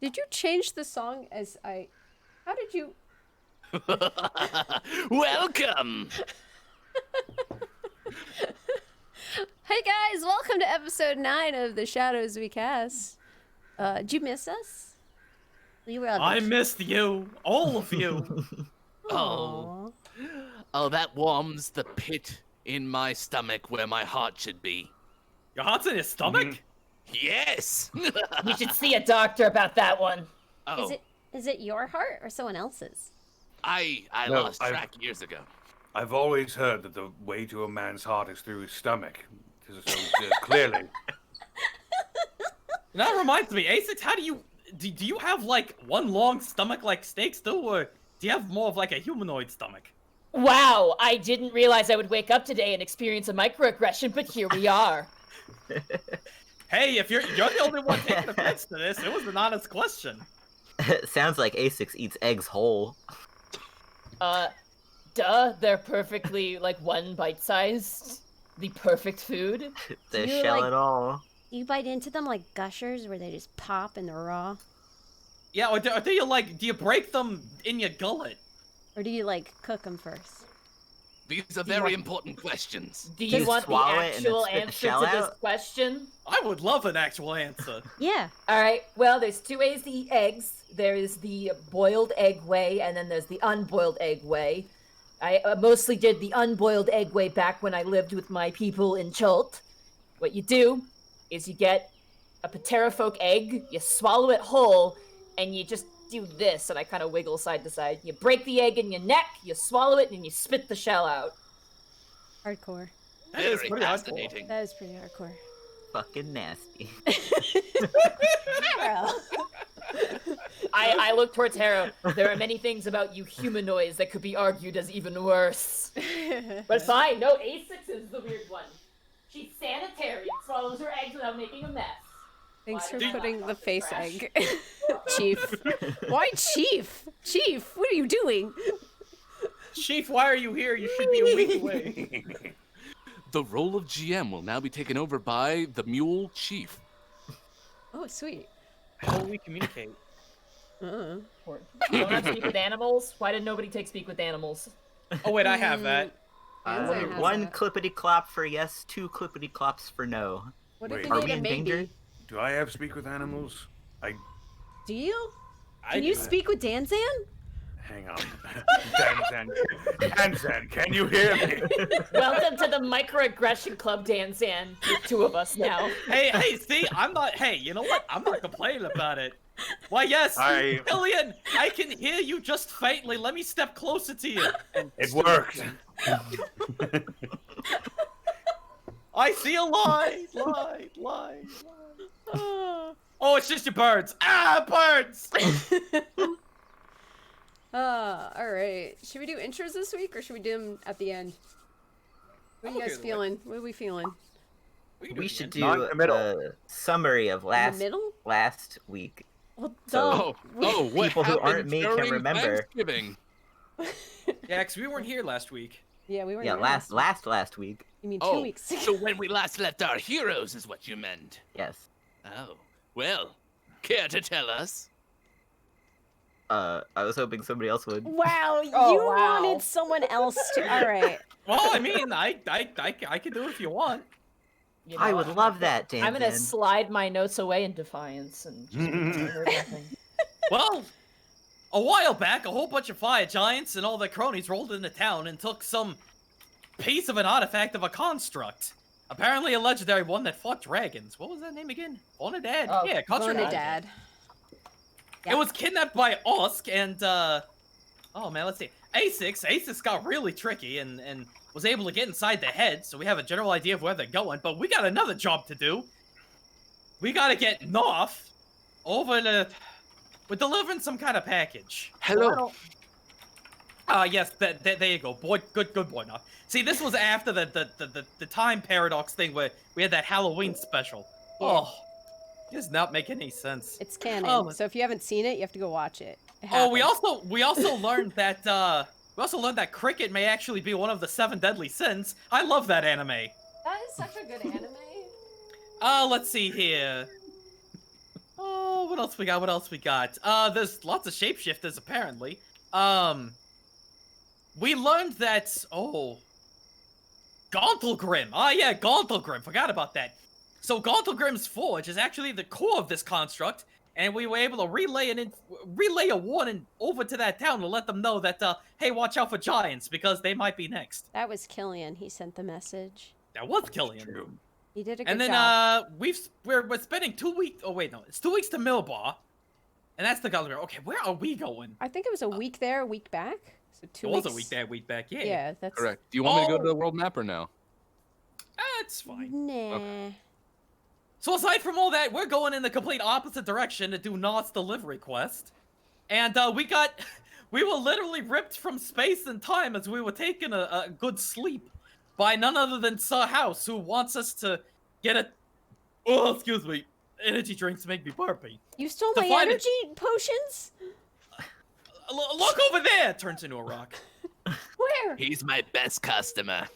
Did you change the song How did you... Welcome! Hey guys, welcome to episode 9 of The Shadows We Cast. Did you miss us? You were I missed you. All of you. Oh. Oh, that warms the pit in my stomach where my heart should be. Your heart's in your stomach? Yes! You should see a doctor about that one. Oh, Is it your heart or someone else's? I No, lost track years ago. I've always heard that the way to a man's heart is through his stomach. So clearly. That reminds me, Asix, how do you have like one long stomach like snakes do, or do you have more of like a humanoid stomach? Wow, I didn't realize I would wake up today and experience a microaggression, but here we are. Hey, if you're the only one taking offense to this, it was an honest question. Sounds like Asix eats eggs whole. Duh, they're perfectly, like, one bite-sized. The perfect food. The You, shell like- and all. You bite into them like gushers where they just pop and they're raw? Yeah, or do you break them in your gullet? Or do you, like, cook them first? These are very important questions. Do Just you want the swallow it and then actual spit the answer shell to this out? question? I would love an actual answer. Yeah. Alright, well, there's two ways to eat eggs. There is the boiled egg way, and then there's the unboiled egg way. I mostly did the unboiled egg way back when I lived with my people in Chult. What you do is you get a pterofolk egg, you swallow it whole, and you just do this, and I kind of wiggle side to side. You break the egg in your neck, you swallow it, and you spit the shell out. Hardcore. That is Very pretty hardcore. fascinating. That is pretty hardcore. Fucking nasty. I look towards Harrow. There are many things about you humanoids that could be argued as even worse. But fine, no, A6 is the weird one. She's sanitary and swallows her eggs without making a mess. Thanks for Why did I putting not the talk face trash? egg. Chief. Why Chief? Chief, what are you doing? Chief, why are you here? You should be a week away. The role of GM will now be taken over by the Mule Chief. Oh, sweet. How will we communicate? Don't have speak with animals? Why did nobody take speak with animals? Oh wait, I have that. Amazon has One that. clippity clop for yes, 2 clippity clops for no. What if Wait, we Are made we a in maybe? danger? Do I have speak with animals? Do you? I Can you do. speak with Danzan? Hang on. Danzan, can you hear me? Welcome to the Microaggression Club, Danzan. With two of us now. Hey, see, hey, you know what? I'm not complaining about it. Why, yes, Killian, I can hear you just faintly. Let me step closer to you. And It worked. I see a lie. Oh, it's just your birds. Ah, birds! Alright. Should we do intros this week or should we do them at the end? What are you I'm okay guys with it. feeling? What are we feeling? We should do Non-committal. a summary of In the middle? last week. Well, So- duh. What People who happened aren't me can during remember. Thanksgiving? Yeah, because we weren't here last week. Yeah, we were Yeah, last week. You mean 2 Oh, weeks? so when we last left our heroes is what you meant. Yes. Oh, well, care to tell us? I was hoping somebody else would. Wow, you Oh, wow. wanted someone else to. Alright. Well, I mean, I can do it if you want. You I know, would love that, Dan. I'm gonna slide my notes away in defiance and just remember nothing. Well, a while back, a whole bunch of fire giants and all their cronies rolled into town and took some piece of an artifact of a construct. Apparently a legendary one that fought dragons. What was that name again? Vonadad? Oh, Yeah, construct. Vonadad. It was kidnapped by Osk and, oh man, let's see. Asix got really tricky and was able to get inside their head, so we have a general idea of where they're going, but we got another job to do. We gotta get North over to... We're delivering some kind of package. Hello. Yes, there you go. Boy, good boy, North. See, this was after the time paradox thing where we had that Halloween special. Yeah. Oh, it does not make any sense. It's canon. Oh. So if you haven't seen it, you have to go watch it. It Oh, we happens. also learned that cricket may actually be one of the 7 deadly sins. I love that anime. That is such a good anime. Let's see here. Oh what else we got? What else we got? There's lots of shapeshifters apparently. We learned that Gauntlgrim. Ah, yeah, Gauntlgrim. Forgot about that. So Gauntlgrim's forge is actually the core of this construct, and we were able to relay a warning over to that town to let them know that, hey, watch out for giants because they might be next. That was Killian. He sent the message. That was Killian. He did a good And then job. we're spending 2 weeks. Oh wait, no, it's 2 weeks to Millbar, and that's the Gauntlgrim. Okay, where are we going? I think it was a week there, a week back. So 2 weeks. It was a week there, week back. Yeah. Yeah, that's Correct. Do you want me to go to the world mapper now? That's fine. Nah. Okay. So aside from all that, we're going in the complete opposite direction to do Not's delivery quest. And we were literally ripped from space and time as we were taking a good sleep by none other than Sir House, who wants us to get energy drinks make me burpy. You stole To my find energy potions? Look over there! Turns into a rock. Where? He's my best customer.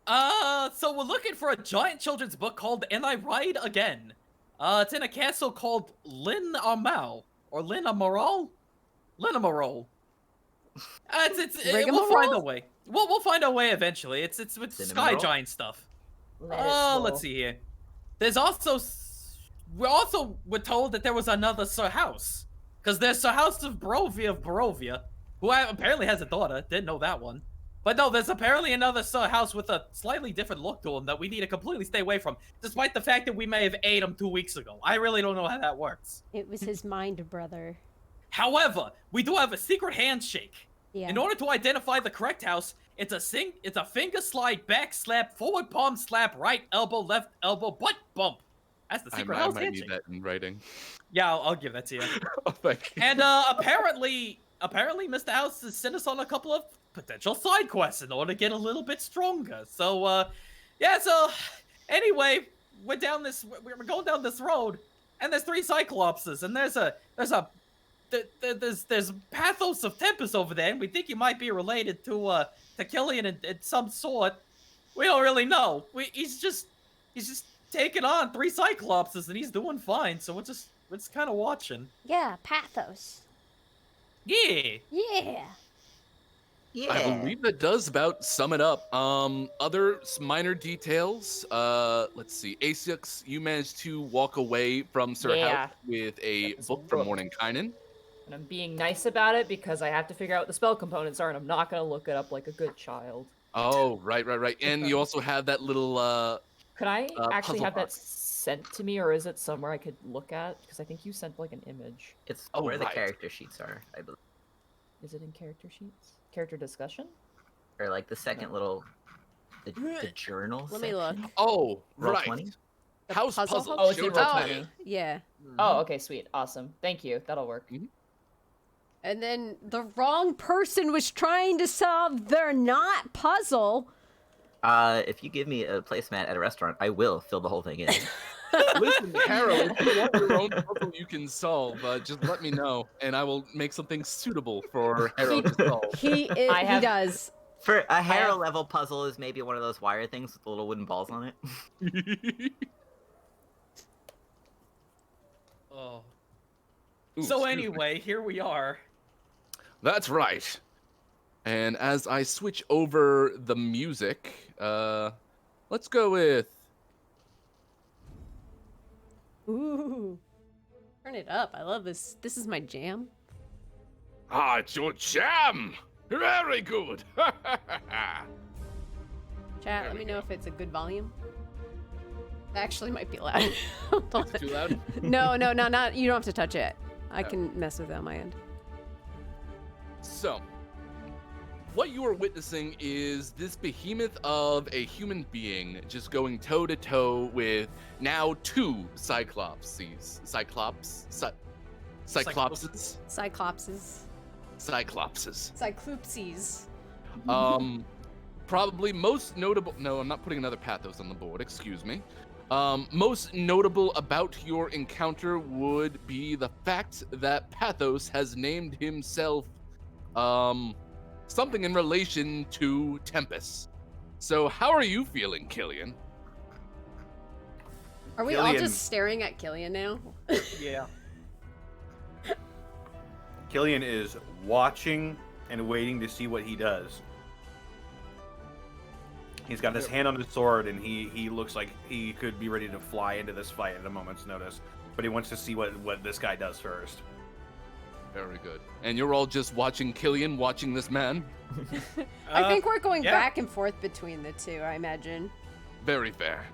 So we're looking for a giant children's book called And I Ride Again. It's in a castle called Lin Amal. Or Lin Amaral? Lin Amaral. We'll find a way. We'll find a way eventually. It's with sky Cinnamoroll? giant stuff. Lettuce Let's see here. There's also... We're told that there was another Sir House. Because there's Sir House of Barovia, who apparently has a daughter. Didn't know that one. But no, there's apparently another Sir House with a slightly different look to him that we need to completely stay away from, despite the fact that we may have ate him 2 weeks ago. I really don't know how that works. It was his mind brother. However, we do have a secret handshake. Yeah. In order to identify the correct house, it's a finger slide, back slap, forward palm slap, right elbow, left elbow, butt bump. That's the secret I house might handshake. need that in writing. Yeah, I'll give that to you. Oh, thank you. And apparently Mr. House has sent us on a couple of potential side quests in order to get a little bit stronger. So yeah, so anyway, we're going down this road, and there's 3 Cyclopses, and there's Pathos of Tempest over there, and we think he might be related to Killian in some sort. We don't really know. He's just taking on 3 Cyclopses, and he's doing fine. So we're just kind of watching. Yeah, Pathos. Yeah. Yeah. I believe that does about sum it up. Other minor details. Let's see. Asics, you managed to walk away from Sir Yeah. House with a Got this book from book. Mordenkainen. And I'm being nice about it because I have to figure out what the spell components are, and I'm not going to look it up like a good child. Oh, right. And you also have that little Could I actually puzzle have that box. sent to me, or is it somewhere I could look at? Because I think you sent like an image. It's Oh, where the right. character sheets are, I believe. Is it in character sheets? Character discussion? Or like the second little, the journal Let me section? look. Oh, Roll right. 20? The House puzzle puzzle. Oh, it's Show in it roll to 20. me. Yeah. Oh, okay, sweet. Awesome. Thank you. That'll work. And then the wrong person was trying to solve their not puzzle. If you give me a placemat at a restaurant, I will fill the whole thing in. Listen, Harold, if you want your own puzzle you can solve, just let me know, and I will make something suitable for Harold to solve. He does. For a Harrow level puzzle is maybe one of those wire things with the little wooden balls on it. Oh. Ooh, So excuse me. anyway, here we are. That's right. And as I switch over the music, let's go with... Ooh. Turn it up. I love this. This is my jam. Ah, it's your jam! Very good! Chat, let me know if it's a good volume. It actually might be loud. Hold on. Is it too loud? No, not. You don't have to touch it. I can mess with it on my end. So, what you are witnessing is this behemoth of a human being just going toe to toe with now 2 Cyclopses. Cyclopses. Cyclopses. Cycloopsies. Probably most notable. No, I'm not putting another Pathos on the board. Excuse me. Most notable about your encounter would be the fact that Pathos has named himself something in relation to Tempest. So how are you feeling, Killian? Are we all Killian. just staring at Killian now? Yeah. Killian is watching and waiting to see what he does. He's got his hand on his sword, and he looks like he could be ready to fly into this fight at a moment's notice. But he wants to see what this guy does first. Very good. And you're all just watching Killian, watching this man? I think we're going yeah. back and forth between the two, I imagine. Very fair.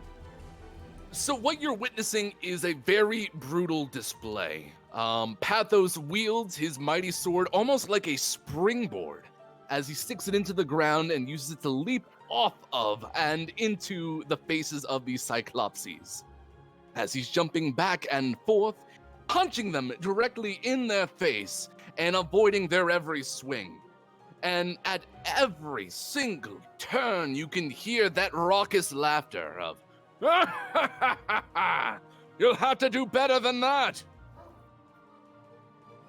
So what you're witnessing is a very brutal display. Pathos wields his mighty sword almost like a springboard as he sticks it into the ground and uses it to leap off of and into the faces of these Cyclopses. As he's jumping back and forth, punching them directly in their face and avoiding their every swing. And at every single turn, you can hear that raucous laughter of, "You'll have to do better than that!"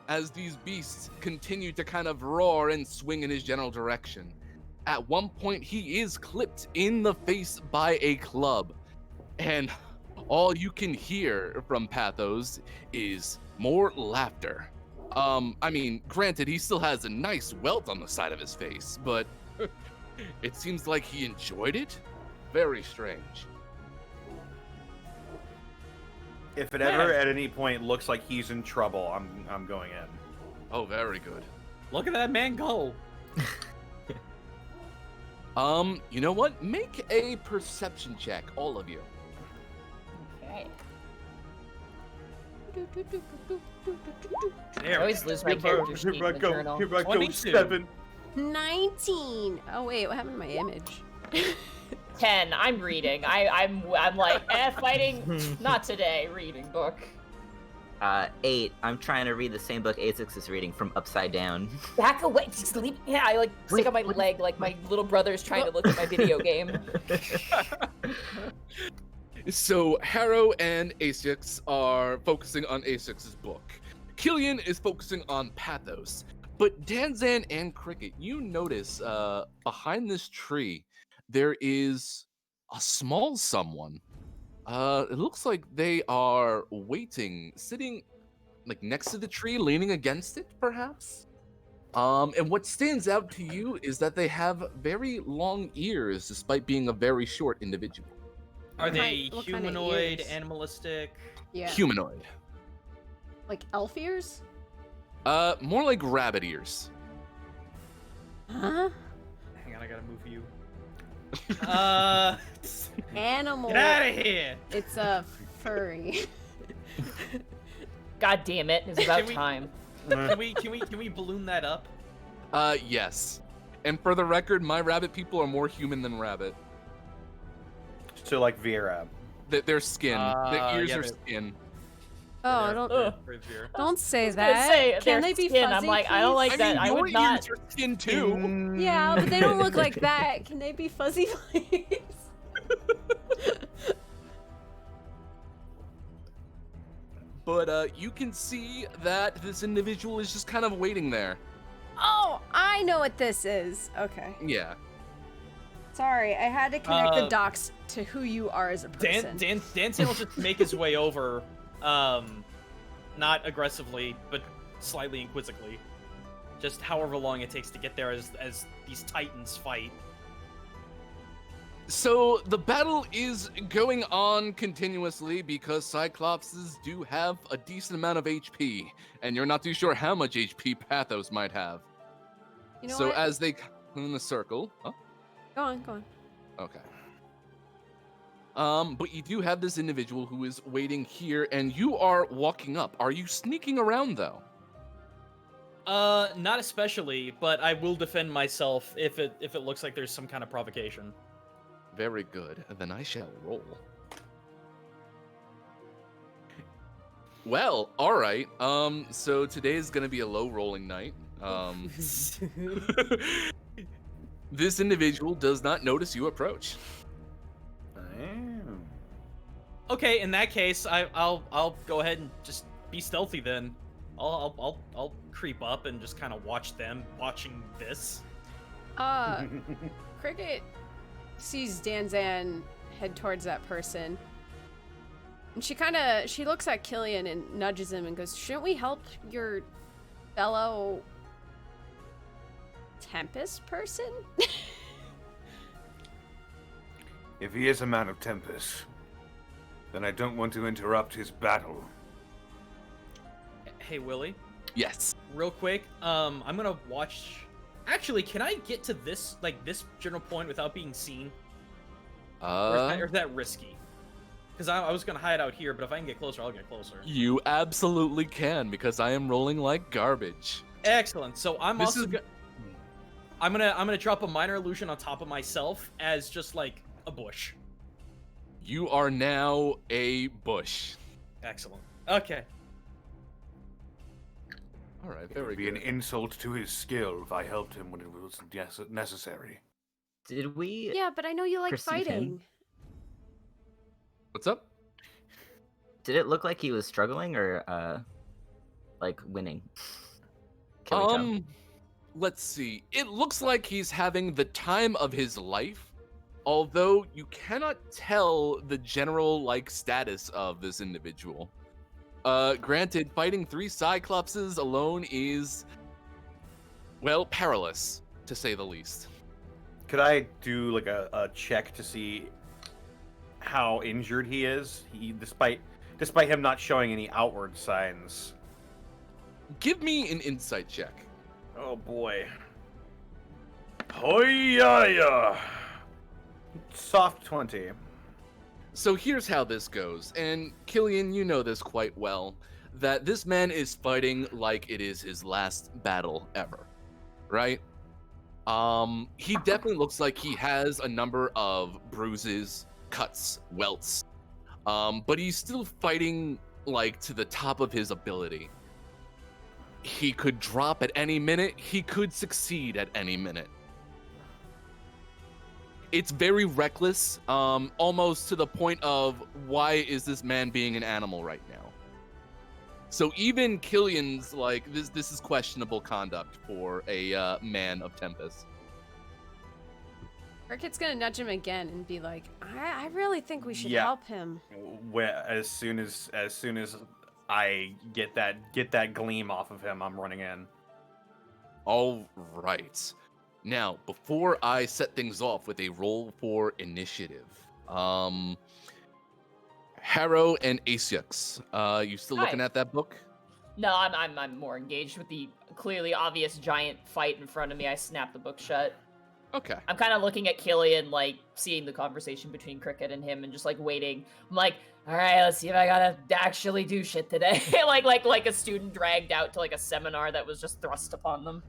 As these beasts continue to kind of roar and swing in his general direction. At one point, he is clipped in the face by a club, and all you can hear from Pathos is more laughter. I mean, granted, he still has a nice welt on the side of his face, but it seems like he enjoyed it. Very strange. If it ever at any point looks like he's in trouble, I'm going in. Oh, very good. Look at that man go. You know what? Make a perception check, all of you. Okay. I There. always lose my character sheet in the journal. Here I go, 22. 7. 19. Oh wait, what happened to my image? 10. I'm reading. I'm like, fighting. Not today. Reading book. 8. I'm trying to read the same book A6 is reading from Upside Down. Back away. Sleep. Yeah, I like stick on my leg like my little brother's trying to look at my video game. So Harrow and A6 are focusing on A6's book. Killian is focusing on Pathos. But Danzan and Cricket, you notice behind this tree, there is a small someone. It looks like they are waiting, sitting like next to the tree, leaning against it, perhaps. And what stands out to you is that they have very long ears, despite being a very short individual. Are they What kind of humanoid, ears? animalistic? Yeah. Humanoid. Like elf ears? More like rabbit ears. Huh? Hang on, I gotta move you. Animal. Get out of here! It's a furry. God damn it! It's about Can we- time. Can we balloon that up? Yes. And for the record, my rabbit people are more human than rabbit. So like Vera. Their skin. Their ears yeah, are they're- skin. Oh, Ugh. don't say I was that. gonna say, Can their they be skin, fuzzy? I'm like, I don't please? like that. I your would not. ears are skin too. Yeah, but they don't look like that. Can they be fuzzy, please? But you can see that this individual is just kind of waiting there. Oh, I know what this is. Okay. Yeah. Sorry, I had to connect the Uh, dots to who you are as a person. Danson will just make his way over, not aggressively, but slightly inquisitively. Just however long it takes to get there as these titans fight. So the battle is going on continuously because Cyclopses do have a decent amount of HP, and you're not too sure how much HP Pathos might have. You know So what? as they come in the circle, Go on. okay. But you do have this individual who is waiting here, and you are walking up. Are you sneaking around though? Not especially, but I will defend myself if it looks like there's some kind of provocation. Very good. Then I shall roll. Well, all right. So today is gonna be a low rolling night. This individual does not notice you approach. Okay, in that case, I'll go ahead and just be stealthy then. I'll creep up and just kind of watch them watching this. Cricket sees Danzan head towards that person. And she looks at Killian and nudges him and goes, "Shouldn't we help your fellow Tempest person?" If he is a man of Tempest, then I don't want to interrupt his battle. Hey, Willie. Yes. Real quick, I'm gonna watch. Actually, can I get to this general point without being seen? Or is that risky? Because I was gonna hide out here, but if I can get closer, I'll get closer. You absolutely can, because I am rolling like garbage. Excellent. So I'm This also is- I'm gonna drop a minor illusion on top of myself as just like a bush. You are now a bush. Excellent. Okay. All right, It very would be an good. insult to his skill if I helped him when it was necessary. Did we? Yeah, but I know you like Perceive him? fighting. What's up? Did it look like he was struggling or like winning? Can we tell? Let's see. It looks like he's having the time of his life, although you cannot tell the general status of this individual. Granted, fighting 3 Cyclopses alone is, well, perilous, to say the least. Could I do like a check to see how injured he is? Despite him not showing any outward signs. Give me an insight check. Oh boy. Hoya! Soft 20. So here's how this goes, and Killian, you know this quite well, that this man is fighting like it is his last battle ever, right? He definitely looks like he has a number of bruises, cuts, welts, but he's still fighting to the top of his ability. He could drop at any minute, he could succeed at any minute. It's very reckless, almost to the point of, why is this man being an animal right now? So even Killian's this is questionable conduct for a man of Tempest. Cricket's gonna nudge him again and be like, I really think we should Yeah. help him. As soon as I get that gleam off of him, I'm running in. All right. Now, before I set things off with a roll for initiative, Harrow and Asiux, you still looking Hi. at that book? No, I'm more engaged with the clearly obvious giant fight in front of me. I snap the book shut. Okay. I'm kind of looking at Killian, seeing the conversation between Cricket and him, and just waiting. I'm like, all right, let's see if I gotta actually do shit today. like a student dragged out to a seminar that was just thrust upon them.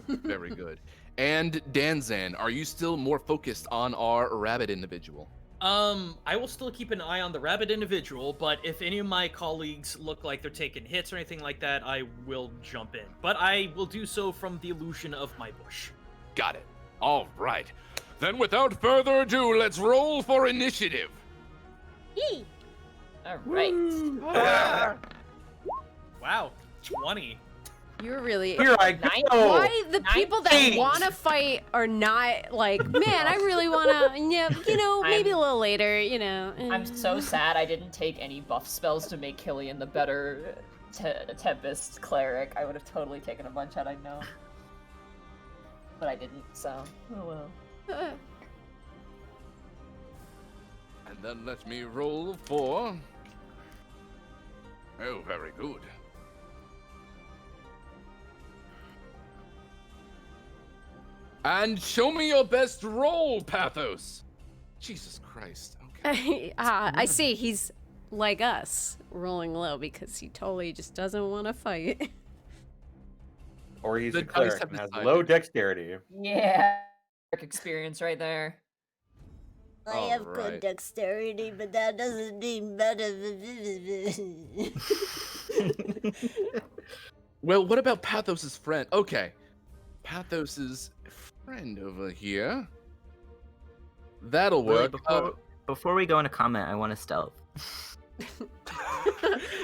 Very good. And Danzan, are you still more focused on our rabbit individual? I will still keep an eye on the rabbit individual, but if any of my colleagues look like they're taking hits or anything like that, I will jump in. But I will do so from the illusion of my bush. Got it. All right. Then without further ado, let's roll for initiative. All right. Wow, 20. You're really. Here I go. Why the people that 19. want to fight are not man, I really want to, maybe a little later, I'm so sad I didn't take any buff spells to make Killian the better Tempest cleric. I would have totally taken a bunch had I known. But I didn't, so oh well. And then let me roll for... Oh, very good. And show me your best roll, Pathos. Jesus Christ. Okay. I see he's like us, rolling low because he totally just doesn't want to fight. Or he's The a dice cleric have and has decided. low dexterity. Yeah. Experience right there. I All have right. good dexterity, but that doesn't mean better. Well, what about Pathos's friend? Okay. Pathos's friend over here. That'll Willie, work. before we go into comment, I want to stealth.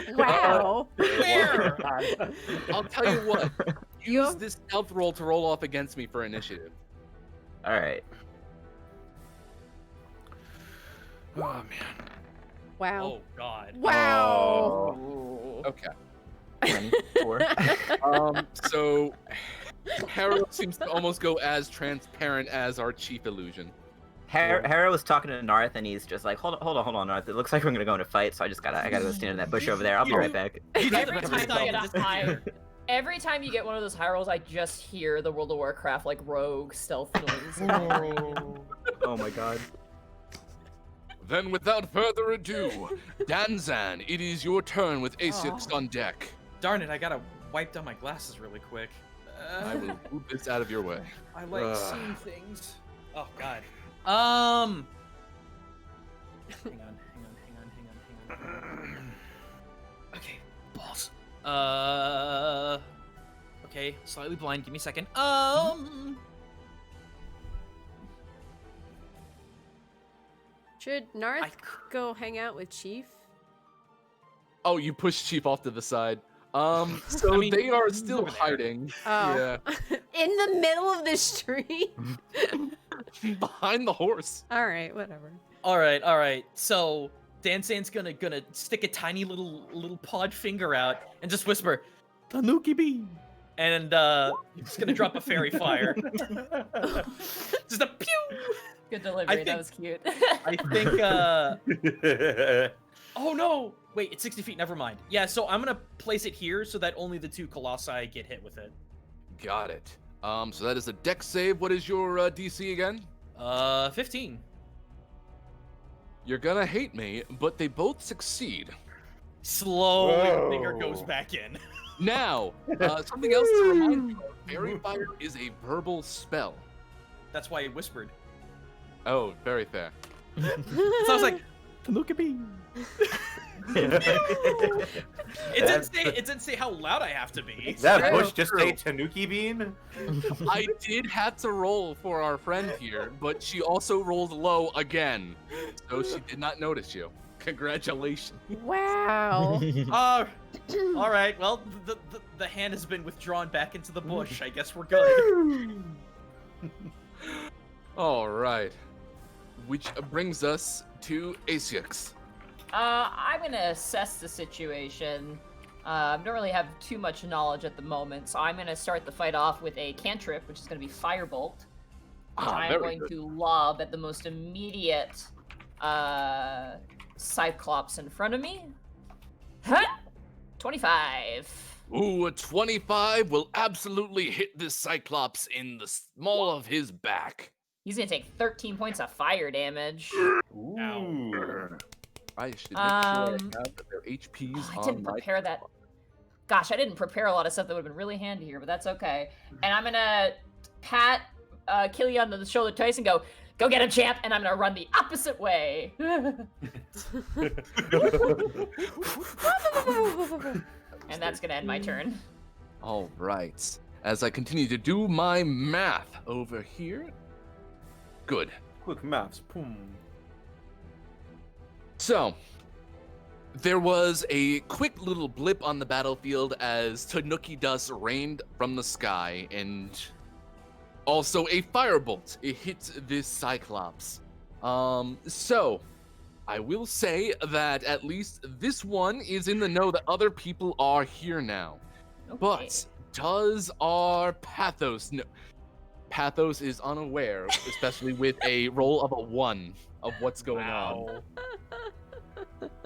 Wow. Where? I'll tell you what. You Use have- this stealth roll to roll off against me for initiative. All right. Oh man. Wow. Oh God. Wow. Okay. 24. So Harold seems to almost go as transparent as our chief illusion. Hera was talking to Narth, and he's just like, hold on, Narth. It looks like we're gonna go in a fight, so I gotta go stand in that bush over there. I'll be right back. Every time you get a high, every time you get one of those high rolls, I just hear the World of Warcraft like rogue stealth noise. Oh my god. Then, without further ado, Danzan, it is your turn with A6 on deck. Darn it! I gotta wipe down my glasses really quick. I will move this out of your way. I like seeing things. Oh God. Hang on. Okay, balls. Okay, slightly blind. Give me a second. Should Narth go hang out with Chief? Oh, you push Chief off to the side. So I mean, they are still over there. hiding. Oh. Yeah. In the middle of the street? Behind the horse. All right, whatever. All right. So Dansan's gonna stick a tiny little pod finger out and just whisper, "Tanuki bean," and he's gonna drop a fairy fire. Just a pew. Good delivery. That think- was cute. I think. Oh no! Wait, it's 60 feet. Never mind. Yeah, so I'm gonna place it here so that only the two colossi get hit with it. Got it. So that is a dex save. What is your DC again? 15. You're gonna hate me, but they both succeed. Slowly, the finger Whoa. goes back in. Now, something else to remind you of, Fairy Fire is a verbal spell. That's why he whispered. Oh, very fair. So I was like, Tanuki bean. It didn't say how loud I have to be. That true. bush just a tanuki bean? I did have to roll for our friend here, but she also rolled low again. So she did not notice you. Congratulations. Wow. All right. Well, the hand has been withdrawn back into the bush. I guess we're good. All right. Which brings us to Asiax. I'm gonna assess the situation. I don't really have too much knowledge at the moment, so I'm gonna start the fight off with a cantrip, which is gonna be Firebolt, which I'm very going good. to lob at the most immediate Cyclops in front of me. Huh? 25. Ooh, a 25 will absolutely hit this Cyclops in the small of his back. He's gonna take 13 points of fire damage. Ooh. I should make sure I Um, have their HPs I on didn't my... prepare that. Gosh, I didn't prepare a lot of stuff that would have been really handy here, but that's okay. And I'm gonna pat Killy on the shoulder twice and go get him, champ! And I'm gonna run the opposite way. And that's gonna end my turn. All right. As I continue to do my math over here. Good. Quick maths. Boom. So, there was a quick little blip on the battlefield as Tanuki dust rained from the sky, and also a firebolt. It hit this Cyclops. So, I will say that at least this one is in the know that other people are here now. Okay. But does our Pathos know? Pathos is unaware, especially with a roll of a 1 of what's going on.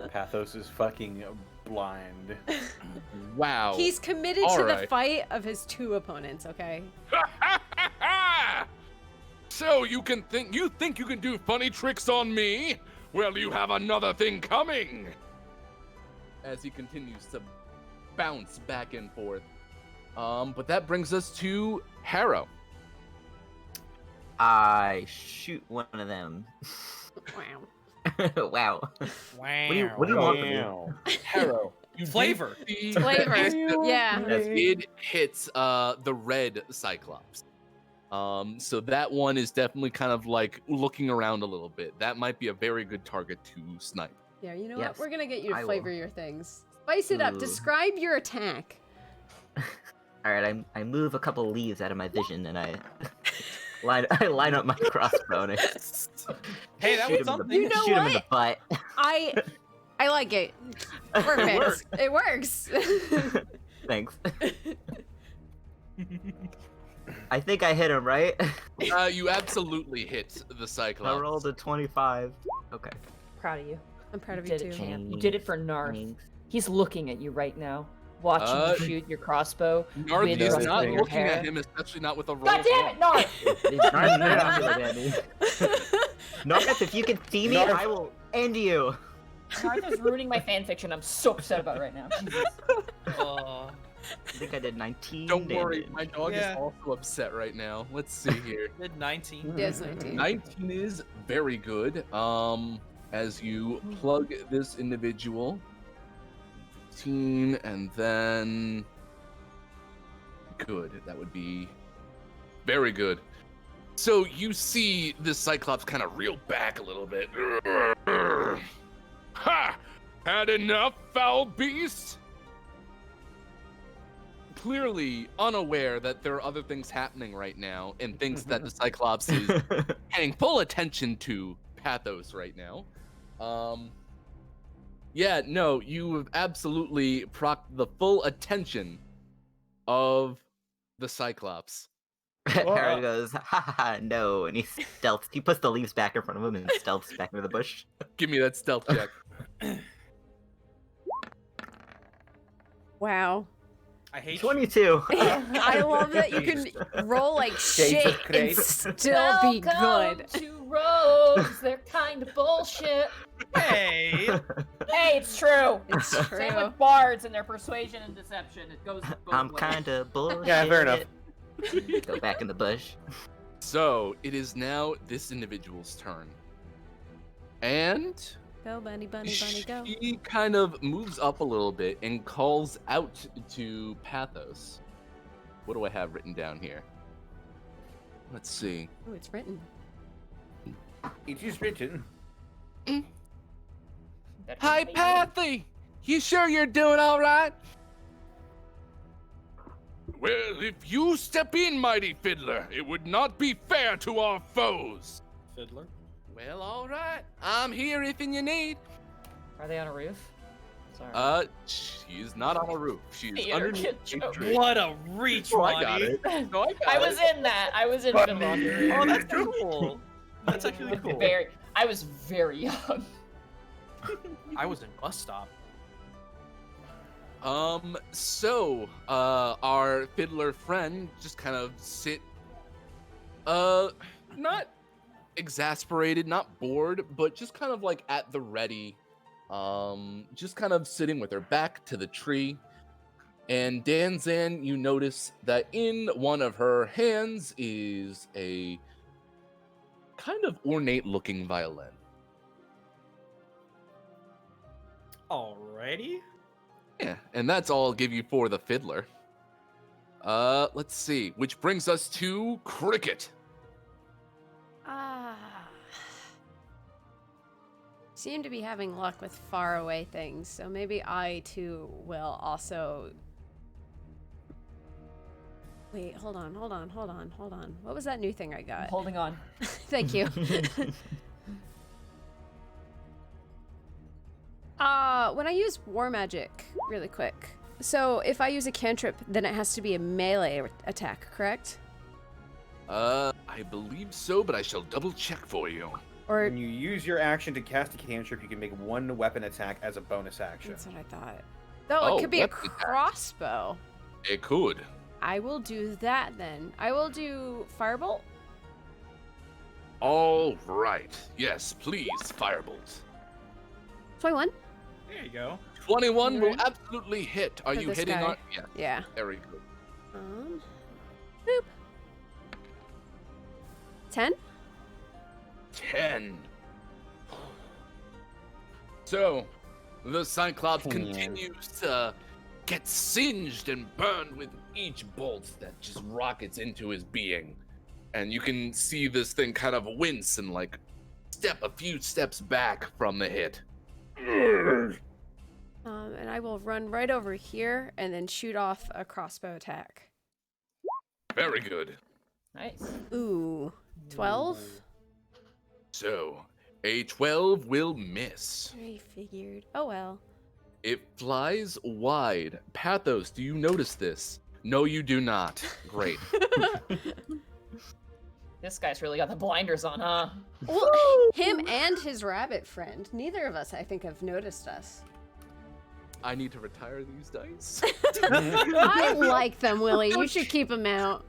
Pathos is fucking blind. Wow. He's committed All to the right. fight of his two opponents, okay? So you think you can do funny tricks on me? Well, you have another thing coming. As he continues to bounce back and forth. But that brings us to Harrow. I shoot one of them. Wow. Wow. Wow. What do you want from me? Wow. Harrow. You Flavor. did see Flavor. Yeah. as it hits the red Cyclops. So that one is definitely kind of like looking around a little bit. That might be a very good target to snipe. Yeah, you know Yes, what? We're gonna get you to I flavor will. your things. Spice it up. Ooh. Describe your attack. Alright, I move a couple leaves out of my vision and I line up my crossbow and I Hey, that shoot was him in the, something. You know shoot him in what? the butt. I like it. Perfect. worked. It works. Thanks. I think I hit him, right? You absolutely hit the I Cyclops. rolled a 25. Okay. Proud of you. I'm proud of You you did it, too. champ. You did it for Narth. Thanks. He's looking at you right now, watching you shoot your crossbow. Narth wind is rustling not your looking hair. at him, especially not with a roll. God of damn it, one. Narth! Narth, if you can see me, Narth. I will end you. Narth is ruining my fanfiction. I'm so upset about it right now. Jesus. Oh. I think I did 19 Don't worry, damage. my dog Yeah. is also upset right now. Let's see here. Did 19. Yes, 19. 19 is very good. As you plug this individual, 15, and then good. That would be very good. So you see this Cyclops kind of reel back a little bit. Ha! Had enough, foul beast? Clearly unaware that there are other things happening right now and thinks that the Cyclops is paying full attention to Pathos right now. Yeah, no, you have absolutely procked the full attention of the Cyclops. Harry goes, ha ha ha, no, and he stealths. He puts the leaves back in front of him and stealths back into the bush. Give me that stealth check. Wow. I hate you. 22. I love that you can roll like Shades of shit and Grace. still be Welcome good. to rogues. They're kind of bullshit. Hey. Hey, it's true. It's Same true. with bards and their persuasion and deception. It goes both I'm ways. kind of bullshit. Yeah, fair enough. Go back in the bush. So it is now this individual's turn. And Go, bunny, bunny, bunny, go. she kind of moves up a little bit and calls out to Pathos. What do I have written down here? Let's see. Oh, it's written. It is written. That Hi, was Pathy! You sure you're doing all right? Well, if you step in, mighty fiddler, it would not be fair to our foes. Fiddler. Well, all right. I'm here if you need. Are they on a roof? Sorry. She's not on a roof. She's Peter, underneath get a choked. tree. What a reach, Oh, I Monty. got it. No, I got I it. was in that. I was in Finland. Oh, that's cool. That's actually cool. I was very young. I was in bus stop. So, our fiddler friend just kind of not exasperated, not bored, but just kind of like at the ready, just kind of sitting with her back to the tree. And Danzan, you notice that in one of her hands is a kind of ornate looking violin. Alrighty. Yeah, and that's all I'll give you for the fiddler. Let's see, which brings us to Cricket. Seem to be having luck with faraway things, so maybe I too will also. Wait, hold on. What was that new thing I I'm got? holding on. Thank you. When I use war magic, really quick. So if I use a cantrip, then it has to be a melee attack, correct? I believe so, but I shall double check for you. Or When you use your action to cast a cantrip, you can make one weapon attack as a bonus action. that's what I thought. Though Oh, it could be a weapon attack. crossbow. It could. I will do that then. I will do firebolt. All right. Yes, please, Firebolt. 21. There you go. 21 will Alright. absolutely hit. Are For you this hitting guy. on? Yeah, Yeah. very good. Boop. 10. 10. So, the Cyclops 10. continues to get singed and burned with each bolt that just rockets into his being. And you can see this thing kind of wince and like step a few steps back from the hit. And I will run right over here and then shoot off a crossbow attack. Very good. Nice. Ooh. 12? So, A 12 will miss. I figured. Oh well. It flies wide. Pathos, do you notice this? No, you do not. Great. This guy's really got the blinders on, huh? Well, him and his rabbit friend. Neither of us, I think, have noticed us. I need to retire these dice. I like them, Willie. You should keep them out.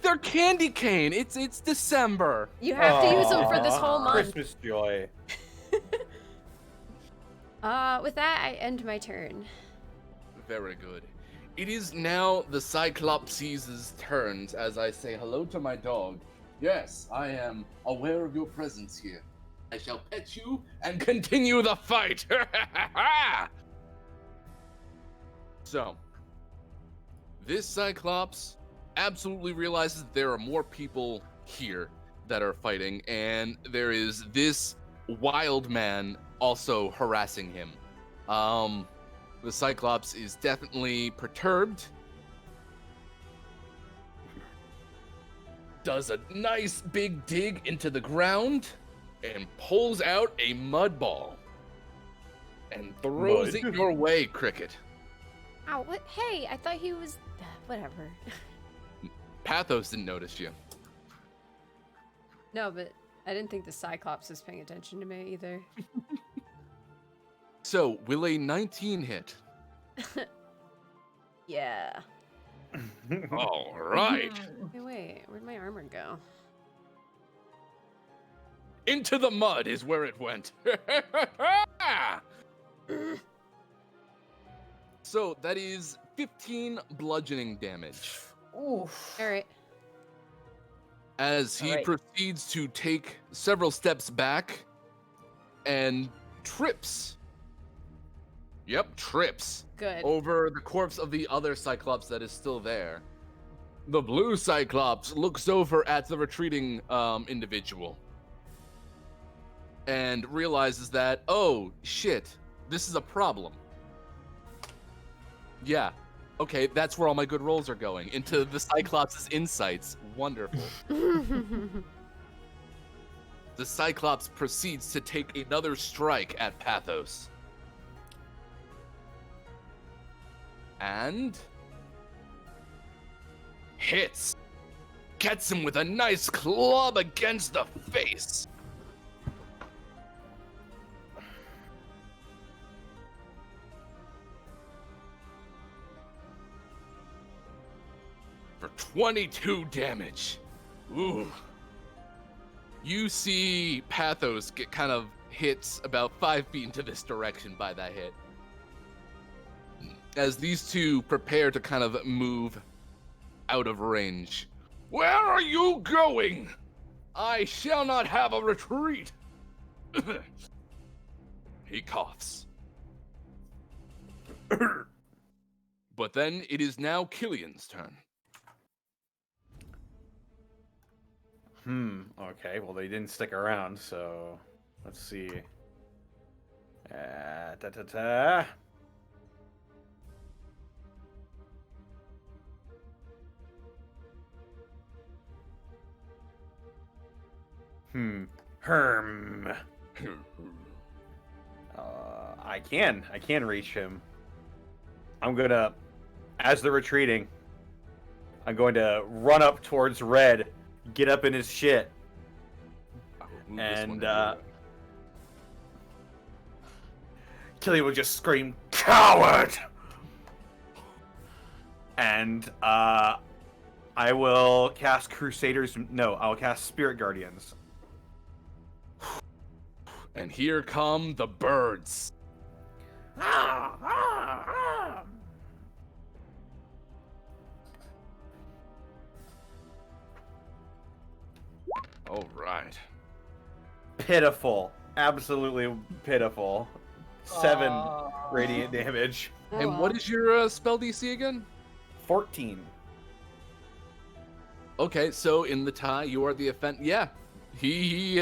They're candy cane. It's December. You have to use them for this whole month. Christmas joy. With that, I end my turn. Very good. It is now the Cyclopses' turns as I say hello to my dog. Yes, I am aware of your presence here. I shall pet you and continue the fight. So, this Cyclops absolutely realizes that there are more people here that are fighting, and there is this wild man also harassing him. The Cyclops is definitely perturbed. Does a nice big dig into the ground and pulls out a mud ball and throws it your way, Cricket. Oh, what? Hey, I thought he was... whatever. Pathos didn't notice you. No, but I didn't think the Cyclops was paying attention to me either. So, will a 19 hit? Yeah. All right. Wait, where'd my armor go? Into the mud is where it went. So, that is 15 bludgeoning damage. Oof. All right. As he Alright. proceeds to take several steps back and trips. Yep, trips Good. over the corpse of the other Cyclops that is still there. The blue Cyclops looks over at the retreating individual and realizes that, oh shit, this is a problem. Yeah, okay, that's where all my good rolls are going, into the Cyclops' insights. Wonderful. The Cyclops proceeds to take another strike at Pathos. And hits. Gets him with a nice club against the face. For 22 damage. Ooh. You see Pathos get kind of hits about 5 feet into this direction by that hit. As these two prepare to kind of move out of range. Where are you going? I shall not have a retreat. He coughs. But then it is now Killian's turn. Okay, well, they didn't stick around, so let's see. Ta-ta-ta. Herm. I can reach him. I'm gonna, as they're retreating, I'm going to run up towards Red, get up in his shit, and Killian will just scream, "Coward!" And I will cast Crusaders. No, I'll cast Spirit Guardians. And here come the birds. All right. Pitiful. Absolutely pitiful. 7 radiant damage. And what is your spell DC again? 14. Okay, so in the tie, you are the offend. Yeah, he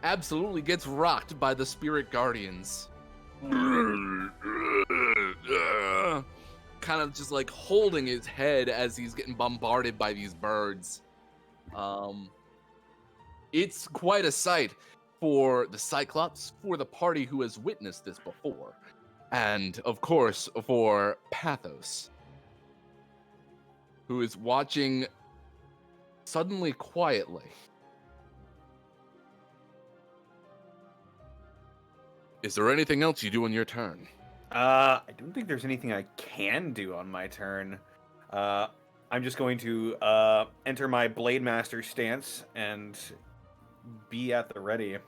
absolutely gets rocked by the Spirit Guardians. Kind of just like holding his head as he's getting bombarded by these birds. It's quite a sight. for the Cyclops, for the party who has witnessed this before, and of course for Pathos, who is watching suddenly quietly. Is there anything else you do on your turn? I don't think there's anything I can do on my turn. I'm just going to enter my Blade Master stance and be at the ready.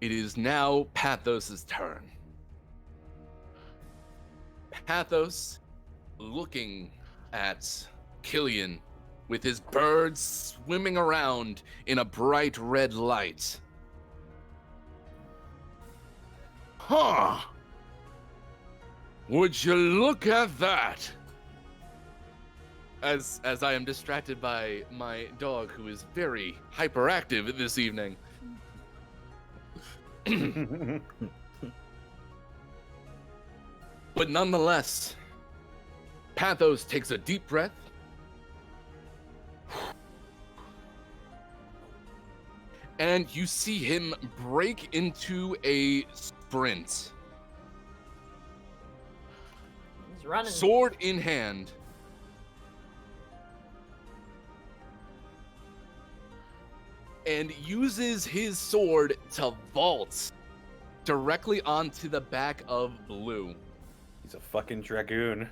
It is now Pathos' turn. Pathos, looking at Killian with his birds swimming around in a bright red light. Huh! Would you look at that? As I am distracted by my dog, who is very hyperactive this evening. But nonetheless, Pathos takes a deep breath. And you see him break into a sprint. He's running. Sword in hand. And uses his sword to vault directly onto the back of Blue. He's a fucking dragoon.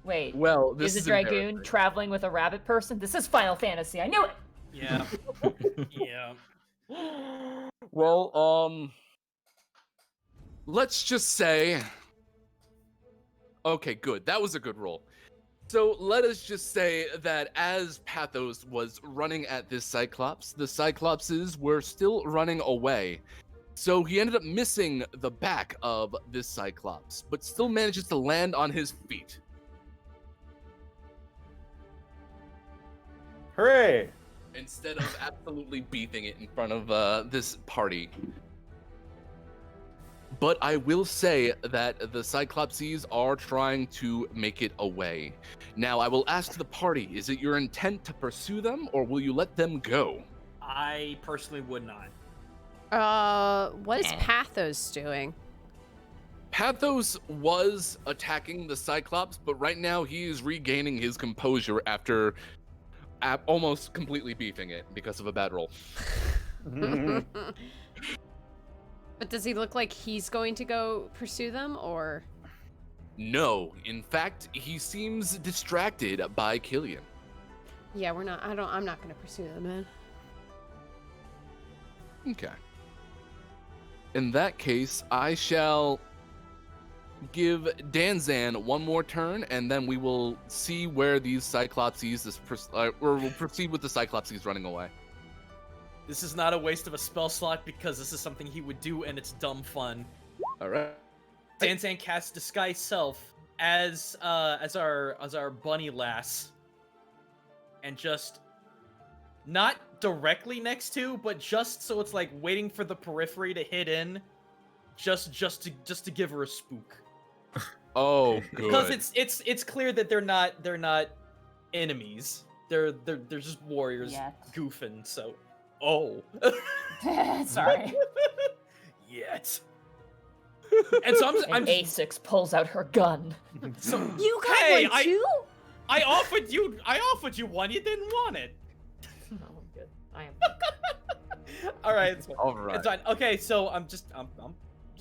Wait. Well, this Is a is dragoon embarrassing. traveling with a rabbit person? This is Final Fantasy. I knew it. Yeah. Yeah. Well, let's just say. Okay, good. That was a good roll. So let us just say that as Pathos was running at this Cyclops, the Cyclopses were still running away. So he ended up missing the back of this Cyclops, but still manages to land on his feet. Hooray! Instead of absolutely beefing it in front of this party. But I will say that the Cyclopses are trying to make it away. Now, I will ask the party, is it your intent to pursue them, or will you let them go? I personally would not. What is Pathos doing? Pathos was attacking the Cyclops, but right now he is regaining his composure after almost completely beefing it because of a bad roll. But does he look like he's going to go pursue them, or? No, in fact, he seems distracted by Killian. Yeah, we're not. I'm not going to pursue them, man. Okay. In that case, I shall give Danzan one more turn, and then we will see where these Cyclopses, or we'll proceed with the Cyclopses running away. This is not a waste of a spell slot because this is something he would do and it's dumb fun. All right. Danzan casts Disguise Self as our bunny lass. And just not directly next to, but just so it's like waiting for the periphery to hit in, just to give her a spook. Oh, good. Because it's clear that they're not enemies. They're just warriors Yet. goofing. So, oh, Sorry. yet. And so I'm And A6 pulls out her gun. so, You got Hey, one too? I offered you one. You didn't want it. No, I'm good. I am. All right, it's fine. All right. It's fine. Okay, so I'm just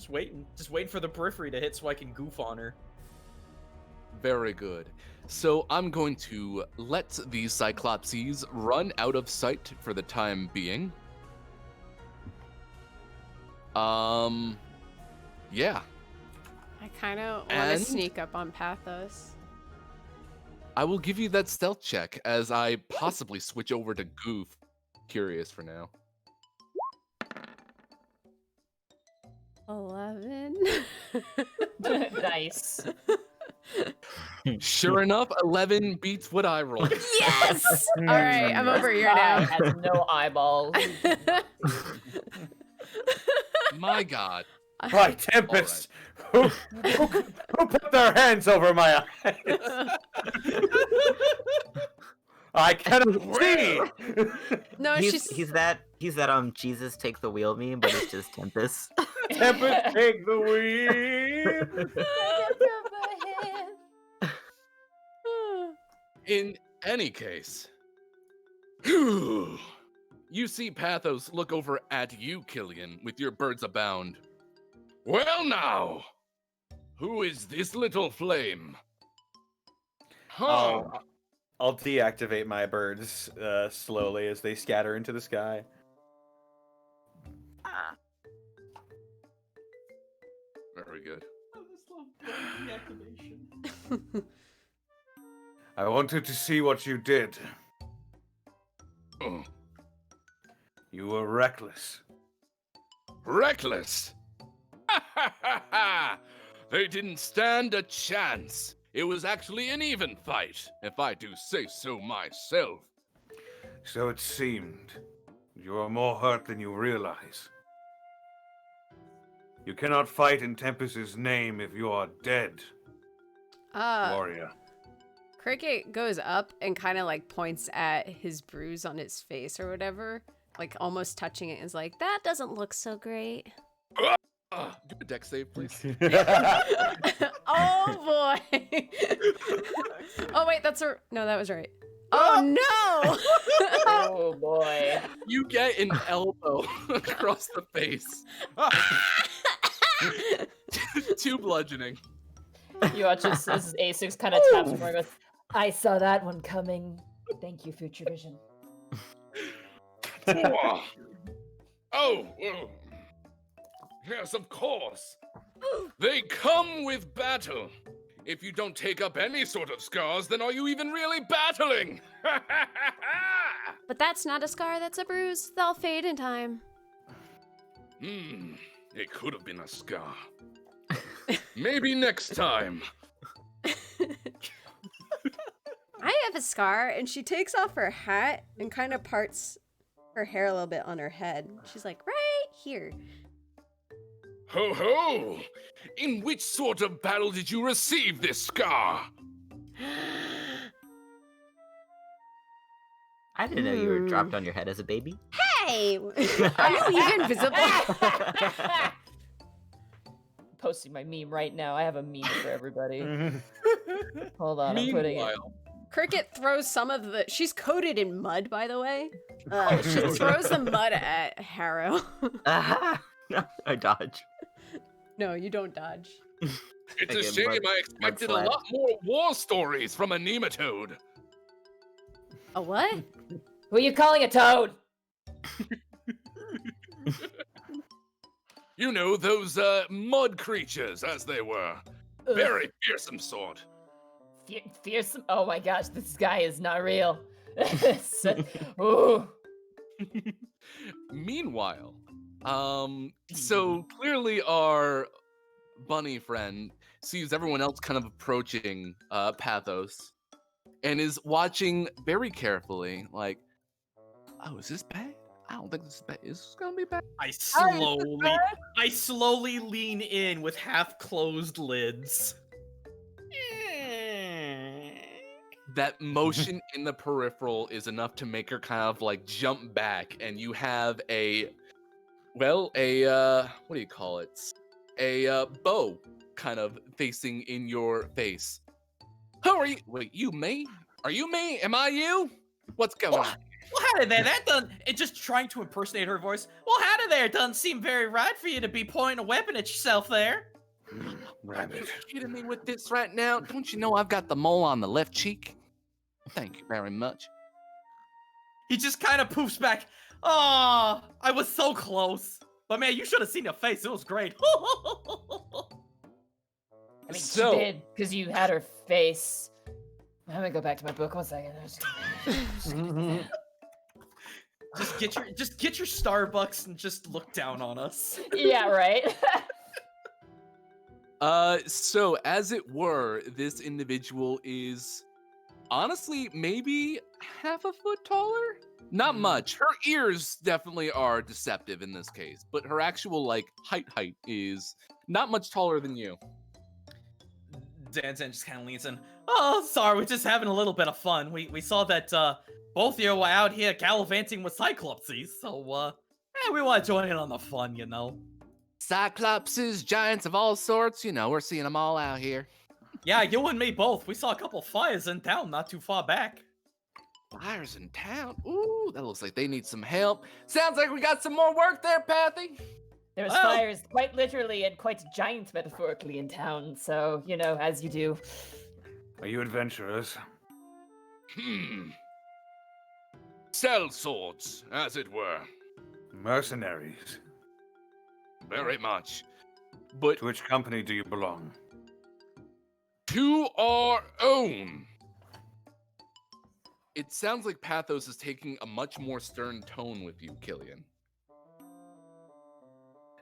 waiting for the periphery to hit so I can goof on her. Very good. So I'm going to let these Cyclopses run out of sight for the time being. Yeah. I kind of want to And- sneak up on Pathos. I will give you that stealth check as I possibly switch over to Goof. Curious for now. 11. Nice. Sure enough, 11 beats what I rolled. Yes! All right, I'm over here Guy now. has no eyeballs. My God. Right, Tempest! Who put their hands over my eyes? I cannot see. No, He's that Jesus take the wheel meme, but it's just Tempest. Tempest, take the wheel. In any case, you see Pathos look over at you, Killian, with your birds abound. Well now, who is this little flame? Huh? I'll deactivate my birds slowly as they scatter into the sky. Very good. I wanted to see what you did. Oh, You were reckless. reckless! Ha ha ha ha! They didn't stand a chance. It was actually an even fight, if I do say so myself. So it seemed. You are more hurt than you realize. You cannot fight in Tempest's name if you are dead, warrior. Cricket goes up and kind of like points at his bruise on his face or whatever, like almost touching it, and is like, that doesn't look so great. Do a deck save, please. Oh boy. Oh wait, no, that was right. Oh no. Oh boy. You get an elbow across the face. 2 bludgeoning. You watch as A6 kind of taps him and goes, I saw that one coming. Thank you, Future Vision. Oh, yes, of course. They come with battle. If you don't take up any sort of scars, then are you even really battling? But that's not a scar, that's a bruise. They'll fade in time. It could have been a scar. Maybe next time. I have a scar, and she takes off her hat and kind of parts her hair a little bit on her head. She's like, right here. Ho ho! In which sort of battle did you receive this scar? I didn't know you were dropped on your head as a baby. Hey! Are you even visible? Posting my meme right now. I have a meme for everybody. Hold on, I'm putting it. Meanwhile, Cricket throws some of the... She's coated in mud, by the way. She throws the mud at Harrow. I dodge. No, you don't dodge. it's a Again, shame mud- I expected a mudslide. lot more war stories from a nematode. A what? Who are you calling a toad? You know, those mud creatures, as they were. Ugh. Very fearsome sort. Fearsome. Oh my gosh, this guy is not real. Ooh. Meanwhile, so clearly our bunny friend sees everyone else kind of approaching Pathos and is watching very carefully, like, oh, is this bad? I don't think this is bad. Is this gonna be bad? I slowly lean in with half-closed lids. That motion in the peripheral is enough to make her kind of like jump back, and you have what do you call it? A bow kind of facing in your face. Who are you? Wait, you me? Are you me? Am I you? What's going on? Well, howdy there. That doesn't. It just trying to impersonate her voice. Well, howdy there. It doesn't seem very right for you to be pointing a weapon at yourself there. Are you kidding me with this right now? Don't you know I've got the mole on the left cheek? Thank you very much. He just kind of poofs back. Oh, I was so close. But man, you should have seen her face. It was great. I mean, So- she did, because you had her face. I'm gonna go back to my book 1 second. Just get your Starbucks and just look down on us. Yeah, right. So as it were, this individual is honestly, maybe half a foot taller? Not much. Her ears definitely are deceptive in this case, but her actual like height is not much taller than you. Danzan just kind of leans in. Oh, sorry, we're just having a little bit of fun. We saw that both of you were out here gallivanting with Cyclopses, so we want to join in on the fun, you know. Cyclopses, giants of all sorts, we're seeing them all out here. Yeah, you and me both. We saw a couple fires in town not too far back. Fires in town? Ooh, that looks like they need some help. Sounds like we got some more work there, Pathy. There's Well- fires quite literally and quite giant metaphorically in town, so, as you do. Are you adventurers? Sell swords, as it were. Mercenaries. Very much. But To which company do you belong? to our own. It sounds like Pathos is taking a much more stern tone with you, Killian.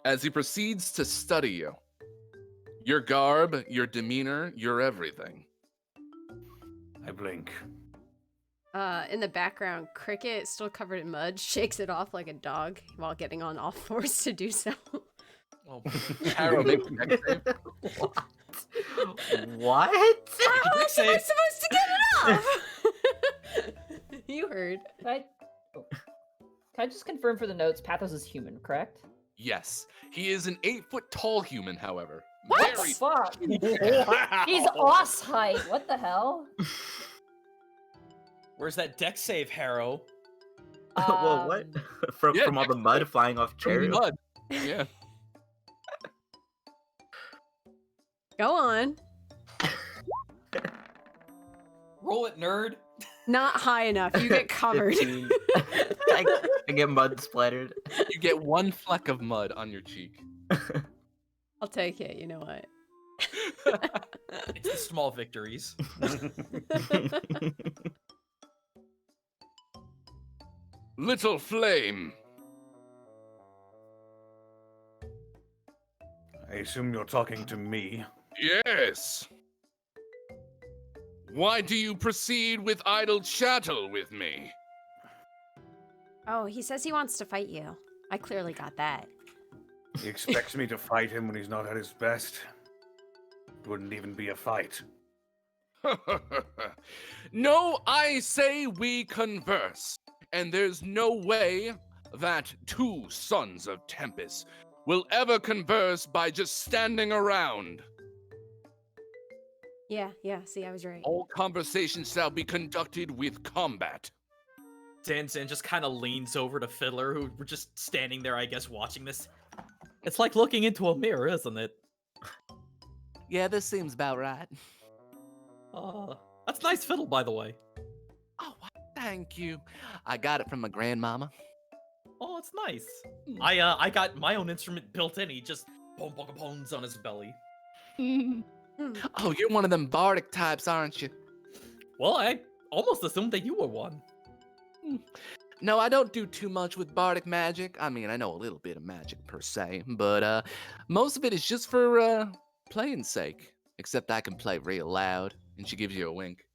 As he proceeds to study you. Your garb, your demeanor, your everything. I blink. In the background, Cricket, still covered in mud, shakes it off like a dog while getting on all fours to do so. Oh, Cheru, make a dex save. What? How Dex else am I save. supposed to get it off? You heard. Can I just confirm for the notes, Pathos is human, correct? Yes, he is an 8-foot tall human, however. What? Very Fuck. He's os height. What the hell? Where's that deck save, Harrow? Well, what? From Yeah, from all the mud flying off from Cheru? mud. Yeah. Go on. Roll it, nerd. Not high enough. You get covered. 15. I get mud splattered. You get one fleck of mud on your cheek. I'll take it. You know what? It's the small victories. Little flame. I assume you're talking to me. Yes. Why do you proceed with idle chattel with me? Oh, he says he wants to fight you. I clearly got that. He expects me to fight him when he's not at his best. It wouldn't even be a fight. No, I say we converse. And there's no way that two sons of Tempest will ever converse by just standing around. Yeah, see, I was right. All conversations shall be conducted with combat. Danzan just kind of leans over to Fiddler, who were just standing there, I guess, watching this. It's like looking into a mirror, isn't it? Yeah, this seems about right. That's nice fiddle, by the way. Oh, thank you. I got it from my grandmama. Oh, it's nice. I got my own instrument built in. He just bones on his belly. Oh, you're one of them bardic types, aren't you? Well, I almost assumed that you were one. No, I don't do too much with bardic magic. I mean, I know a little bit of magic per se, but most of it is just for playing sake. Except I can play real loud, and she gives you a wink.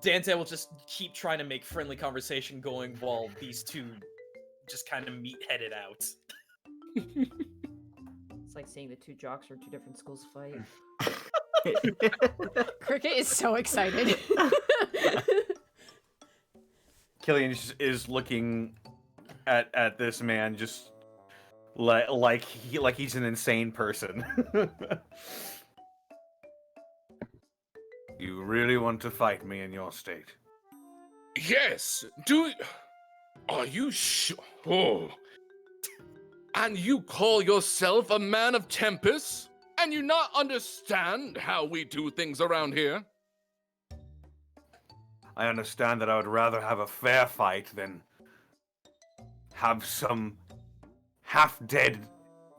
Dante will just keep trying to make friendly conversation going while these two just kind of meat-headed out. It's like seeing the two jocks from two different schools fight. Cricket is so excited. Killian is looking at this man just like he's an insane person. You really want to fight me in your state? Yes. Are you sure? Oh. And you call yourself a man of Tempest? And you not understand how we do things around here? I understand that I would rather have a fair fight than have some half-dead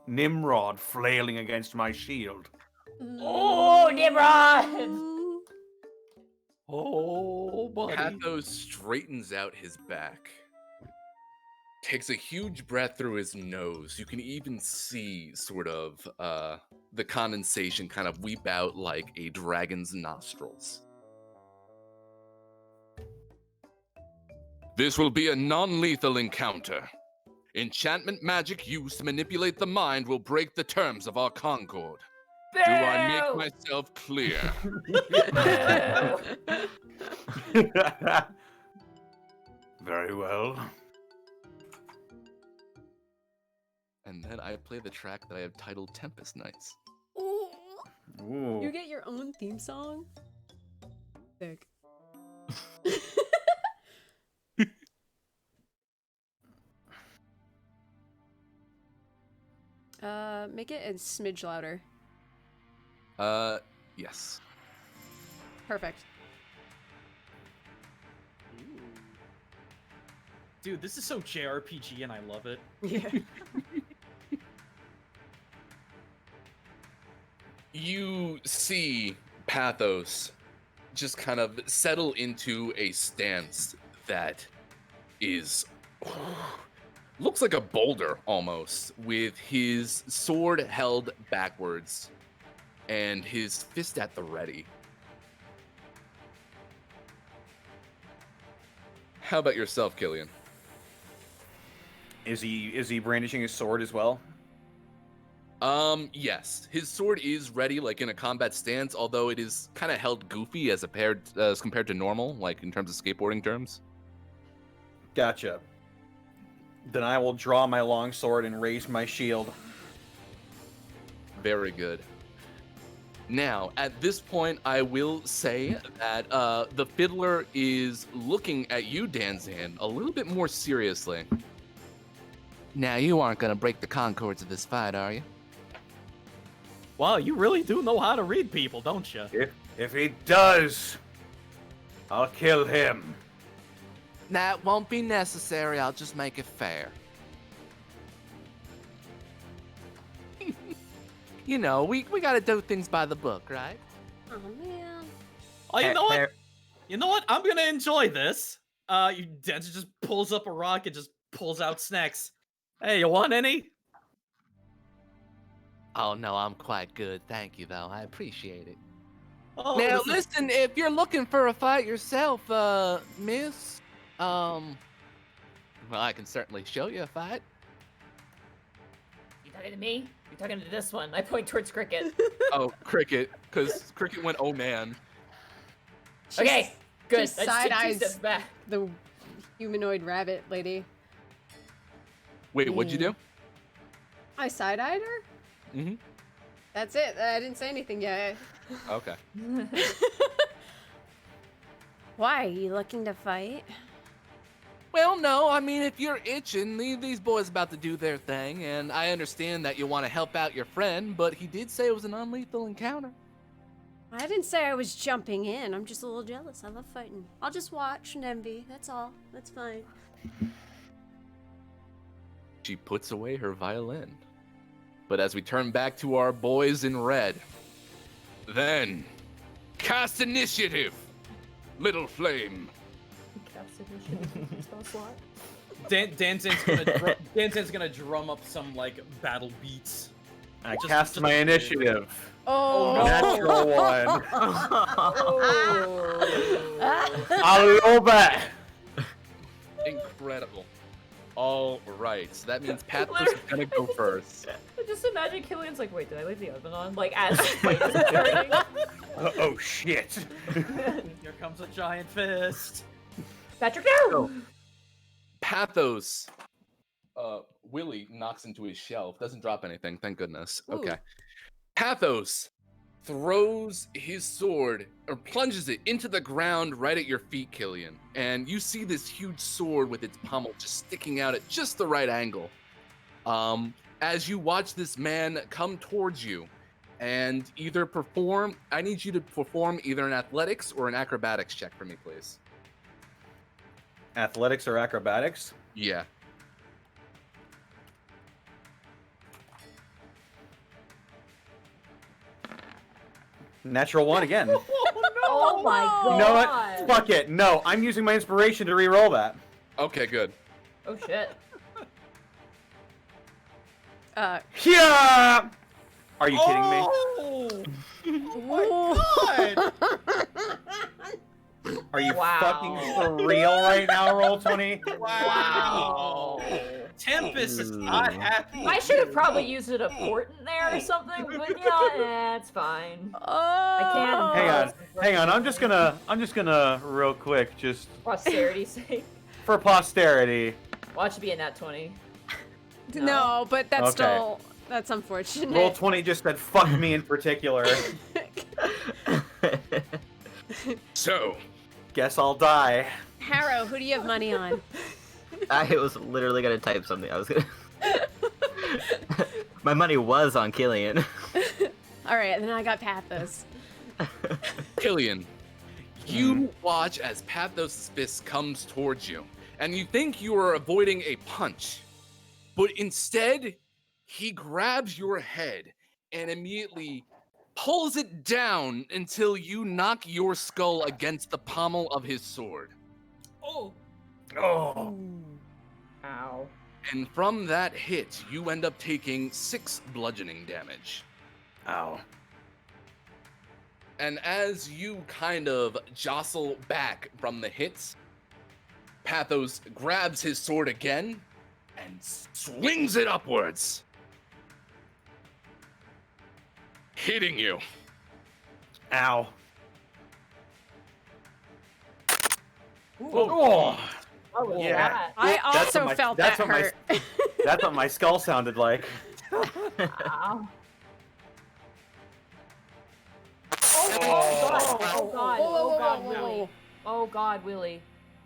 Nimrod flailing against my shield. Oh, Nimrod! Oh, buddy. Pathos straightens out his back. Takes a huge breath through his nose. You can even see sort of the condensation kind of weep out like a dragon's nostrils. This will be a non-lethal encounter. Enchantment magic used to manipulate the mind will break the terms of our concord. Do I make myself clear? Very well. And then I play the track that I have titled Tempest Nights. Ooh. Ooh. You get your own theme song? Sick. Make it a smidge louder. Yes. Perfect. Dude, this is so JRPG and I love it. Yeah. You see Pathos just kind of settle into a stance that is looks like a boulder almost, with his sword held backwards and his fist at the ready. How about yourself, Killian? Is he brandishing his sword as well? Yes. His sword is ready, like in a combat stance, although it is kind of held goofy as compared to normal, like in terms of skateboarding terms. Gotcha. Then I will draw my long sword and raise my shield. Very good. Now, at this point, I will say that the fiddler is looking at you, Danzan, a little bit more seriously. Now, you aren't going to break the concords of this fight, are you? Wow, you really do know how to read people, don't you? If he does, I'll kill him. That won't be necessary. I'll just make it fair. You know, we got to do things by the book, right? Oh man. Oh, you know what? You know what? I'm gonna enjoy this. Dancer just pulls up a rock and just pulls out snacks. Hey, you want any? Oh, no, I'm quite good. Thank you, though. I appreciate it. Oh, Now, this is- listen, if you're looking for a fight yourself, miss, well, I can certainly show you a fight. You talking to me? You're talking to this one. I point towards Cricket. Oh, Cricket, because Cricket went, oh, man. Okay, good. Just I just side took 2 eyes steps back. the humanoid rabbit lady. Wait, what'd you do? I side-eyed her? Mm-hmm. That's it. I didn't say anything yet. Okay. Why? Are you looking to fight? Well, no, I mean, if you're itching, these boys about to do their thing, and I understand that you want to help out your friend, but he did say it was a non-lethal encounter. I didn't say I was jumping in. I'm just a little jealous. I love fighting. I'll just watch and envy. That's all. That's fine. She puts away her violin. But as we turn back to our boys in red, then cast initiative, little flame. Danzan's gonna drum up some like battle beats. I Just- cast just- my initiative. Oh, no. Natural one. Oh. Aloba. Incredible. All right, so that means Pathos is gonna go first. Just imagine Killian's like, wait, did I leave the oven on? Like, as the fight is occurring. Oh shit. Here comes a giant fist. Patrick, no! Pathos, Willie knocks into his shelf, doesn't drop anything, thank goodness. Ooh. Okay. Pathos throws his sword, or plunges it into the ground right at your feet, Killian. And you see this huge sword with its pommel just sticking out at just the right angle. As you watch this man come towards you and I need you to perform either an athletics or an acrobatics check for me, please. Athletics or acrobatics? Yeah. Natural one again. You Oh my god! know what? Fuck it. No, I'm using my inspiration to re-roll that. Okay, good. Oh shit. Yeah. Are you kidding me? Oh my god! Are you Wow. fucking for real right now, Roll20? Wow. Tempest is not happy. I should have probably used a portent there or something, but you know, it's fine. Oh. I can't. Hang on. I'm just gonna real quick, just Posterity's sake. for posterity. Watch it be a nat 20. No, but that's Okay. still that's unfortunate. Roll20 just said fuck me in particular. So, Guess I'll die. Harrow, who do you have money on? I was literally gonna type something. I was gonna. My money was on Killian. All right, then I got Pathos. Killian, you watch as Pathos' fist comes towards you, and you think you are avoiding a punch, but instead, he grabs your head and immediately pulls it down until you knock your skull against the pommel of his sword. Oh. Oh. Ow. And from that hit, you end up taking 6 bludgeoning damage. Ow. And as you kind of jostle back from the hits, Pathos grabs his sword again and swings it upwards, hitting you. Ow. Oh, Oh. was Yeah. that? I That's what also my- felt that's that what my- hurt. That's what my skull sounded like. Ow. Oh god! Oh god! Whoa, whoa, Oh god, whoa, Willie! whoa. Oh god, Willie!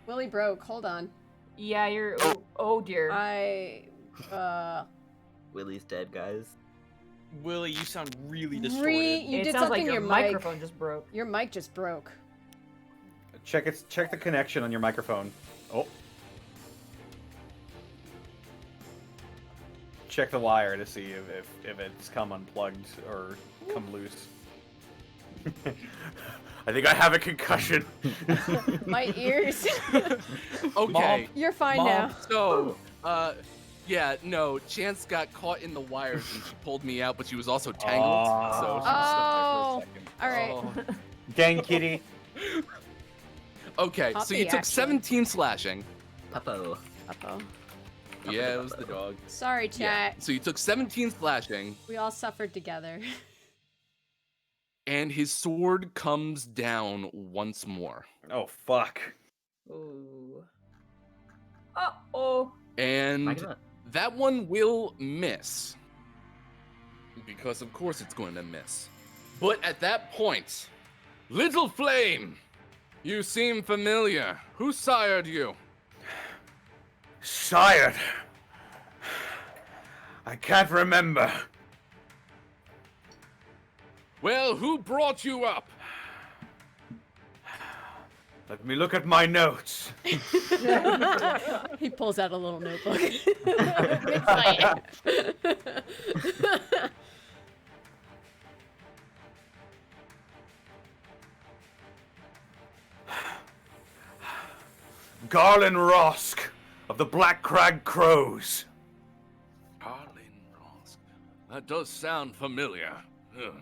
Willie broke. Hold on. Yeah, you're. Oh dear. Willie's dead, guys. Willie, you sound really distorted. You It did sounds something like your mic. microphone just broke. Your mic just broke. Check the connection on your microphone. Oh. Check the wire to see if it's come unplugged or come loose. I think I have a concussion. My ears. Okay, You're fine Mom. now. so, yeah, no, Chance got caught in the wires and she pulled me out, but she was also tangled, so she was Oh. stuck there All right. for a second. Dang kitty. Okay, so Puppy, you took actually. 17 slashing. Puppo. Uh-oh. Yeah, it was the dog. Sorry, Yeah, chat. so you took 17 slashing, We all suffered together. and his sword comes down once more. Oh fuck. Ooh. Uh-oh. And that one will miss. Because of course it's going to miss. But at that point, Little Flame, you seem familiar. Who sired you? Sired. I can't remember. Well, who brought you up? Let me look at my notes. He pulls out a little notebook. Excited. Garland Rosk of the Black Crag Crows. Arlene Ross. That does sound familiar. Ugh.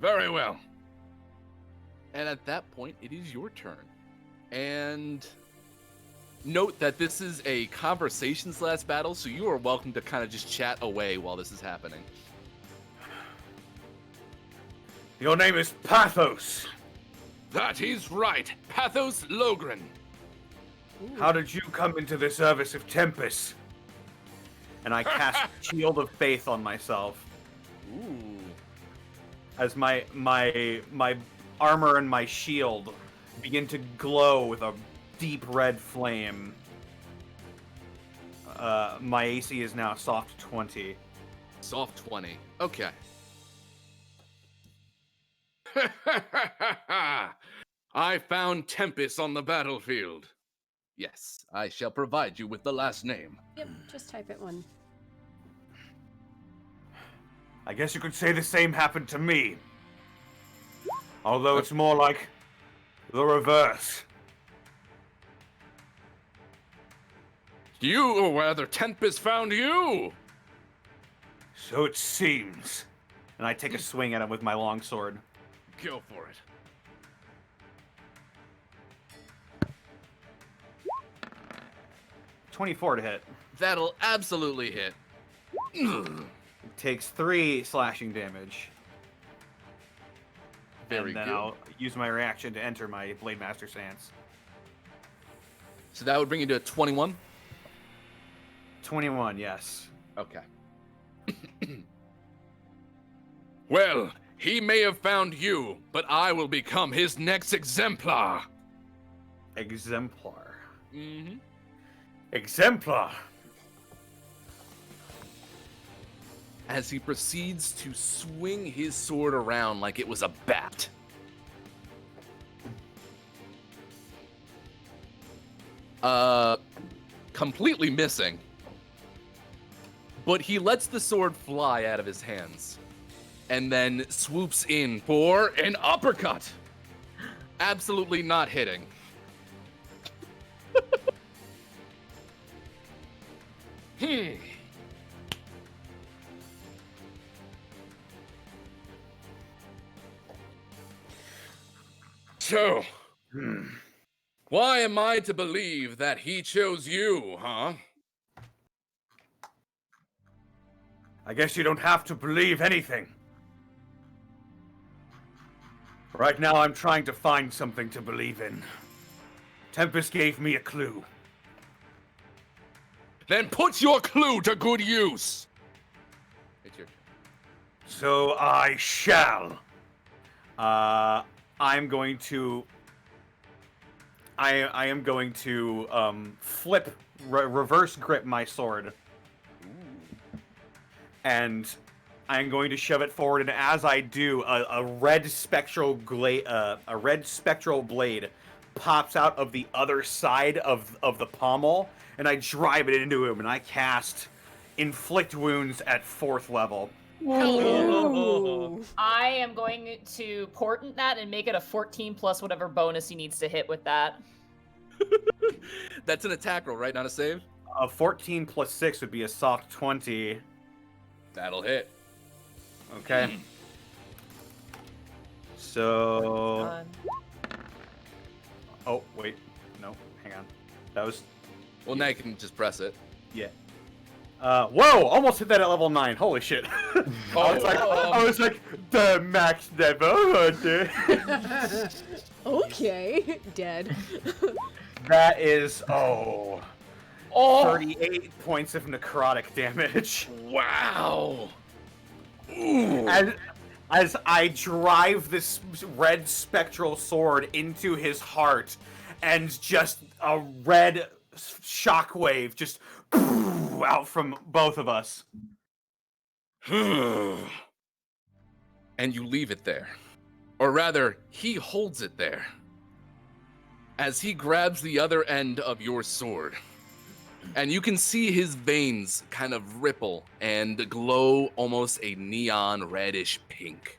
Very well. And at that point, it is your turn. And note that this is a conversations last battle, so you are welcome to kind of just chat away while this is happening. Your name is Pathos. That is right, Pathos Logren. How did you come into the service of Tempest? And I cast Shield of Faith on myself Ooh. as my armor and my shield begin to glow with a deep red flame. My AC is now soft 20. Soft 20. Okay. I found Tempest on the battlefield. Yes, I shall provide you with the last name. Yep, just type it one. I guess you could say the same happened to me. Although it's more like the reverse. You, or rather, Tempest found you! So it seems. And I take a swing at him with my longsword. Go for it. 24 to hit. That'll absolutely hit. Takes 3 slashing damage. Very and then good. I'll use my reaction to enter my Blade Master stance. So that would bring you to a 21? 21, yes. Okay. Well, he may have found you, but I will become his next exemplar. Exemplar. Mm-hmm. Exemplar! As he proceeds to swing his sword around like it was a bat. Completely missing. But he lets the sword fly out of his hands. And then swoops in for an uppercut. Absolutely not hitting. So, why am I to believe that he chose you, huh? I guess you don't have to believe anything. Right now, I'm trying to find something to believe in. Tempest gave me a clue. Then put your clue to good use. It's your turn. So I shall. I'm going to. I am going to flip, reverse grip my sword, and I'm going to shove it forward. And as I do, a red spectral blade pops out of the other side of the pommel, and I drive it into him. And I cast Inflict Wounds at 4th level. Ooh. I am going to portent that and make it a 14 plus whatever bonus he needs to hit with that. That's an attack roll, right? Not a save? A 14 plus 6 would be a soft 20. That'll hit. Okay. So. Oh, wait. No, hang on. That was. Well, now you can just press it. Yeah. Whoa! Almost hit that at level 9. Holy shit. I was like, the max level. Okay, dead. That is, 38 points of necrotic damage. Wow. Ooh. As I drive this red spectral sword into his heart, and just a red shockwave just out from both of us. And you leave it there. Or rather, he holds it there. As he grabs the other end of your sword. And you can see his veins kind of ripple and glow almost a neon reddish pink.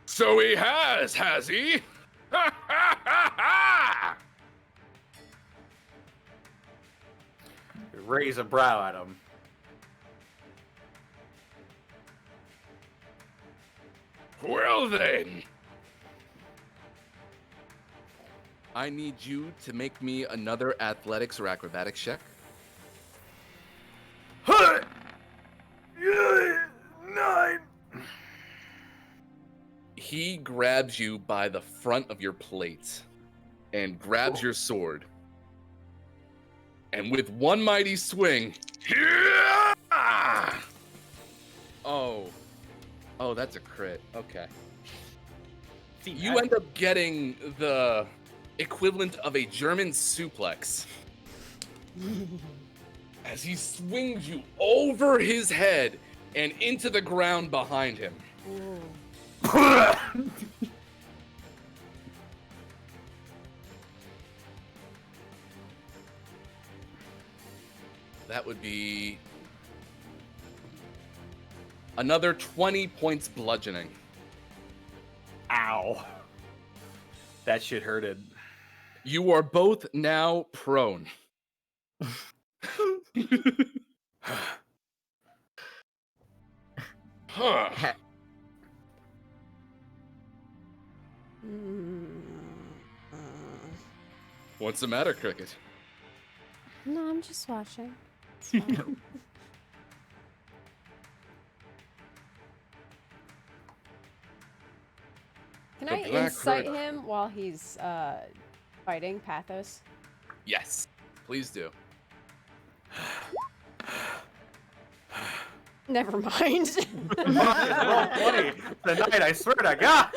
So he has he? Raise a brow at him. Well then. I need you to make me another athletics or acrobatics check. 9. He grabs you by the front of your plate and grabs your sword. And with one mighty swing, oh, that's a crit. Okay. You end up getting the equivalent of a German suplex as he swings you over his head and into the ground behind him. That would be another 20 points bludgeoning. Ow. That shit hurted. You are both now prone. Huh. What's the matter, Cricket? No, I'm just watching. It's fine. Can The I Black insight Rider. him while he's fighting Pathos? Yes, please do. Never mind. Roll 20 tonight, I swear to God.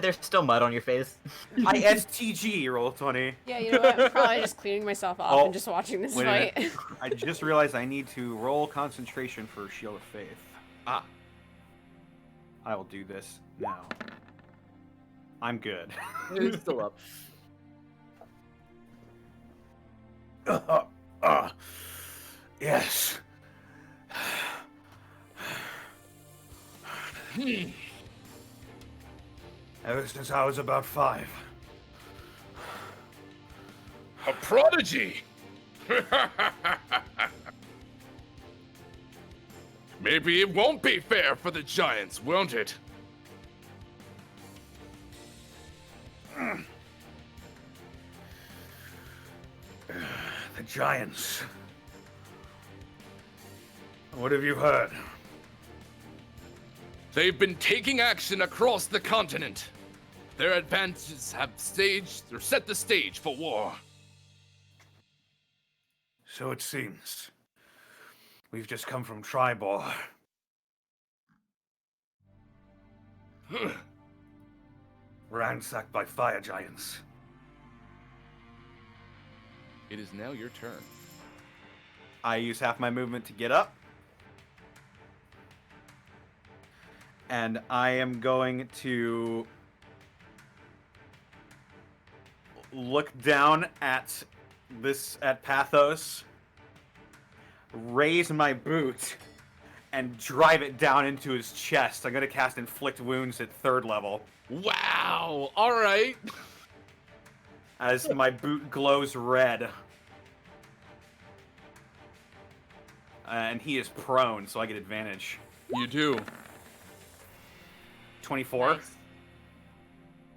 There's still mud on your face. I STG roll 20. Yeah, you know what? I'm probably just cleaning myself off Oh, and just watching this wait a fight. I just realized I need to roll concentration for Shield of Faith. Ah, I will do this now. I'm good. it's still up. Yes. Ever since I was about 5. A prodigy! Maybe it won't be fair for the Giants, won't it? The Giants. What have you heard? They've been taking action across the continent. Their advances have set the stage for war. So it seems. We've just come from Tribor. Ransacked by fire giants. It is now your turn. I use half my movement to get up. And I am going to look down at Pathos, raise my boot, and drive it down into his chest. I'm gonna cast Inflict Wounds at 3rd level. Wow! Alright! As my boot glows red. And he is prone, so I get advantage. You do. 24. Nice.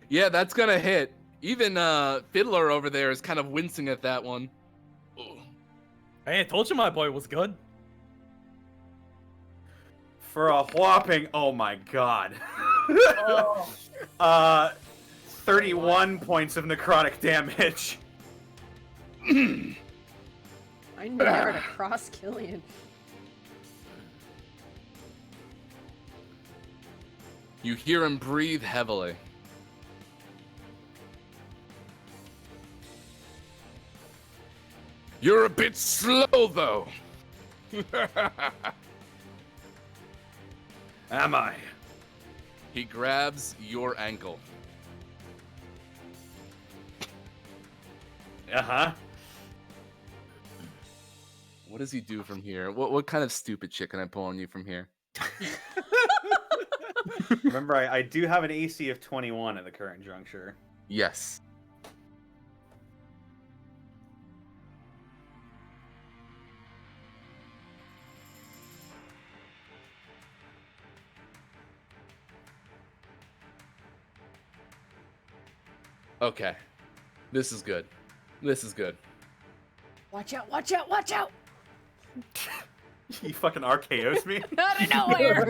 Yeah, that's gonna hit. Even Fiddler over there is kind of wincing at that one. Ooh. Hey, I told you my boy was good. For a whopping, oh my god. 31 points of necrotic damage. I never to cross Killian. You hear him breathe heavily. You're a bit slow, though. Am I? He grabs your ankle. Uh-huh. What does he do from here? What kind of stupid shit can I pull on you from here? Remember, I do have an AC of 21 at the current juncture. Yes. Okay. This is good. This is good. Watch out, watch out, watch out! He fucking RKO's me? Out of nowhere!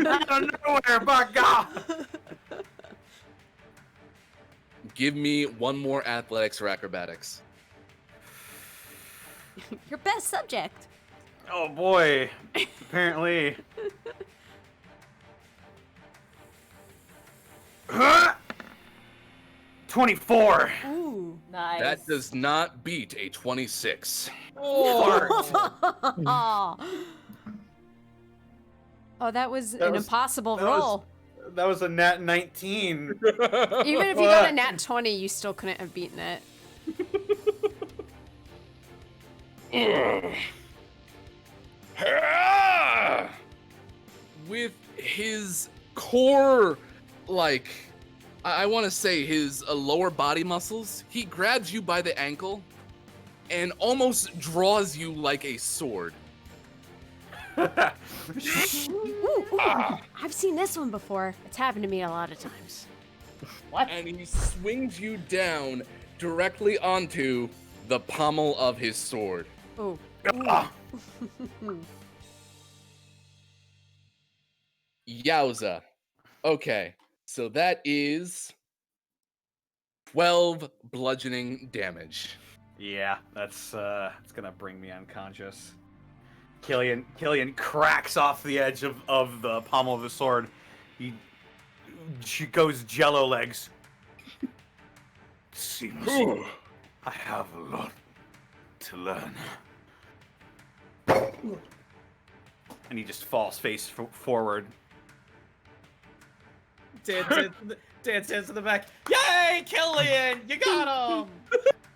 Out of nowhere, by God! Give me one more athletics or acrobatics. Your best subject. Oh boy. Apparently. 24. Ooh. Nice. That does not beat a 26. Oh, that was That an was- impossible that was- roll. That was a nat 19. Even if you got a nat 20, you still couldn't have beaten it. With his core, like, I want to say his lower body muscles, he grabs you by the ankle and almost draws you like a sword. Ooh, ooh, I've seen this one before. It's happened to me a lot of times. What? and he swings you down directly onto the pommel of his sword. Oh. Ah, Yowza. Okay, so that is 12 bludgeoning damage. yeah, that's it's gonna bring me unconscious. Killian cracks off the edge of the pommel of the sword. She goes jello legs. Seems I have a lot to learn. And he just falls face forward. Dan stands in the back. Yay, Killian! You got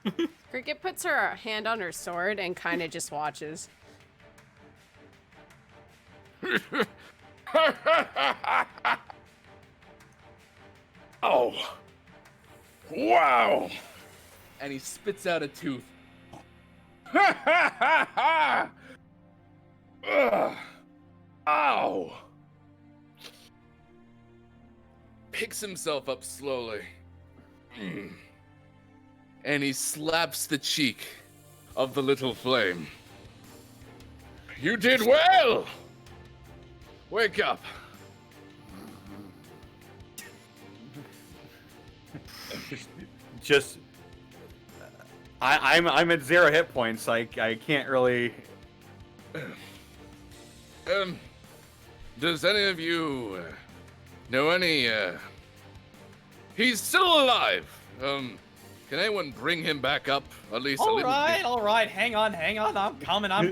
him! Cricket puts her hand on her sword and kind of just watches. Oh. Wow. And he spits out a tooth. Ugh. Ow. Picks himself up slowly. And he slaps the cheek of the little flame. You did well! Wake up. Just I'm at 0 hit points. I can't really. Does any of you know any, he's still alive. Can anyone bring him back up? At least a little bit? All right. Hang on. I'm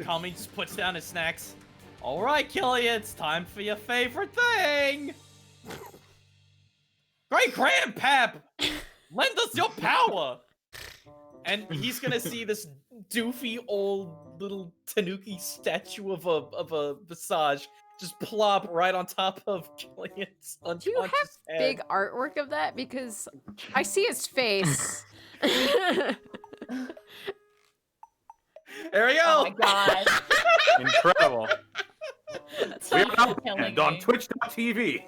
coming. Just puts down his snacks. All right, Killian, it's time for your favorite thing. Great Grandpap, lend us your power. And he's gonna see this doofy old little tanuki statue of a visage just plop right on top of Killian's unconscious Do you have head. big artwork of that? Because I see his face. There we Oh go. my god. Incredible. We're killing and on me. Twitch.tv.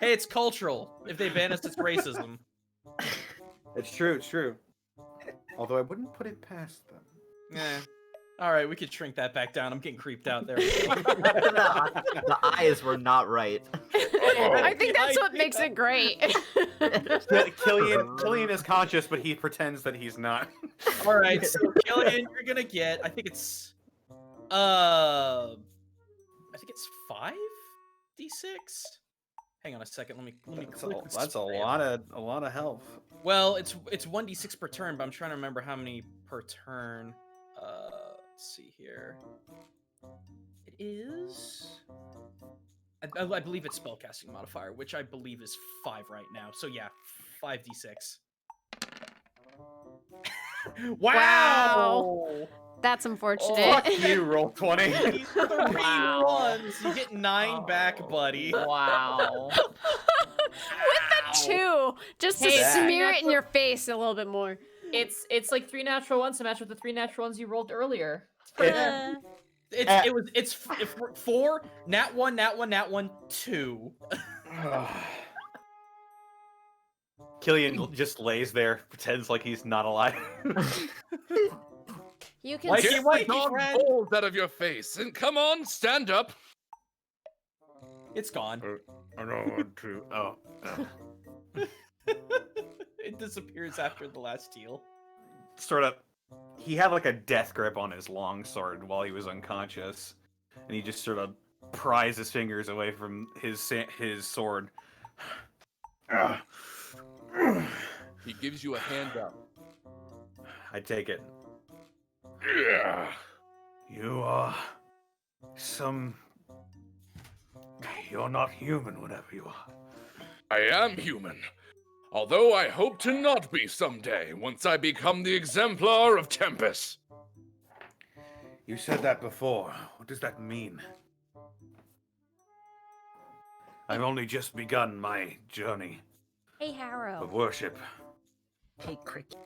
Hey, it's cultural. If they ban us, it's racism. It's true. Although I wouldn't put it past them. Yeah. All right, we could shrink that back down. I'm getting creeped out there. The eyes were not right. I think that's what makes it great. Killian is conscious, but he pretends that he's not. All right, so Killian, you're gonna get. I think it's 5d6. Hang on a second. Let me. That's a lot of health. Well, it's 1d6 per turn, but I'm trying to remember how many per turn. Let's see here. It is. I believe it's spellcasting modifier, which I believe is 5 right now. So yeah, 5d6. Wow! That's unfortunate. Fuck you, roll 20. These 3 Wow. ones. You get 9 back, buddy. Wow. With the 2, just to Hey, smear that's it in your face a little bit more. It's like 3 natural ones to match with the 3 natural ones you rolled earlier. It's 4, nat 1, nat 1, 2. Killian just lays there, pretends like he's not alive. You can Like- s- Get Mikey, the dog friend. balls out of your face and come on, stand up. It's gone. I don't want to. Oh. It disappears after the last heal. Sort of. He had like a death grip on his longsword while he was unconscious, and he just sort of pries his fingers away from his sword. He gives you a hand up. I take it. Yeah. You are You're not human, whatever you are. I am human. Although I hope to not be someday, once I become the exemplar of Tempest. You said that before. What does that mean? I've only just begun my journey Hey, of Harrow. worship. Hey, Cricket.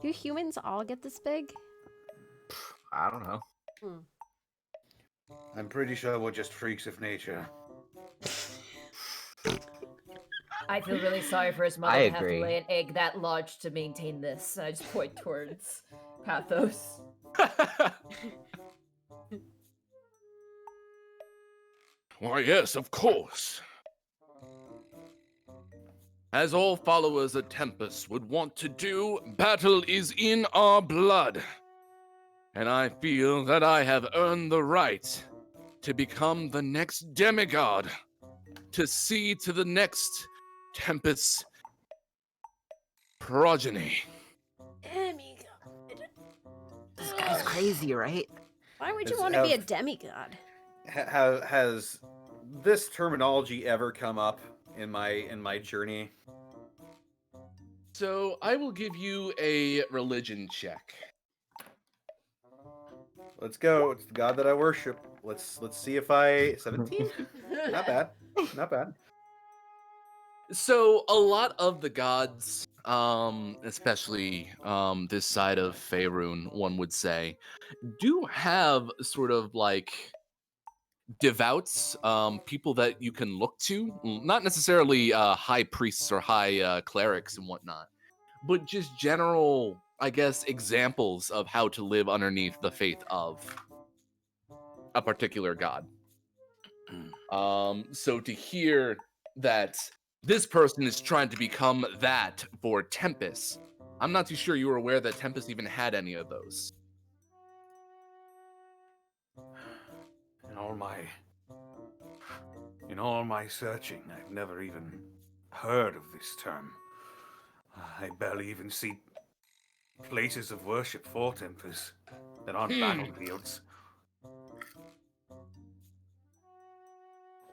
Do humans all get this big? I don't know. I'm pretty sure we're just freaks of nature. I feel really sorry for his mother I to have to agree. lay an egg that large to maintain this. I just point towards Pathos. Why, yes, of course. As all followers of Tempest would want to do, battle is in our blood. And I feel that I have earned the right to become the next demigod, to see to the next Tempest progeny. Demigod. This guy's crazy, right? Why would you Does want to be a have- demigod? Has this terminology ever come up in my journey? So I will give you a religion check. Let's go. It's the god that I worship. Let's see if I 17. Not bad. Not bad. So a lot of the gods, especially this side of Faerun, one would say, do have sort of like devouts, people that you can look to. Not necessarily high priests or high clerics and whatnot, but just general, I guess, examples of how to live underneath the faith of a particular god. So to hear that this person is trying to become that for Tempest, I'm not too sure you were aware that Tempest even had any of those. In all my searching, I've never even heard of this term. I barely even see places of worship for Tempest that aren't battlefields.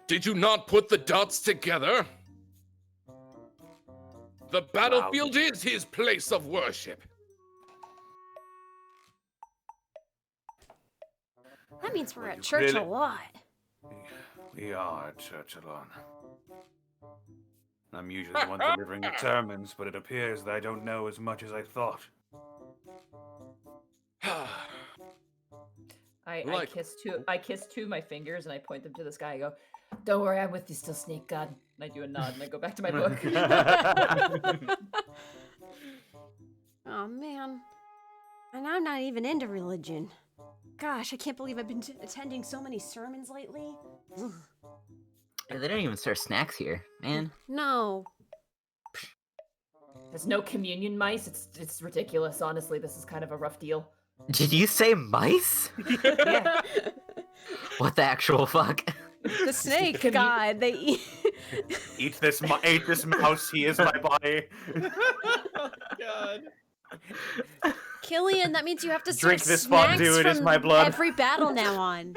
Did you not put the dots together? The battlefield is his place of worship. That means we're Well, at you church a clearly- lot. We are at church alone. I'm usually the one delivering the sermons, but it appears that I don't know as much as I thought. I Like- kiss two of my fingers and I point them to the sky. I go, "Don't worry, I'm with you still, Snake God." And I do a nod and I go back to my book. Oh man. And I'm not even into religion. Gosh, I can't believe I've been attending so many sermons lately. Ugh. They don't even serve snacks here, man. No. There's no communion mice. It's ridiculous. Honestly, this is kind of a rough deal. Did you say mice? Yeah. What the actual fuck? The snake Commu- god, they eat. Eat this mouse. He is my body. Oh, God. Killian, that means you have to Drink serve this snacks fondue, it is from my blood. every battle now on.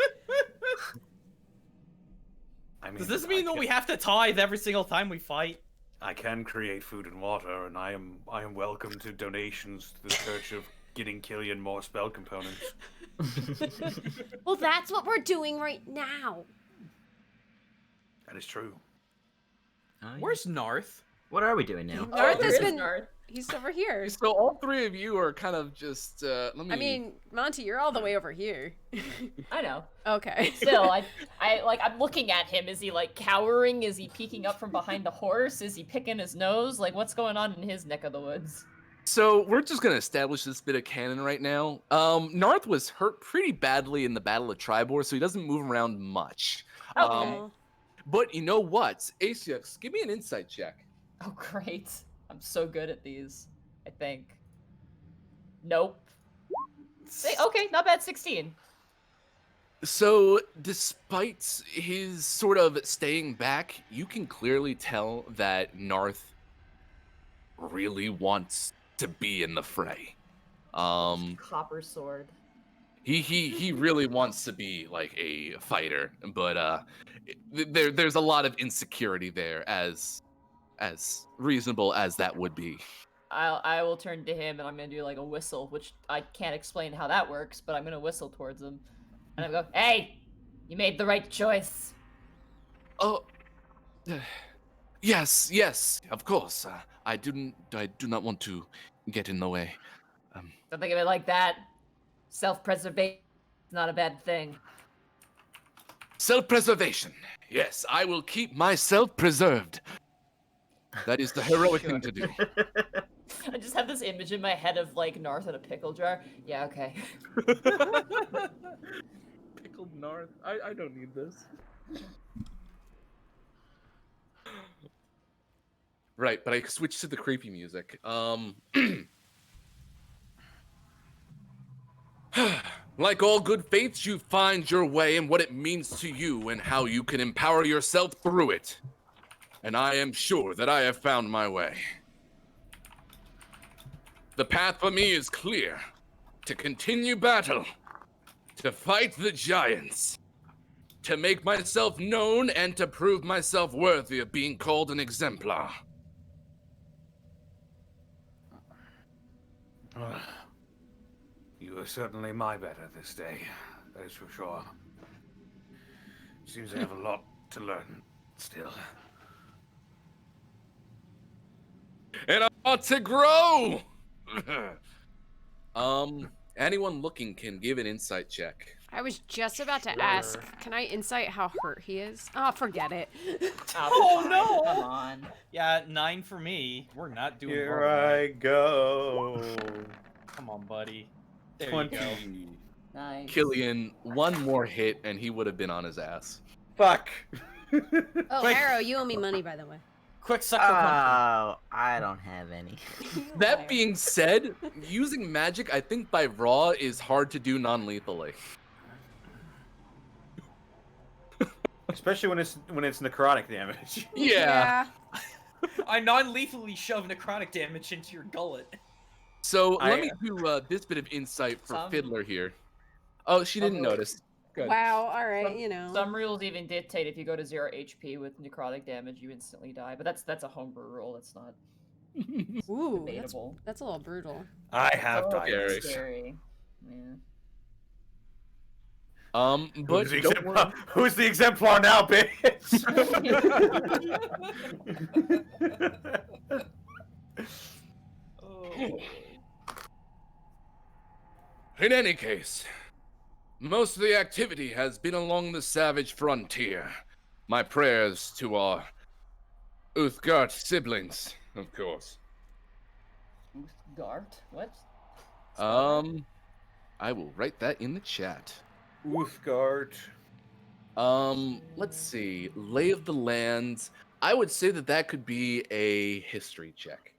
I mean, Does this mean that we have to tithe every single time we fight? I can create food and water, and I am welcome to donations to the Church of getting Killian more spell components. Well, that's what we're doing right now. That is true. Oh, yeah. Where's Narth? What are we doing now? Narth there has is been. Narth. He's over here. So all three of you are kind of just. Let me. I mean, Monty, you're all the way over here. I know. Okay. Still, I'm looking at him. Is he like cowering? Is he peeking up from behind the horse? Is he picking his nose? Like, what's going on in his neck of the woods? So we're just gonna establish this bit of canon right now. Narth was hurt pretty badly in the Battle of Tribor, so he doesn't move around much. Okay. But you know what? Asiax, give me an insight check. Oh, great. I'm so good at these, I think. Nope. Okay, not bad, 16. So, despite his sort of staying back, you can clearly tell that Narth really wants to be in the fray. Copper sword. He really wants to be like a fighter, but there's a lot of insecurity there, as reasonable as that would be. I will turn to him and I'm gonna do like a whistle, which I can't explain how that works, but I'm gonna whistle towards him. And I go, "Hey, you made the right choice." Oh, yes, of course. I do not want to get in the way. Don't think of it like that. Self-preservation is not a bad thing. Self-preservation. Yes, I will keep myself preserved. That is the heroic thing to do. I just have this image in my head of like Narth in a pickle jar. Yeah, okay. Pickled Narth. I don't need this. Right, but I switched to the creepy music. Like all good faiths, you find your way and what it means to you and how you can empower yourself through it. And I am sure that I have found my way. The path for me is clear. To continue battle. To fight the giants. To make myself known and to prove myself worthy of being called an exemplar. You are certainly my better this day, that is for sure. Seems I have a lot to learn still. And I want to grow! Anyone looking can give an insight check. I was just about to ask, can I insight how hurt he is? Oh, forget it. Oh, fine, no! Come on. Yeah, 9 for me. We're not doing Here well. I go. Come on, buddy. There 20. you go. Nice. Killian, one more hit and he would have been on his ass. Fuck. Oh, Wait. Arrow, you owe me money, by the way. Quick sucker punch. Oh, I don't have any. That being said, using magic, I think by raw is hard to do non-lethally. Especially when it's necrotic damage. Yeah. I non-lethally shove necrotic damage into your gullet. So let me do this bit of insight for Some- Fiddler here. Oh, she didn't notice. Good. Wow, alright, you know. Some rules even dictate if you go to 0 HP with necrotic damage, you instantly die. But that's a homebrew rule. That's not Ooh, debatable. that's a little brutal. I have Oh, died. Scary. Scary. Yeah. But don't worry. Who's the exemplar now, bitch? Oh. In any case, most of the activity has been along the savage frontier. My prayers to our Uthgard siblings, of course. Gart? What? I will write that in the chat. Uthgard. Let's see. Lay of the land. I would say that could be a history check.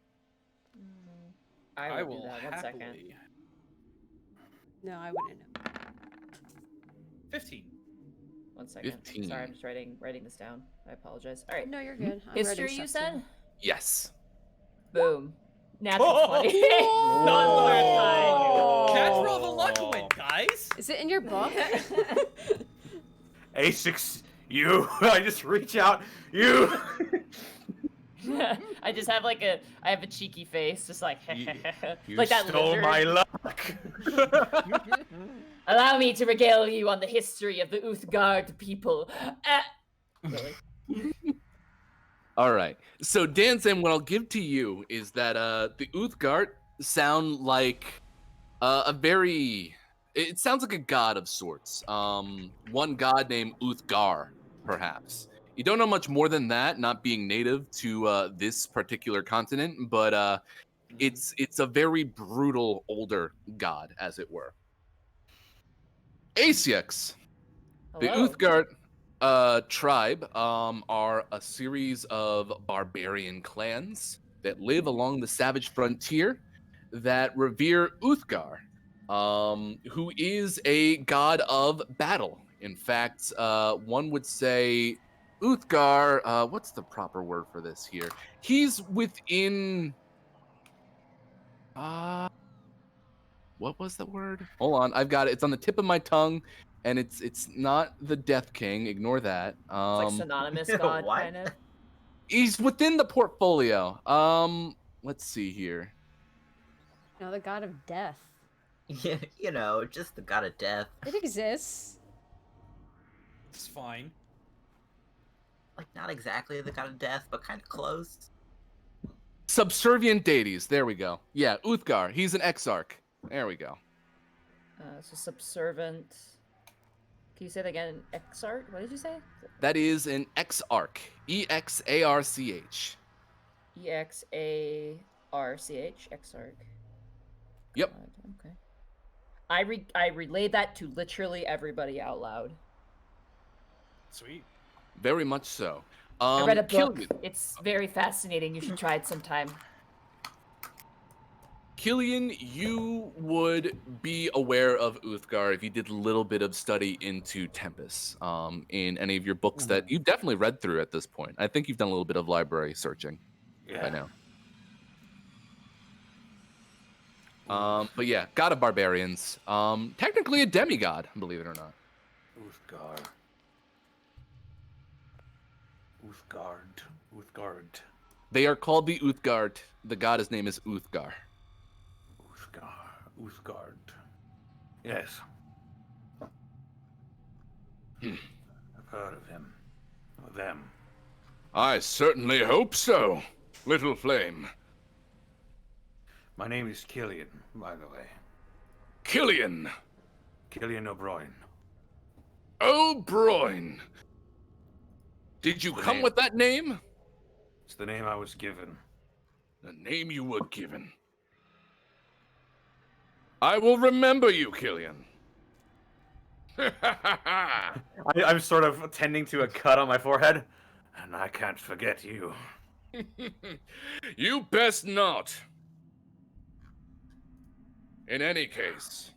I will, will do that. 1 second. happily. No, I wouldn't know. 15. 1 second. 15. Sorry, I'm just writing this down. I apologize. All right. No, you're good. I'm History, writing you stuff, said? too. Yes. Boom. Natural Oh! 20. Not Oh! Catch roll the luck win, guys. Is it in your book? A6, you. I just reach out. You. I just have I have a cheeky face, just like, You like that stole lizard. my luck. Allow me to regale you on the history of the Uthgard people. Really? All right. So, Danzan, what I'll give to you is that the Uthgard sound like a very... It sounds like a god of sorts. One god named Uthgar, perhaps. You don't know much more than that, not being native to this particular continent, but it's a very brutal older god, as it were. Asiax, the Hello. Uthgard tribe are a series of barbarian clans that live along the savage frontier that revere Uthgar, who is a god of battle. In fact, one would say Uthgar, what's the proper word for this here? He's within... what was the word? Hold on, I've got it. It's on the tip of my tongue, and it's not the Death King. Ignore that. It's like synonymous god, What? kind of. He's within the portfolio. Let's see here. No, the god of death. Yeah, you know, just the god of death. It exists. It's fine. Like, not exactly the god of death, but kind of close. Subservient deities. There we go. Yeah, Uthgar. He's an exarch. There we go. So subservient. Can you say that again? Exarch? What did you say? That is an exarch. EXARCH. EXARCH, Exarch. Yep. Okay. I relayed that to literally everybody out loud. Sweet. Very much so. I read a book. Killian, It's very fascinating. You should try it sometime. Killian, you would be aware of Uthgar if you did a little bit of study into Tempest in any of your books that you've definitely read through at this point. I think you've done a little bit of library searching by now. But yeah, god of barbarians. Technically a demigod, believe it or not. Uthgard. They are called the Uthgard. The god, his name is Uthgar. Uthgard. Yes. I've heard of him. Or them. I certainly hope so, little flame. My name is Killian, by the way. Killian. Killian O'Brien. O'Brien. Did you come with that name? It's the name I was given. The name you were given. I will remember you, Killian. I'm sort of tending to a cut on my forehead, and I can't forget you. You best not. In any case,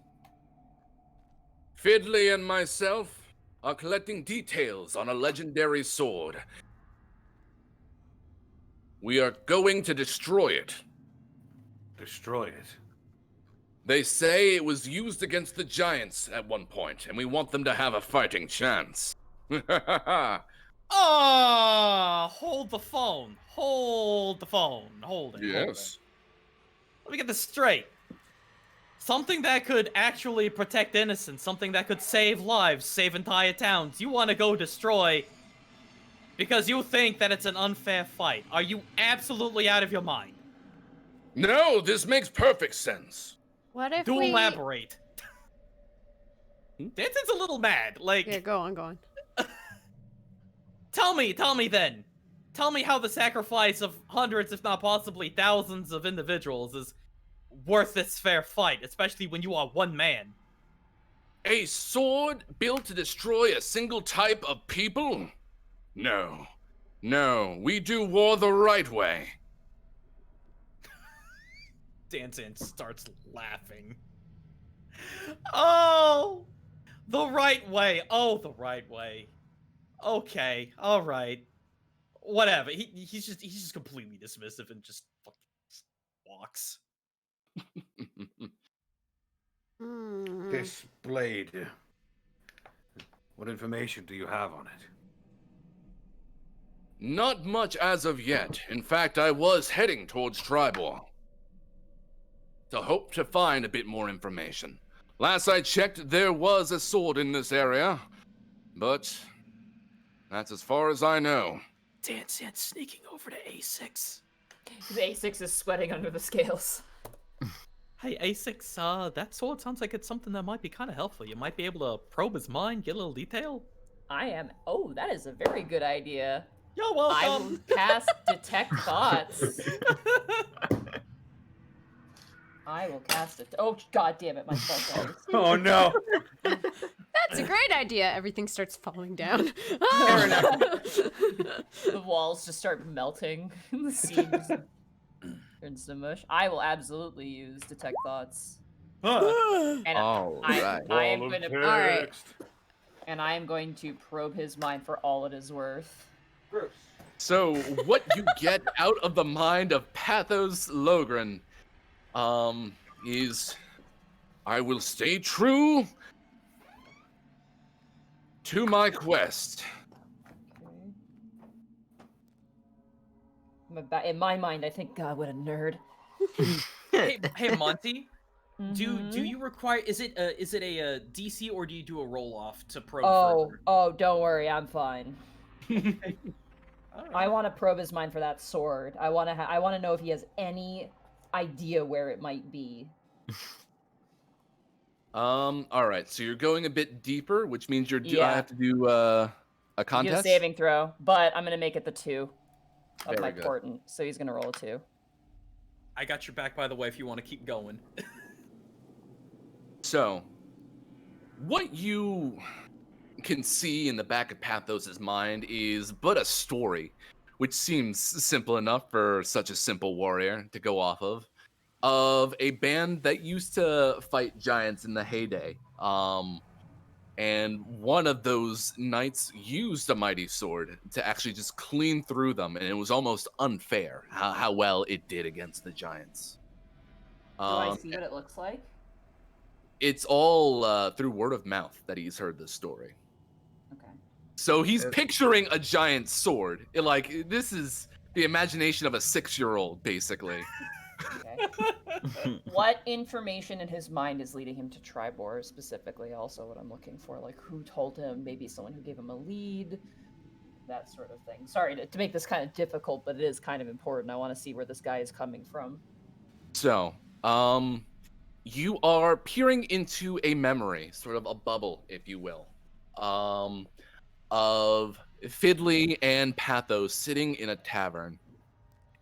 Fidley and myself are collecting details on a legendary sword. We are going to destroy it. Destroy it. They say it was used against the giants at one point, and we want them to have a fighting chance. Hold the phone. Hold the phone. Hold it. Hold it. Let me get this straight. Something that could actually protect innocents, something that could save lives, save entire towns, you want to go destroy because you think that it's an unfair fight. Are you absolutely out of your mind? No, this makes perfect sense. What if Do we... elaborate. Danson's a little mad. Like, Yeah, go on. Tell me then. Tell me how the sacrifice of hundreds, if not possibly thousands of individuals is worth this fair fight, especially when you are one man. A sword built to destroy a single type of people? No. No, we do war the right way. Danson starts laughing. Oh! The right way. Oh, the right way. Okay, alright. Whatever. He's just completely dismissive and just fucking walks. This blade. What information do you have on it? Not much as of yet. In fact, I was heading towards Tribor to hope to find a bit more information. Last I checked, there was a sword in this area, but that's as far as I know. Danson sneaking over to A6. The A6 is sweating under the scales. Hey, A6, that sword sounds like it's something that might be kind of helpful. You might be able to probe his mind, get a little detail. Oh, that is a very good idea. You're welcome. I will cast Detect Thoughts. I will cast it. Oh, god damn it, my spell dies. Oh no! That's a great idea. Everything starts falling down. The walls just start melting. The seams turns to mush. I will absolutely use Detect Thoughts. And I am going to. All right. And I am going to probe his mind for all it is worth. So, what you get out of the mind of Pathos Logren is, I will stay true to my quest. Okay. In my mind, I think, God, what a nerd. Hey, Monty. Do you require? Is it a DC or do you do a roll off to probe? Oh, don't worry, I'm fine. Right. I want to probe his mind for that sword. I want to know if he has any idea where it might be. All right. So you're going a bit deeper, which means I Yeah. have to do a contest. Do a saving throw, but I'm gonna make it the 2. of Very my good. portent, so he's gonna roll a 2. I got your back, by the way, if you want to keep going. So, what you can see in the back of Pathos's mind is but a story, which seems simple enough for such a simple warrior to go off of a band that used to fight giants in the heyday. And one of those knights used a mighty sword to actually just clean through them, and it was almost unfair how well it did against the giants. Do I Um, see what it looks like? it's all through word of mouth that he's heard this story. Okay. So he's Er- picturing a giant sword. This is the imagination of a 6-year-old, basically. Okay. What information in his mind is leading him to Tribor specifically? Also, what I'm looking for, like who told him? Maybe someone who gave him a lead, that sort of thing. Sorry to make this kind of difficult, but it is kind of important. I want to see where this guy is coming from. So, you are peering into a memory, sort of a bubble, if you will, of Fiddly and Pathos sitting in a tavern,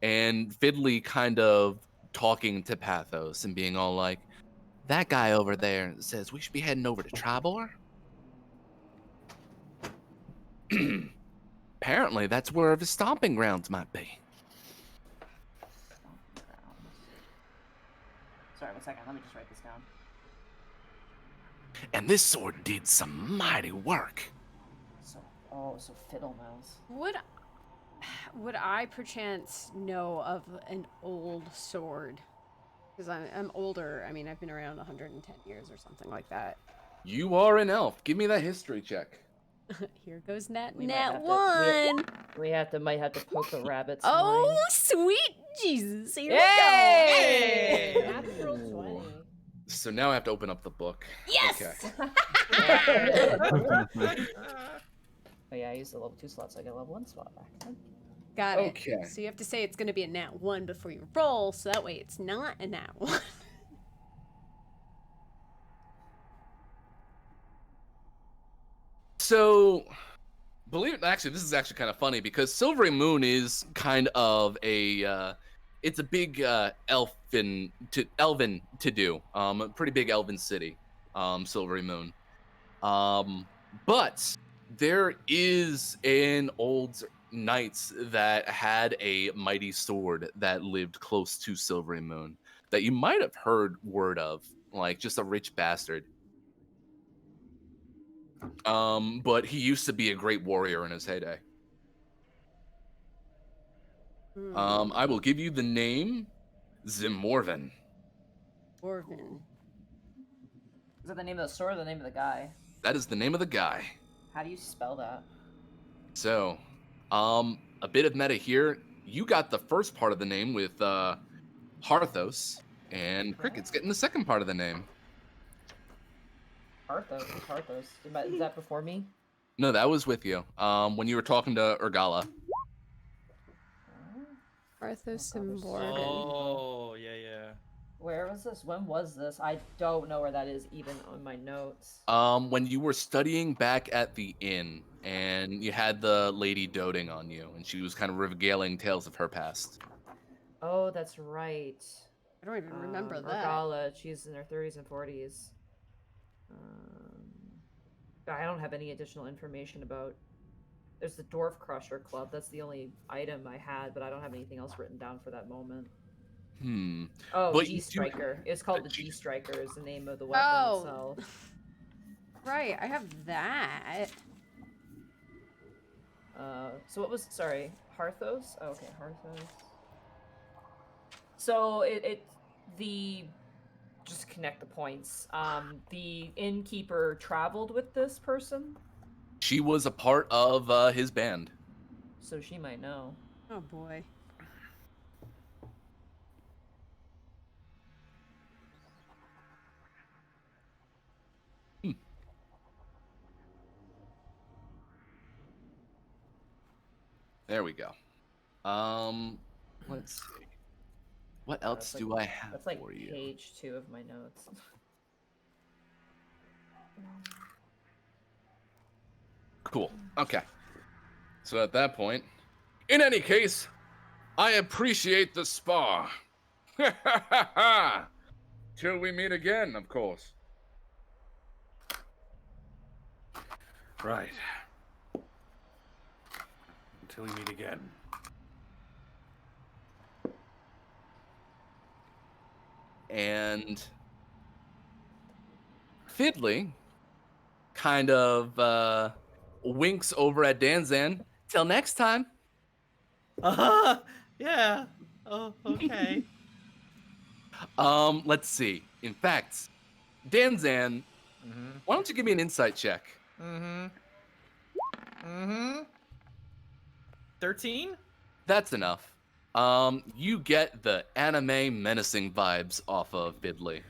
and Fiddly kind of talking to Pathos and being all like, "That guy over there says we should be heading over to Tribor." Apparently, that's where the stomping grounds might be. Sorry, 1 second. Let me just write this down. And this sword did some mighty work. So fiddle knows. Would I perchance know of an old sword? Because I'm older. I mean, I've been around 110 years or something like that. You are an elf. Give me that history check. Here goes Nat We might Nat have to- 1. Might have to poke a rabbit's Oh, mind. sweet Jesus! Here Yay! we go. Natural 20. So now I have to open up the book. Yes. Okay. Oh yeah, I used the level 2 slot, so I got a level 1 slot back then. Got it. Okay. So you have to say it's going to be a Nat 1 before you roll, so that way it's not a Nat 1. So, this is actually kind of funny because Silvery Moon is kind of it's a big elven to do, a pretty big elven city, Silvery Moon. But there is an old knight that had a mighty sword that lived close to Silvery Moon that you might have heard word of, like just a rich bastard. But he used to be a great warrior in his heyday. I will give you the name Zimorvin. Orvin. Is that the name of the sword or the name of the guy? That is the name of the guy. How do you spell that? So, a bit of meta here. You got the first part of the name with Harthos, and Cricket's getting the second part of the name. Parthos. Is that before me? No, that was with you. When you were talking to Urgala. Arthos and Orvin. Oh, yeah. Where was this? When was this? I don't know where that is even on my notes. When you were studying back at the inn, and you had the lady doting on you, and she was kind of regaling tales of her past. Oh, that's right. I don't even remember that. Argala, she's in her 30s and 40s. I don't have any additional information about. There's the Dwarf Crusher Club. That's the only item I had, but I don't have anything else written down for that moment. Oh, But G Striker. It's called the G Striker. Is the name of the weapon itself. Right, I have that. So what was? Sorry, Harthos. Oh, okay, Harthos. So just connect the points. The innkeeper traveled with this person, She was a part of his band. so she might know. Oh boy. There we go. Let's see. What else That's do I have That's like for you? page 2 of my notes. Cool. Okay. So at that point, in any case, I appreciate the spar. Till we meet again, of course. Right. Until we meet again. And Fiddly kind of winks over at Danzan. Till next time. Yeah. Oh, okay. Let's see. In fact, Danzan, why don't you give me an insight check? 13? That's enough. You get the anime menacing vibes off of Fiddly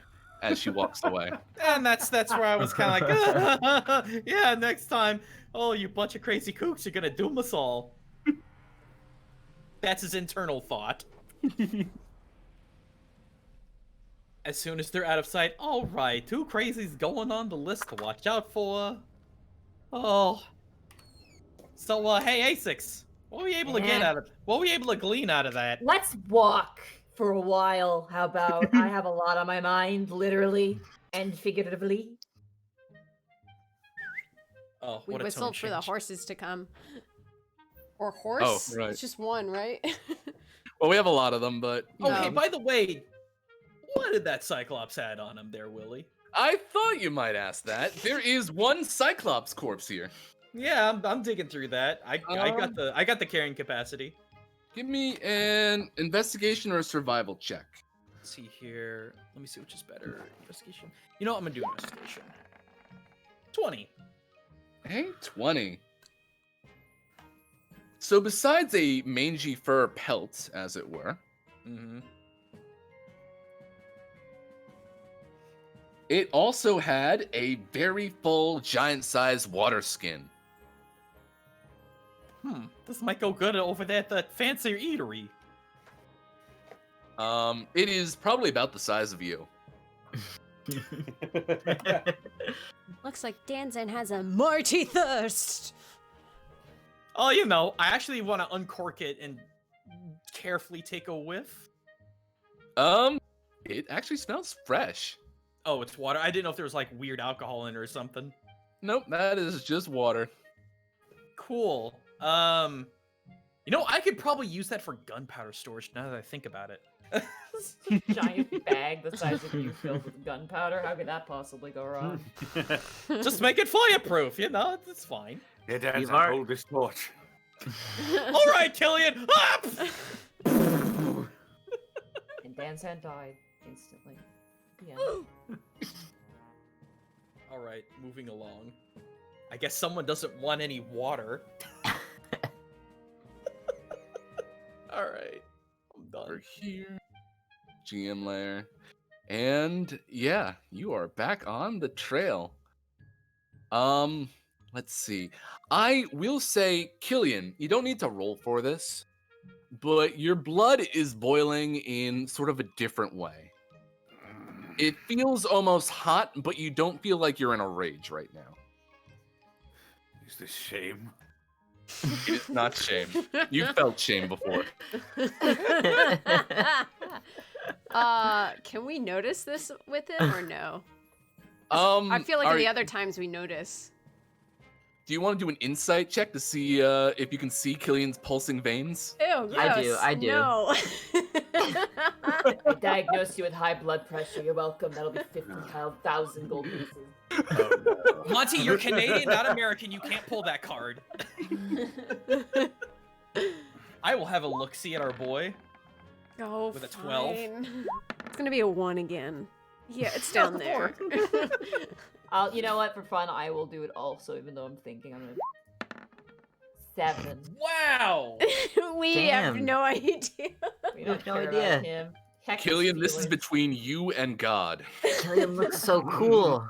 as she walks away. And that's where I was kind of like, yeah, next time. Oh, you bunch of crazy kooks, you're gonna doom us all. That's his internal thought. As soon as they're out of sight, all right, 2 crazies going on the list to watch out for. Oh. So, hey, A6, what were you able to get out of? What were you able to glean out of that? Let's walk for a while. How about I have a lot on my mind, literally and figuratively. Oh, We what a tone whistled for the change. horses to come. Or horse? right. It's just one, right? Well, we have a lot of them, but Oh, hey, Um, by the way, what did that Cyclops hat on him there, Willie? I thought you might ask that. There is one Cyclops corpse here. Yeah, I'm digging through that. I got the carrying capacity. Give me an investigation or a survival check. Let's see here. Let me see which is better. Investigation. You know what? I'm gonna do investigation. 20. Hey, 20. So besides a mangy fur pelt, as it were, Mm-hmm. it also had a very full, giant-sized water skin. This might go good over there at that fancier eatery. It is probably about the size of you. Looks like Danzan has a mighty thirst. Oh, you know, I actually want to uncork it and carefully take a whiff. It actually smells fresh. Oh, it's water. I didn't know if there was like weird alcohol in it or something. Nope, that is just water. Cool. You know, I could probably use that for gunpowder storage now that I think about it. Giant bag the size of you filled with gunpowder. How could that possibly go wrong? Just make it fireproof, you know? It's fine. Yeah, Dan's You've on already- hold this torch. All right, Killian. Ah! And Danzan died instantly. Yeah. All right, moving along. I guess someone doesn't want any water. All right, I'm Over done. here. GM layer. And yeah, you are back on the trail. Let's see. I will say, Killian, you don't need to roll for this, but your blood is boiling in sort of a different way. It feels almost hot, but you don't feel like you're in a rage right now. Is this shame? It is not shame. You felt shame before. Can we notice this with him or no? I I feel like the other times we notice. Do you want to do an insight check to see if you can see Killian's pulsing veins? Ew, I do, gross. I do. No. I diagnosed you with high blood pressure. You're welcome. That'll be 50,000 gold pieces. Oh, no. Monty, you're Canadian, not American. You can't pull that card. I will have a look-see at our boy. Go With a 12. fine. It's gonna be a 1 again. Yeah, it's down there. You know what? For fun, I will do it also, even though I'm thinking I'm gonna 7. Wow! We have Damn. no idea. We You don't have no care idea. about him. Heck, his Killian, this is feelings. between you and God. Killian looks so cool.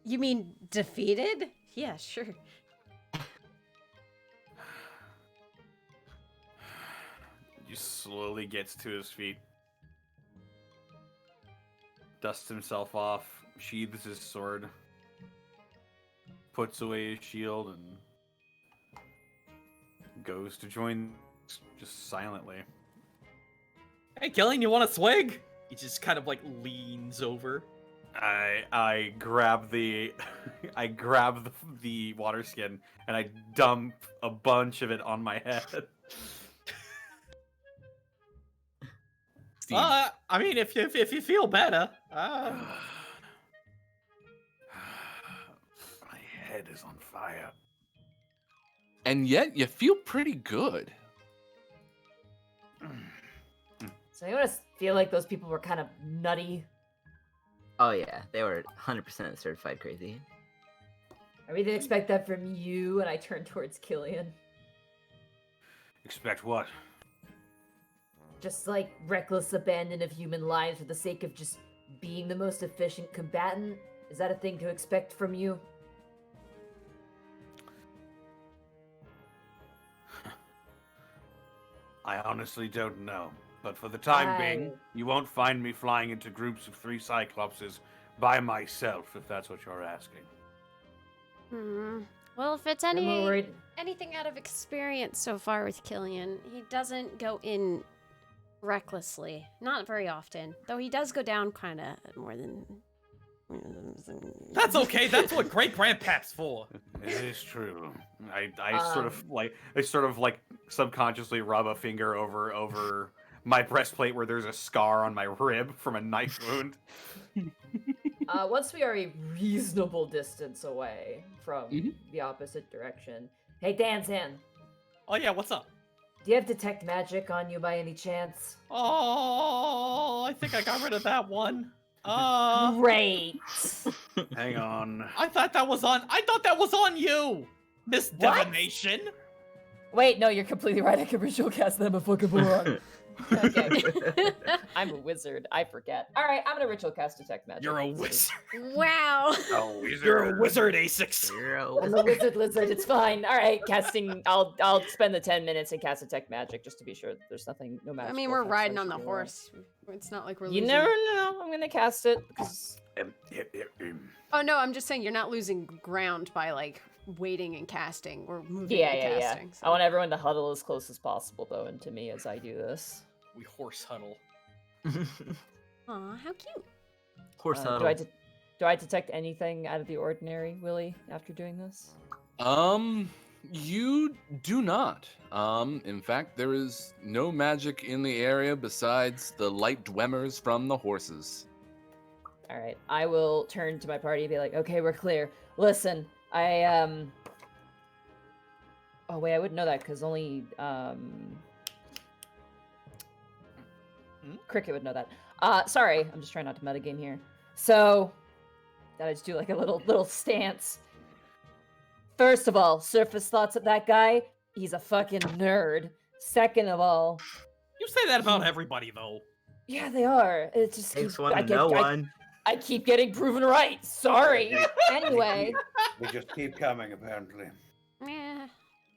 You mean defeated? Yeah, sure. He slowly gets to his feet. Dusts himself off, sheathes his sword, puts away his shield, and goes to join just silently. Hey, Killian, you want a swig? He just kind of like leans over. I grab the I grab the water skin and I dump a bunch of it on my head. Steve. I mean, if you feel better. My head is on fire. And yet you feel pretty good. So anyone else feel like those people were kind of nutty? Oh yeah, they were 100% certified crazy. I really didn't expect that from you, and I turn towards Killian. Expect what? Just like reckless abandon of human lives for the sake of just being the most efficient combatant? Is that a thing to expect from you? I honestly don't know. But for the time being, you won't find me flying into groups of 3 Cyclopses by myself, if that's what you're asking. Well, if it's I'm more worried. anything out of experience so far with Killian, he doesn't go in recklessly. Not very often. Though he does go down kind of more than... That's okay. That's what great grandpap's for. It is true. I sort of like subconsciously rub a finger over my breastplate where there's a scar on my rib from a knife wound. Once we are a reasonable distance away from the opposite direction. Hey, Danzan, Oh yeah, what's up? do you have detect magic on you by any chance? Oh, I think I got rid of that one. Great. Hang on. I thought that was on you, Miss What? Divination. Wait, no, you're completely right. I can ritual cast them a fucking moron. Okay. I'm a wizard. I forget. All right, I'm gonna ritual cast detect magic. You're a wizard. Wow. Oh, You're a wizard, A6. I'm a wizard lizard. It's fine. All right, casting. I'll spend the 10 minutes and cast detect magic just to be sure that there's nothing. No magic. I mean, we're riding on the horse. It's not like we're You losing. never know. I'm gonna cast it because Oh no, I'm just saying you're not losing ground by like waiting and casting or moving yeah. and casting. I want everyone to huddle as close as possible, though, and to me as I do this. We horse huddle. Aw, how cute. Horse huddle. Do I detect anything out of the ordinary, Willie, after doing this? You do not. In fact, there is no magic in the area besides the light dwemmers from the horses. All right, I will turn to my party and be like, "Okay, we're clear. Listen, Oh wait, I wouldn't know that because only Cricket would know that. Sorry, I'm just trying not to metagame here. So, gotta just do like a little stance. First of all, surface thoughts of that guy. He's a fucking nerd. Second of all, You say that about everybody, though. yeah, they are. It just Takes keeps- one I to get- know I- one. I keep getting proven right. Sorry. Anyway, We just keep coming, apparently. Yeah.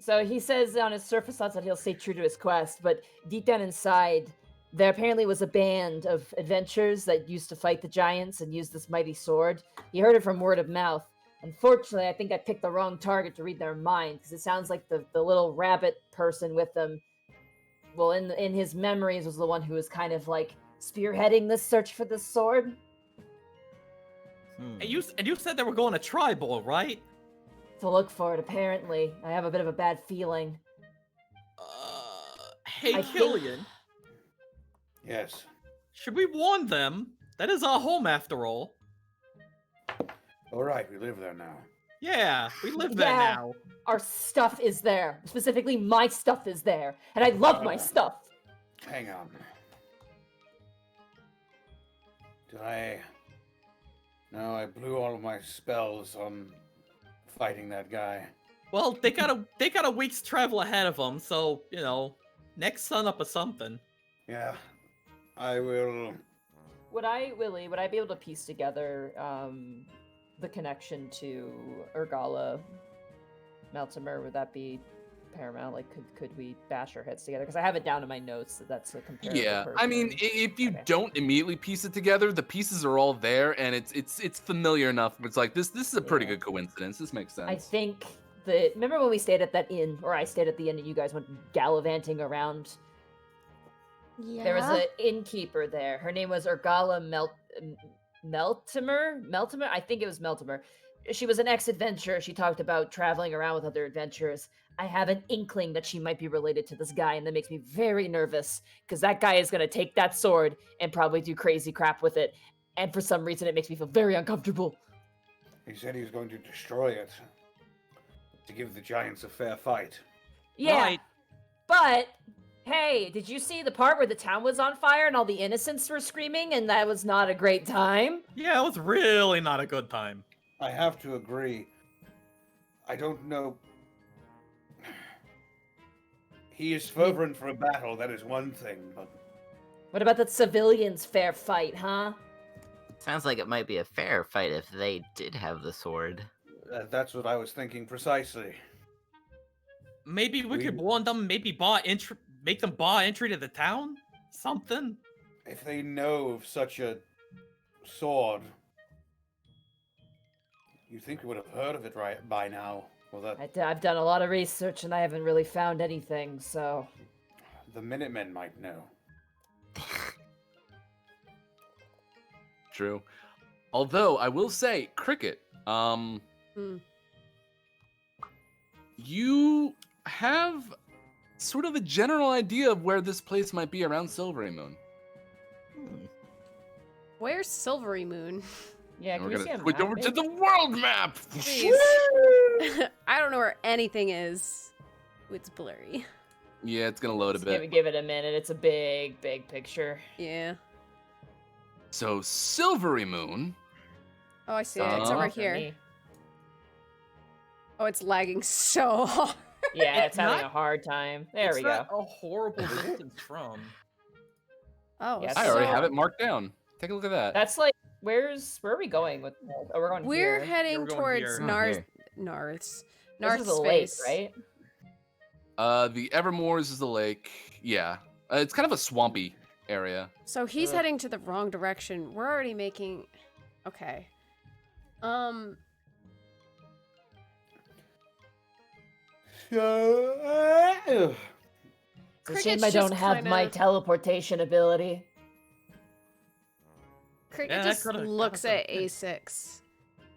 so he says on his surface thoughts that he'll stay true to his quest, but deep down inside, there apparently was a band of adventurers that used to fight the giants and use this mighty sword. He heard it from word of mouth. Unfortunately, I think I picked the wrong target to read their mind, because it sounds like the little rabbit person with them, well, in his memories, was the one who was kind of like spearheading this search for this sword. Hmm. And you said they were going to tribal, right? To look for it, apparently. I have a bit of a bad feeling. Hey, I think- Killian, Yes. should we warn them? That is our home, after all. All right, we live there now. Yeah, we live there Yeah. now. Our stuff is there. Specifically, my stuff is there. And I love my stuff. Hang on. Did I... No, I blew all of my spells on fighting that guy. Well, they got a week's travel ahead of them, so you know, next sun up or something. Yeah, I will... Willie, would I be able to piece together the connection to Urgala, Meltimer? Would that be paramount? Like, could we bash our heads together? Because I have it down in my notes that that's a comparable Yeah, person. I mean, if you Okay. don't immediately piece it together, the pieces are all there, and it's familiar enough. It's like this is a pretty Yeah. good coincidence. This makes sense. I think the. Remember when we stayed at that inn, or I stayed at the inn, and you guys went gallivanting around? Yeah. There was an innkeeper there. Her name was Urgala Meltimer. Meltimer, I think it was Meltimer. She was an ex-adventurer. She talked about traveling around with other adventurers. I have an inkling that she might be related to this guy, and that makes me very nervous because that guy is gonna take that sword and probably do crazy crap with it. And for some reason, it makes me feel very uncomfortable. He said he was going to destroy it to give the giants a fair fight. Yeah, Right. but hey, did you see the part where the town was on fire and all the innocents were screaming, and that was not a great time? Yeah, it was really not a good time. I have to agree. I don't know. He is fervent for a battle, that is one thing, but What about the civilians' fair fight, huh? Sounds like it might be a fair fight if they did have the sword. that's what I was thinking precisely. Maybe we We- could warn them. Maybe make them buy entry to the town. Something. If they know of such a sword, you think we would have heard of it right by now. Well, I've done a lot of research and I haven't really found anything, so. the Minutemen might know. True. Although I will say, Cricket, you have sort of a general idea of where this place might be around Silvery Moon. Where's Silvery Moon? Yeah, can We're we see gonna a switch map, over to maybe? the world map. Please. I don't know where anything is. It's blurry. Yeah, it's gonna load a Just bit. give it a minute. It's a big, big picture. Yeah. So Silvery Moon. Oh, I see it. It's over Oh. For here. me. Oh, it's lagging so hard. Yeah, It's it's having not- a hard time. There it's we go. not a horrible distance from. Oh, Yeah, I already so have it marked down. Take a look at that. That's like, where are we going with? Oh, we're going we're here. heading We're going towards here. Narth. Here. Narth's. This Narth is a lake, space. right? The Evermoors is the lake. Yeah, it's kind of a swampy area. So he's Ugh. heading to the wrong direction. We're already making. Okay. So, It's a Cricket's shame I don't just have my kinda- teleportation ability. Cricket Yeah, that just could've- looks could've at been- A6.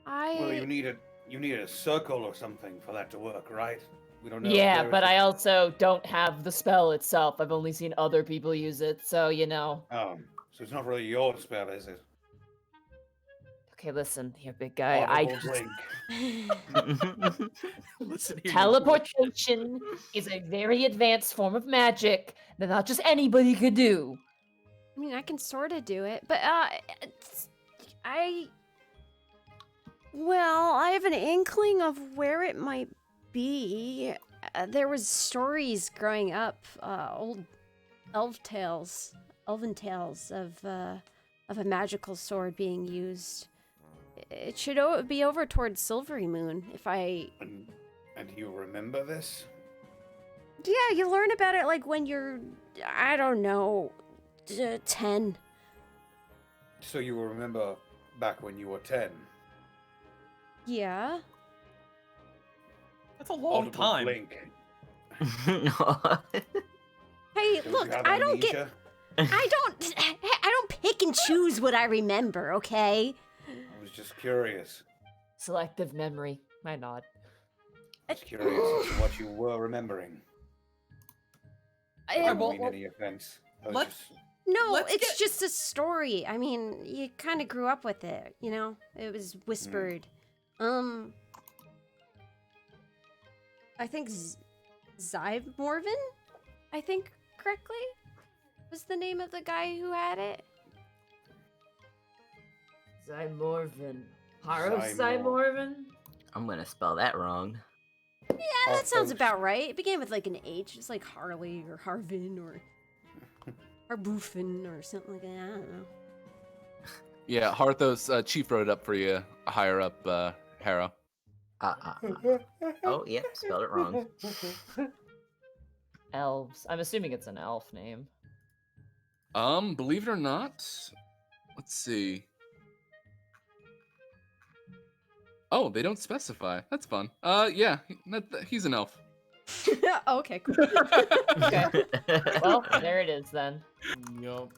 well, you need a circle or something for that to work, right? We don't know. if Yeah, there but is I also don't have the spell itself. I've only seen other people use it, so you know. so it's not really your spell, is it? Okay, listen here, big guy. I Audible blink. Listen here. teleportation is a very advanced form of magic that not just anybody could do. I mean, I can sort of do it, but well, I have an inkling of where it might be. There was stories growing up, old elven tales of a magical sword being used. It should be over towards Silvery Moon. If I, And you remember this? yeah, you learn about it like when you're, I don't know, 10. So you will remember back when you were 10? Yeah. That's a long Audible time. blink. Hey, Do look, you have I don't get. amnesia? I don't pick and choose what I remember, okay? I was just curious. Selective memory. My nod. Just curious as to what you were remembering. I I- don't well, mean well, any offense. I was let's- just... No, Let's it's get- just a story. I mean, you kind of grew up with it, you know? It was whispered. I think Zymorvin, I think correctly, was the name of the guy who had it. Zymorvin. Haros Zymor- Zymorvin? I'm gonna spell that wrong. Yeah, that sounds Harthos. about right. It began with like an H. It's like Harley or Harvin or Harboofin or something like that. I don't know. Yeah, Harthos, Chief wrote it up for you higher up, Hera. Oh, yep, spelled it wrong. Elves. I'm assuming it's an elf name. Believe it or not, let's see. Oh, they don't specify. That's fun. Yeah, he's an elf. Okay, cool. Okay. Well, there it is then. Yup.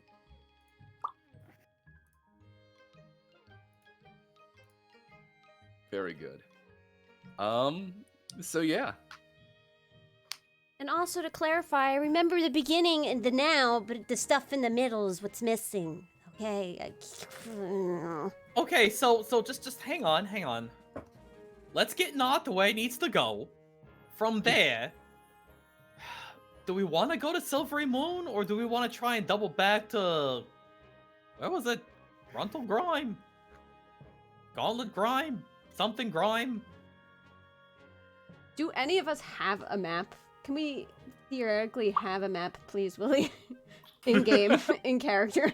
Very good. So yeah. And also to clarify, remember the beginning and the now, but the stuff in the middle is what's missing. Okay. Okay, so just hang on. Let's get Not the way it needs to go. From there, do we want to go to Silvery Moon, or do we want to try and double back to where was it? Gruntle Grime, Gauntlet Grime, something Grime. Do any of us have a map? Can we theoretically have a map, please, Willie? In game, in character.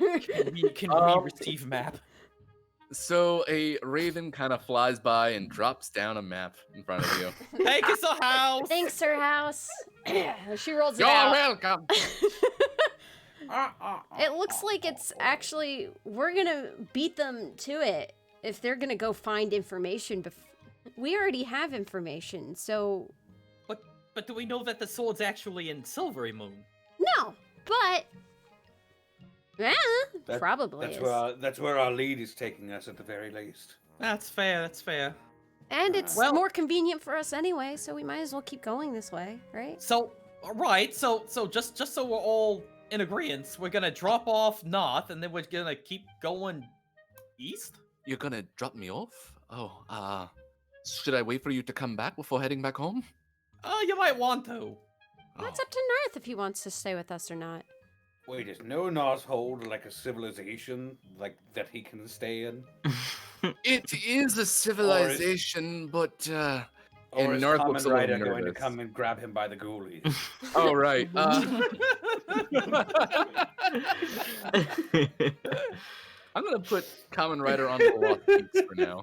Can we receive map? So a raven kind of flies by and drops down a map in front of you. Take us a house. Thanks, Sir House. She rolls it You're out. welcome. It looks like it's actually, we're gonna beat them to it if they're gonna go find information. We already have information, so. But do we know that the sword's actually in Silvery Moon? No, but. Yeah, probably is. That's where our lead is taking us at the very least. That's fair. And it's Well- more convenient for us anyway, so we might as well keep going this way, right? So, right, so just so we're all in agreement, we're gonna drop off north, and then we're gonna keep going east? You're gonna drop me off? Oh, should I wait for you to come back before heading back home? You might want to. That's up to North if he wants to stay with us or not. Wait, is no Nos hold like a civilization like that he can stay in? It is a civilization, but Or and is Narth Kamen looks a little Rider going to nervous. come and grab him by the ghoulies? Oh right. I'm gonna put Kamen Rider on the lost peaks for now.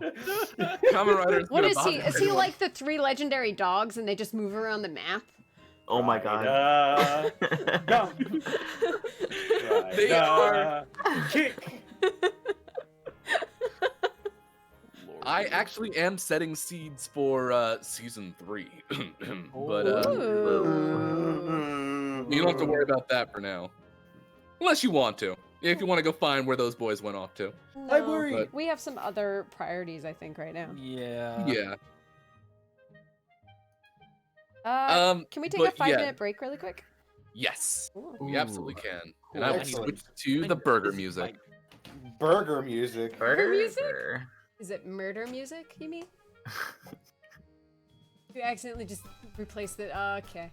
Kamen Rider. What is he? Is he like the 3 legendary dogs and they just move around the map? Oh my god. Go. They are. Kick. I actually am setting seeds for season 3, but Ooh. you don't have to worry about that for now, unless you want to. If you want to go find where those boys went off to. I No, worry. But- we have some other priorities, I think, right now. Yeah. Yeah. Can we take a but 5-minute break really quick? Yes, Ooh. we absolutely can. And I will Excellent. switch to the burger music. Burger music. Burger music? Burger. Is it murder music, you mean? You accidentally just replaced it. Oh, okay.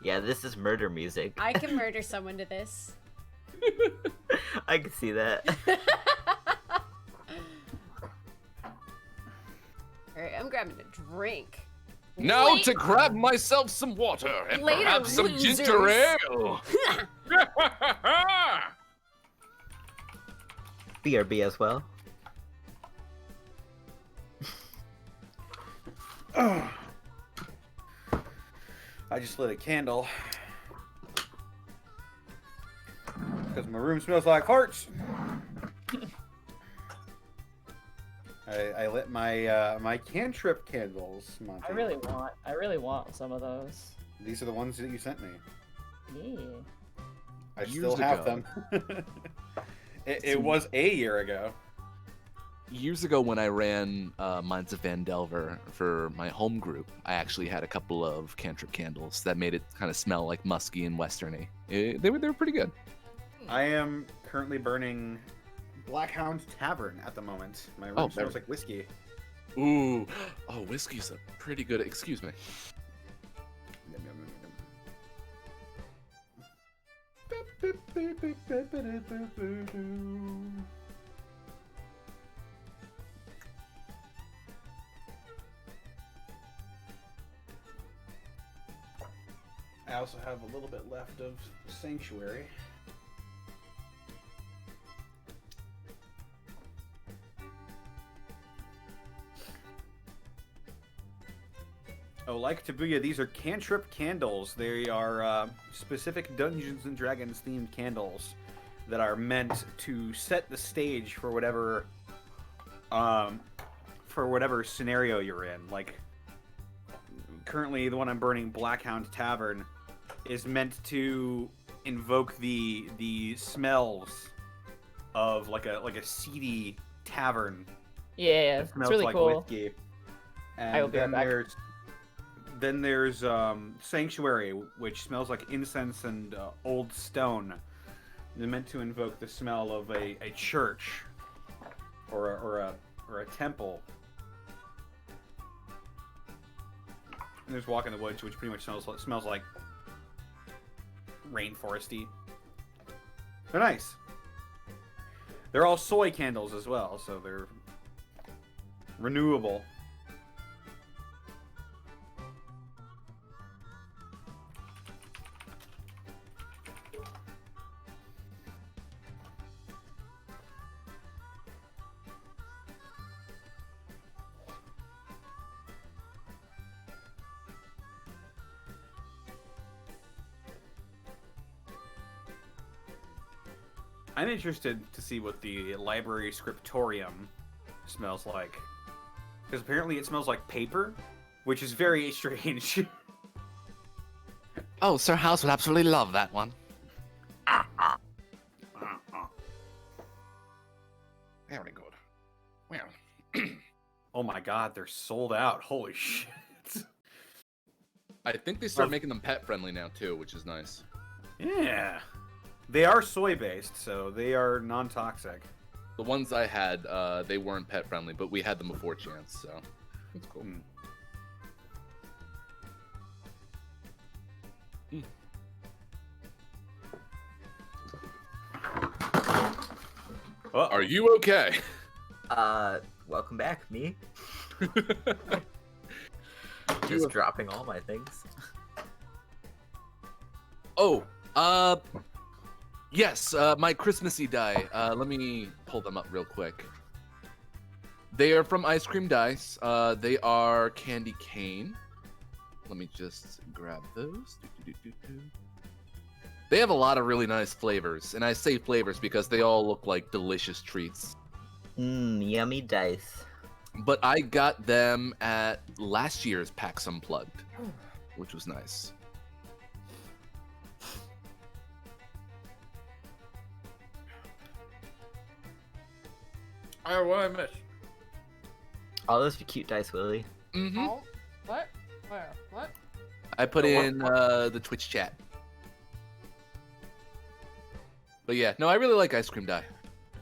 Yeah, this is murder music. I can murder someone to this. I can see that. Alright, I'm grabbing a drink. Now Wait. to grab myself some water and Later, perhaps some losers. ginger ale. BRB as well. I just lit a candle. Because my room smells like farts. I lit my my cantrip candles, Monty. I really want some of those. These are the ones that you sent me. Yeah. I Years still have ago. them. it was a year ago. Years ago, when I ran Minds of Van Delver for my home group, I actually had a couple of cantrip candles that made it kind of smell like musky and westerny. They were pretty good. I am currently burning Blackhound Tavern at the moment. My room Oh, smells like whiskey. Ooh, oh, whiskey's a pretty good. Excuse me. Yum, yum, yum, yum. I also have a little bit left of Sanctuary. Oh, like Tabuya, these are cantrip candles. They are specific Dungeons and Dragons themed candles that are meant to set the stage for whatever for whatever scenario you're in. Like, currently the one I'm burning, Blackhound Tavern, is meant to invoke the smells of like a seedy tavern. Yeah, That it's smells really like cool. whiskey. I will And be right back. then there's Sanctuary, which smells like incense and old stone. They're meant to invoke the smell of a church or a temple. And there's Walk in the Woods, which pretty much smells like rainforesty. They're nice. They're all soy candles as well, so they're renewable. I'm interested to see what the library scriptorium smells like. Because apparently it smells like paper, which is very strange. Oh, Sir House would absolutely love that one. Very good. Well, Oh my god, they're sold out. Holy shit. I think they start making them pet friendly now too, which is nice. Yeah. They are soy based, so they are non-toxic. The ones I had, they weren't pet friendly, but we had them before Chance, so that's cool. Are you okay? Welcome back, me. Just dropping all my things. Oh, yes, my Christmassy die. Let me pull them up real quick. They are from Ice Cream Dice. They are candy cane. Let me just grab those. They have a lot of really nice flavors, and I say flavors because they all look like delicious treats. Yummy dice. But I got them at last year's PAX Unplugged, which was nice. Alright, what did I miss? All those cute dice, Willie. Mm-hmm. Oh, what? Where? What? I put Oh, what- in the Twitch chat. But yeah, no, I really like Ice Cream Die.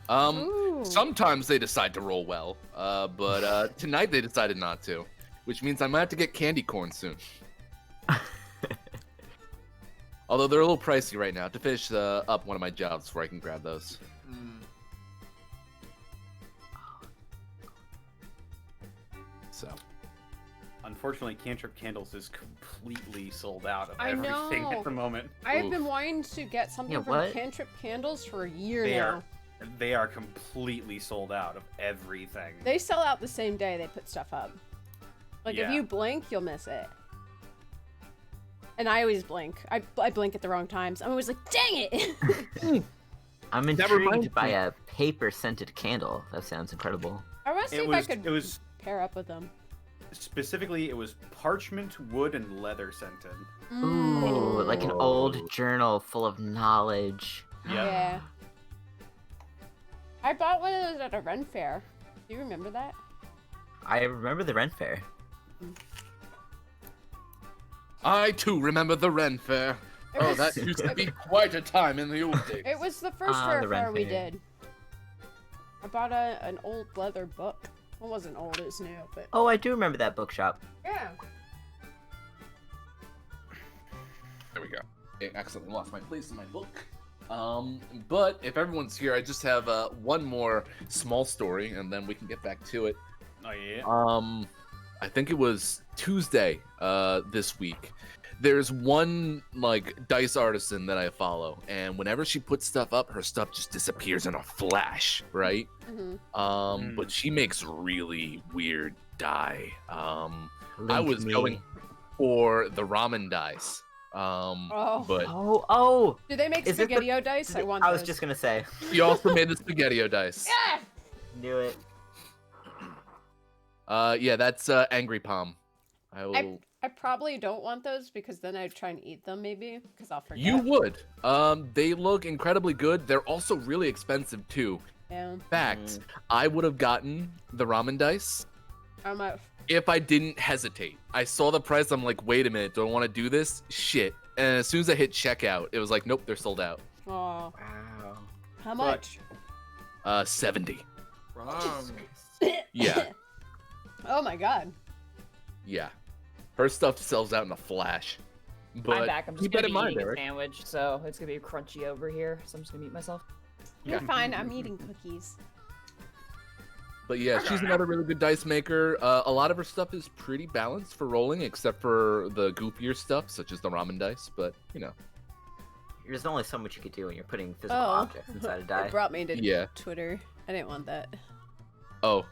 Ooh. Sometimes they decide to roll well, but tonight they decided not to, which means I might have to get candy corn soon. Although they're a little pricey right now to finish up one of my jobs before I can grab those. So. Unfortunately, Cantrip Candles is completely sold out of I everything know. at the moment. I've been wanting to get something Yeah, from what? Cantrip Candles for a year They now. They are completely sold out of everything. They sell out the same day they put stuff up. Like, if Yeah. you blink, you'll miss it. And I always blink. I blink at the wrong times. I'm always like, dang it! I'm That reminds intrigued by a paper-scented candle. That sounds incredible. I want to see It if was- I could it was- pair up with them. Specifically, it was parchment, wood, and leather scented. Ooh, like an Oh. old journal full of knowledge. Yeah. I bought one of those at a Ren fair. Do you remember that? I remember the Ren Fair. I too remember the Ren Fair. It Oh, was- that used to be quite a time in the old days. It was the first Ah, rare the Ren fair we Fair. did. I bought an old leather book. It wasn't old, it was new, but Oh, I do remember that bookshop. yeah. There we go. I accidentally lost my place in my book. But if everyone's here, I just have one more small story, and then we can get back to it. Oh yeah. I think it was Tuesday this week. There's one like dice artisan that I follow, and whenever she puts stuff up, her stuff just disappears in a flash, right? Mm-hmm. But she makes really weird die. I Link was me. going for the ramen dice. Oh. But Oh! Do they make Is it the- SpaghettiO dice? I want I was those. just gonna say. we also made the SpaghettiO dice. Yeah! Knew it. Yeah, that's Angry Palm. I will. I probably don't want those because then I'd try and eat them maybe because I'll forget. You would. They look incredibly good. They're also really expensive too. Yeah. In fact, I would have gotten the ramen dice How much? if I didn't hesitate. I saw the price. I'm like, wait a minute, do I want to do this? Shit. And as soon as I hit checkout, it was like, nope, they're sold out. Oh, Wow. how much? 70. Wrong. Yeah, Oh my god. yeah. Her stuff sells out in a flash. But I'm back. I'm just keep that gonna in be mind, eating a Eric. sandwich, so it's gonna be crunchy over here. So I'm just gonna eat myself. You're fine. I'm eating cookies. But yeah, she's another really good dice maker. A lot of her stuff is pretty balanced for rolling, except for the goofier stuff, such as the ramen dice. But, you know. There's only so much you could do when you're putting physical Oh. objects inside a die. It brought me to Yeah. Twitter. I didn't want that. Oh,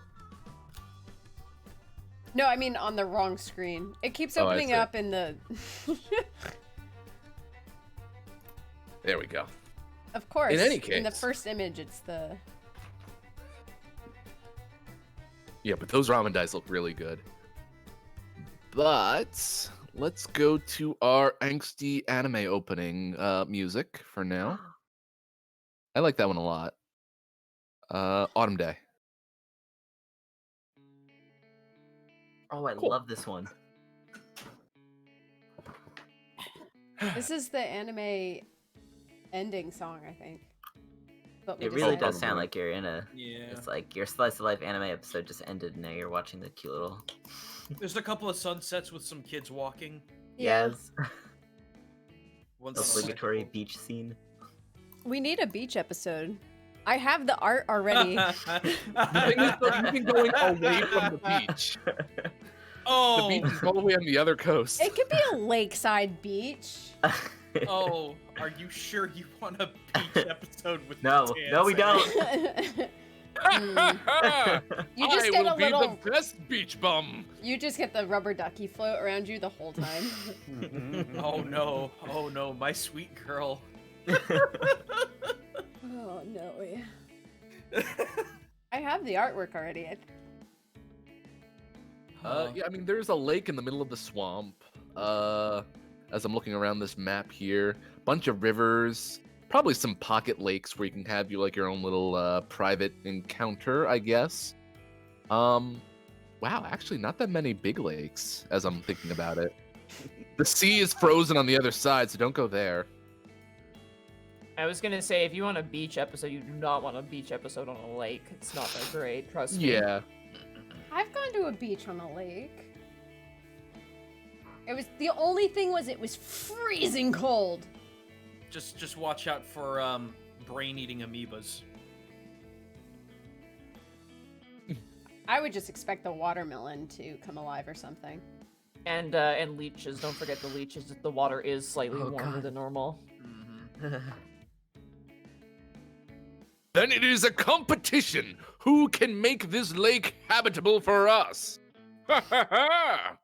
No, I mean on the wrong screen. It keeps Oh, I opening see. up in the. there we go. Of course. In any in the case. first image, it's the. Yeah, but those ramen dice look really good. But let's go to our angsty anime opening music for now. I like that one a lot. Autumn Day. Oh, I Cool. love this one. This is the anime ending song, I think. But we It really decided- does sound like you're in a. Yeah. It's like your slice of life anime episode just ended, and now you're watching the cute little. There's a couple of sunsets with some kids walking. Yeah. Yes. One's on a Obligatory bicycle. beach scene. We need a beach episode. I have the art already. The thing is, though, you've been going away from the beach. The Oh, beach is all the way on the other coast. It could be a lakeside beach. oh, are you sure you want a beach episode with No, the no, we dance? don't. You just I get will a be little. the best beach bum. You just get the rubber ducky float around you the whole time. Oh no, my sweet girl. Oh no. I have the artwork already. Yeah, I mean, there's a lake in the middle of the swamp. As I'm looking around this map here, bunch of rivers, probably some pocket lakes where you can have your own little private encounter, I guess. Wow, actually, not that many big lakes as I'm thinking about it. The sea is frozen on the other side, so don't go there. I was gonna say, if you want a beach episode, you do not want a beach episode on a lake. It's not that great, trust me. Yeah. I've gone to a beach on a lake. It was the only thing was it was freezing cold. Just watch out for brain-eating amoebas. I would just expect the watermelon to come alive or something. And leeches. Don't forget the leeches. The water is slightly Oh, warmer God. than normal. Then it is a competition. Who can make this lake habitable for us? Ha ha ha!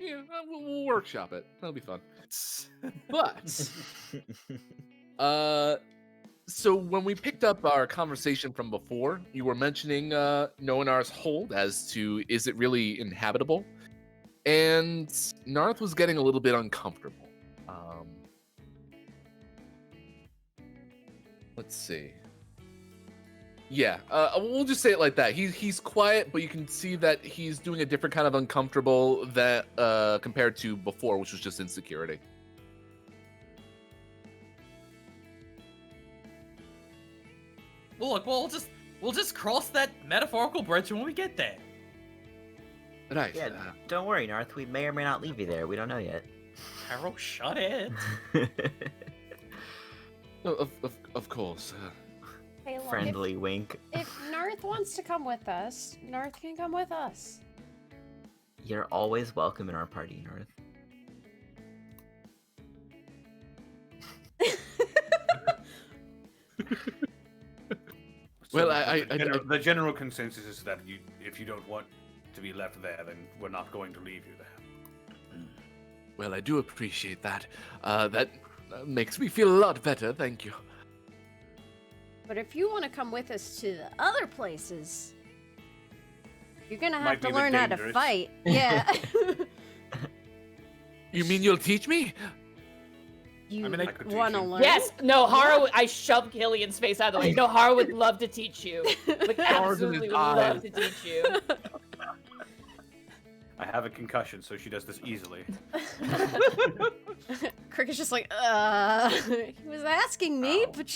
Yeah, we'll workshop it. That'll be fun. But, so when we picked up our conversation from before, you were mentioning Noanar's hold as to is it really inhabitable? And Narth was getting a little bit uncomfortable. Let's see. Yeah, we'll just say it like that. He's quiet, but you can see that he's doing a different kind of uncomfortable that compared to before, which was just insecurity. Well, look, we'll just cross that metaphorical bridge when we get there. Right. Yeah, don't worry, Narth. We may or may not leave you there. We don't know yet. Carol, shut it. Of course. Hey, look, Friendly wink. if Narth wants to come with us, Narth can come with us. You're always welcome in our party, Narth. Well, the general consensus is that if you don't want to be left there, then we're not going to leave you there. Well, I do appreciate that. That makes me feel a lot better, thank you. But if you want to come with us to the other places, You're gonna Might have to be a bit learn how to dangerous. fight. Yeah. You mean you'll teach me? You I mean, I could teach wanna you. learn? Yes, no, Hara. I shoved Killian's face out of the way. No, Hara would love to teach you. Like, absolutely would love to teach you. I have a concussion, so she does this easily. Cricket's just like, he was asking me, Ow. but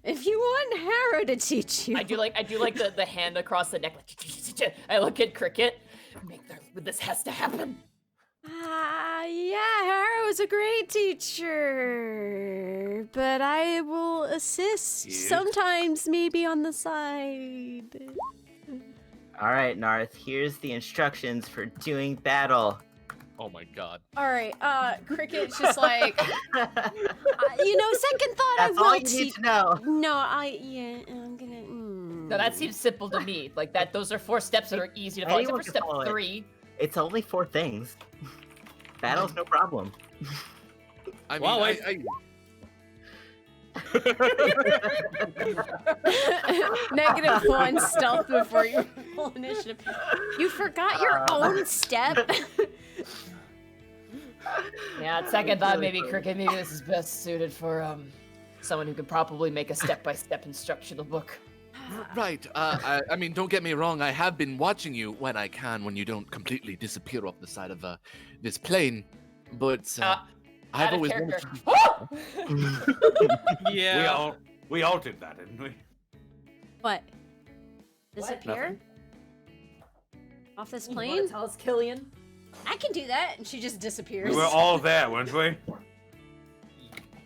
if you want Hara to teach you. I do like the hand across the neck. Like, I look at Cricket. This has to happen. Yeah, Hara was a great teacher, but I will assist Yes. sometimes, maybe on the side. All right, Narth. Here's the instructions for doing battle. Oh my god. All right, Cricket's just like, second thought, That's I will all you need teach. to know. No, I'm gonna. No, that seems simple to me. Like that. Those are 4 steps that are easy to follow. Anyone Except for can follow step it. 3. It's only 4 things. Battle's no problem. I mean, Well, -1 stealth before you roll initiative. You forgot your own step. Yeah, at second thought, maybe Cricket. Maybe this is best suited for someone who could probably make a step-by-step instructional book. right. I mean, don't get me wrong. I have been watching you when I can, when you don't completely disappear off the side of this plane. But I've Out of always character. wanted to... Yeah. We all did that, didn't we? What? Disappear? Nothing. Off this You wanna plane? tell us, Killian? I can do that, and she just disappears. We were all there, weren't we?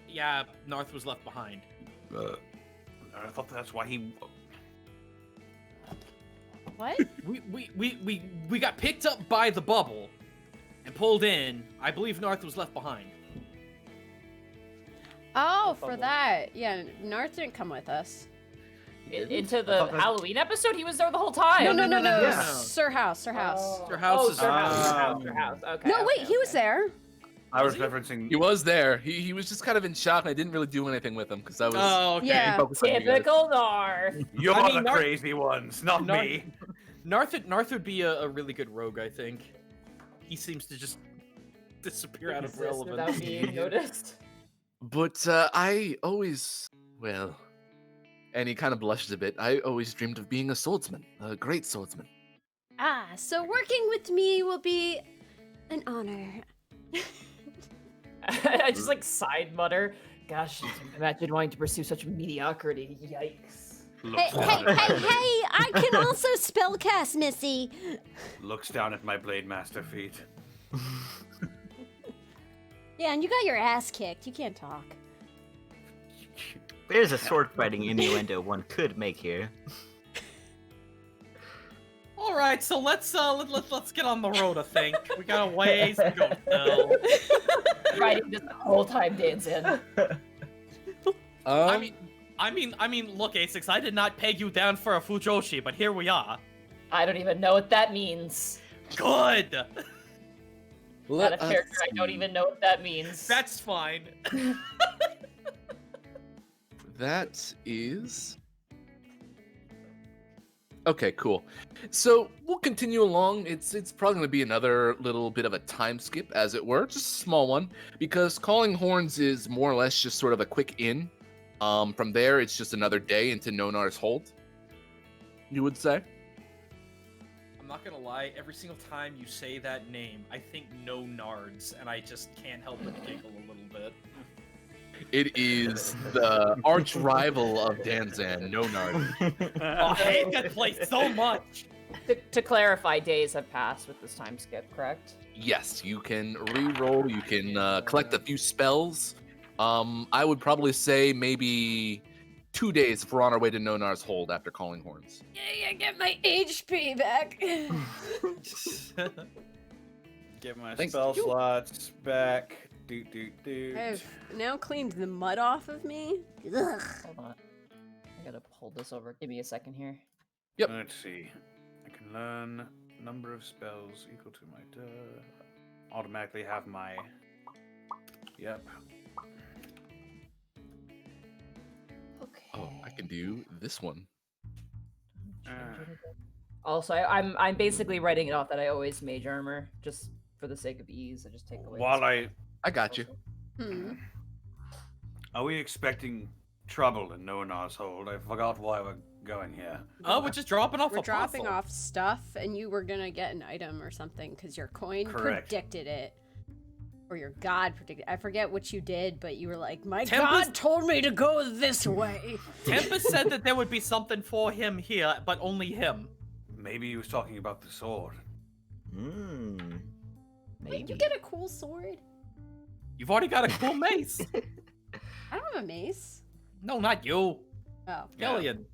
Yeah, North was left behind. I thought that's why he. What? We got picked up by the bubble and pulled in. I believe North was left behind. Oh, for that. Yeah, Narth didn't come with us. Into the Halloween episode, he was there the whole time. No. Yeah. Sir House. Sir House Oh, is- Sir House. Okay. No, wait, okay, he was okay. there. I was he? referencing. He was there. He was just kind of in shock, and I didn't really do anything with him because I was Oh, okay. Yeah. focused on you guys. Typical Narth. You're I mean, the Nar- crazy ones, not Nar- me. Narth would be a really good rogue, I think. He seems to just disappear out of Exist relevance. without being noticed. But I always, well, and he kind of blushes a bit. I always dreamed of being a swordsman, a great swordsman. Ah, so working with me will be an honor. I just like side mutter. Gosh, imagine wanting to pursue such mediocrity. Yikes. Looks Hey, down, at my blade, I can also spellcast, Missy. looks down at my blade master feet. Yeah, and you got your ass kicked. You can't talk. There's a sword fighting innuendo one could make here. All right, so let's get on the road. I think we got a ways to go still. Writing this the whole time, dancing. I mean, look, A6, I did not peg you down for a Fujoshi, but here we are. I don't even know what that means. Good. Out let of us character, I don't see. even know what that means. That's fine. That is. Okay, cool. So we'll continue along. It's probably going to be another little bit of a time skip, as it were, just a small one, because Calling Horns is more or less just sort of a quick in. From there, it's just another day into Nonar's Hold. You would say? I'm not gonna lie, every single time you say that name, I think no Nards, and I just can't help but giggle a little bit. It is the arch rival of Danzan, Nonard. Oh, I hate that place so much. To clarify, days have passed with this time skip, correct? Yes, you can re-roll. You can collect a few spells. I would probably say maybe 2 days if we're on our way to Nonar's Hold after Calling Horns. Yeah, get my HP back. Get my Thanks. spell slots back. Do. I've now cleaned the mud off of me. Ugh. Hold on. I gotta pull this over. Give me a second here. Yep. Let's see. I can learn number of spells equal to my automatically have my. Yep. Okay. Oh, I can do this one. Also, I'm basically writing it off that I always mage armor just for the sake of ease. I just take away. While I got you. Are we expecting trouble in Noanar's hold? I forgot why we're going here. Oh, we're just dropping off We're a dropping puzzle. off stuff, and you were gonna get an item or something because your coin Correct. predicted it, or your god predicted. I forget what you did, but you were like, "My Tempest- god told me to go this way." Tempest said that there would be something for him here, but only him. Maybe he was talking about the sword. Maybe. Wait, you get a cool sword? You've already got a cool mace. I don't have a mace. No, not you. Oh, Gillian.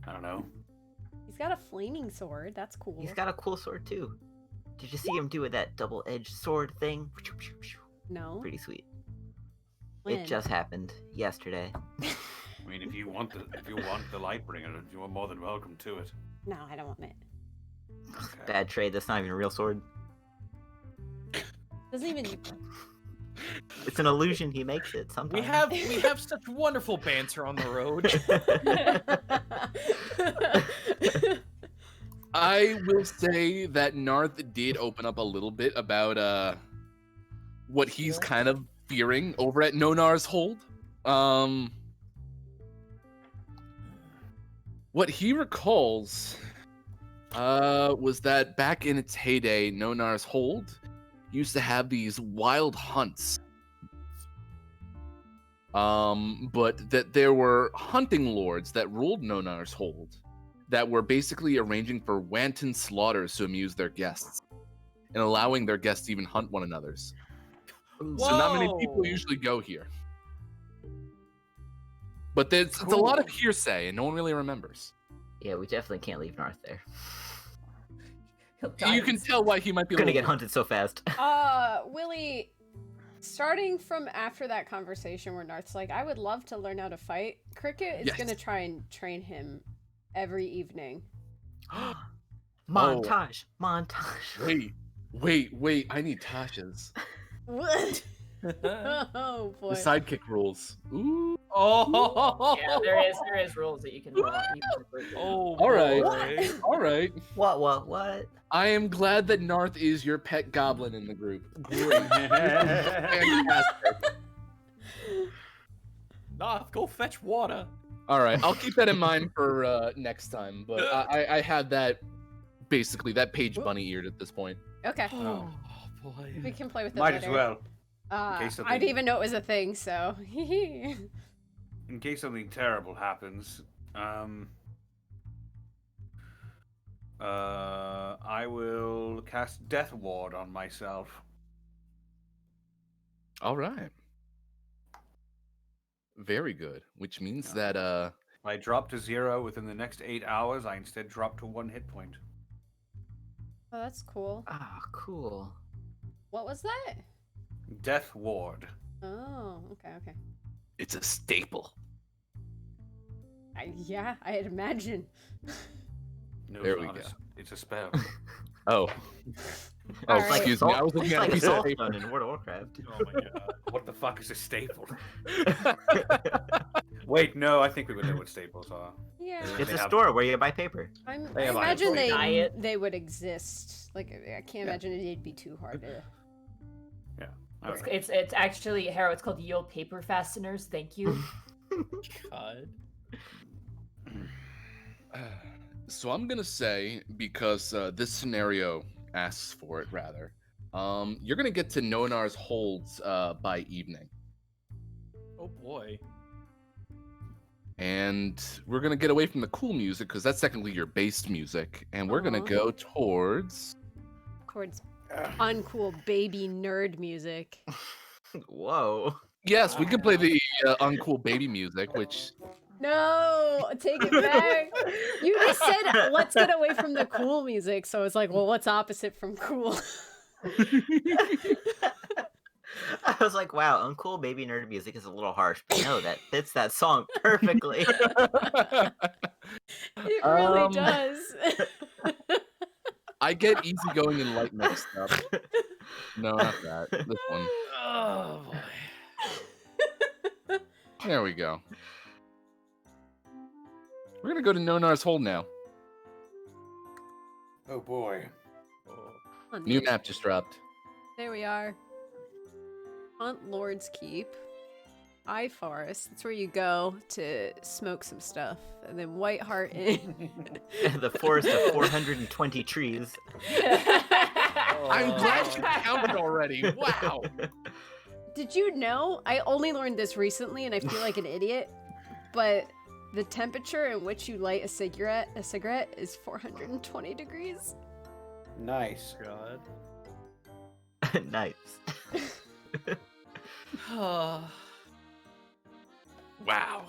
I don't know. he's got a flaming sword. That's cool. He's got a cool sword too. Did you see him do with that double-edged sword thing? No. Pretty sweet. When? It just happened yesterday. I mean, if you want the Lightbringer, you are more than welcome to it. No, I don't want it. Okay. Bad trade. That's not even a real sword. Doesn't even. It's an illusion. He makes it sometimes. We have such wonderful banter on the road. I will say that Narth did open up a little bit about what he's kind of fearing over at Nonar's hold. What he recalls was that back in its heyday, Nonar's hold used to have these wild hunts. But that there were hunting lords that ruled Nonar's hold that were basically arranging for wanton slaughters to amuse their guests and allowing their guests to even hunt one another's. So not many people Whoa. usually go here. But it's a lot of hearsay and no one really remembers. Yeah, we definitely can't leave North there. You can tell why he might be We're gonna little- get hunted so fast. Willie, starting from after that conversation where Narth's like, I would love to learn how to fight, Cricket is Yes. gonna try and train him every evening. Montage. Montage. Wait, I need Tasha's. What? Oh boy. The sidekick rules. Ooh. Oh, Yeah, there is rules that you can. Oh, All right. boy. All right. What? I am glad that Narth is your pet goblin in the group. Great. Fantastic. Nah, go fetch water. All right, I'll keep that in mind for next time. But I had that basically that page bunny eared at this point. Okay. Oh, boy. We can play with it Might later. as well. I case didn't something- even know it was a thing, so. In case something terrible happens, I will cast Death Ward on myself. All right. Very good. Which means that If I drop to 0 within the next 8 hours, I instead drop to 1 hit point. Oh, that's cool. Ah, cool. What was that? Death Ward. Oh, okay. it's a staple. Yeah, I'd imagine. No, There it's we not. go. It's a spell. Oh. All Oh, right. excuse me. I was looking It's at like a a piece of soul paper. stone in World of Warcraft. Oh my god. What the fuck is a staple? Wait, no, I think we would know what staples are. Yeah. It's They a have- store where you buy paper. I They have imagine items. they would exist. Like, I can't imagine it'd be too hard to. Okay. It's actually Harrow. It's called yield paper fasteners. Thank you. God. So I'm gonna say, because this scenario asks for it, rather, you're gonna get to Nonar's holds by evening, Oh boy. and we're gonna get away from the cool music because that's technically your based music, and we're gonna Aw. go towards. Towards uncool baby nerd music. Whoa. Yes, we can play the uncool baby music, which No, take it back. You just said let's get away from the cool music, so it's like, well, what's opposite from cool? I was like, wow, uncool baby nerd music is a little harsh, but no, that fits that song perfectly. It really Um, does. I get easygoing and light mixed up. No, not that. This one. Oh boy. There we go. We're gonna go to Nonar's hold now. Oh boy. On New the- map just dropped. There we are. Hunt Lord's Keep. Eye Forest. That's where you go to smoke some stuff. And then White Hart Inn. The forest of 420 trees. I'm glad you counted already. Wow. Did you know? I only learned this recently and I feel like an idiot. But the temperature in which you light a cigarette is 420 degrees. Nice. God. Nice. Wow.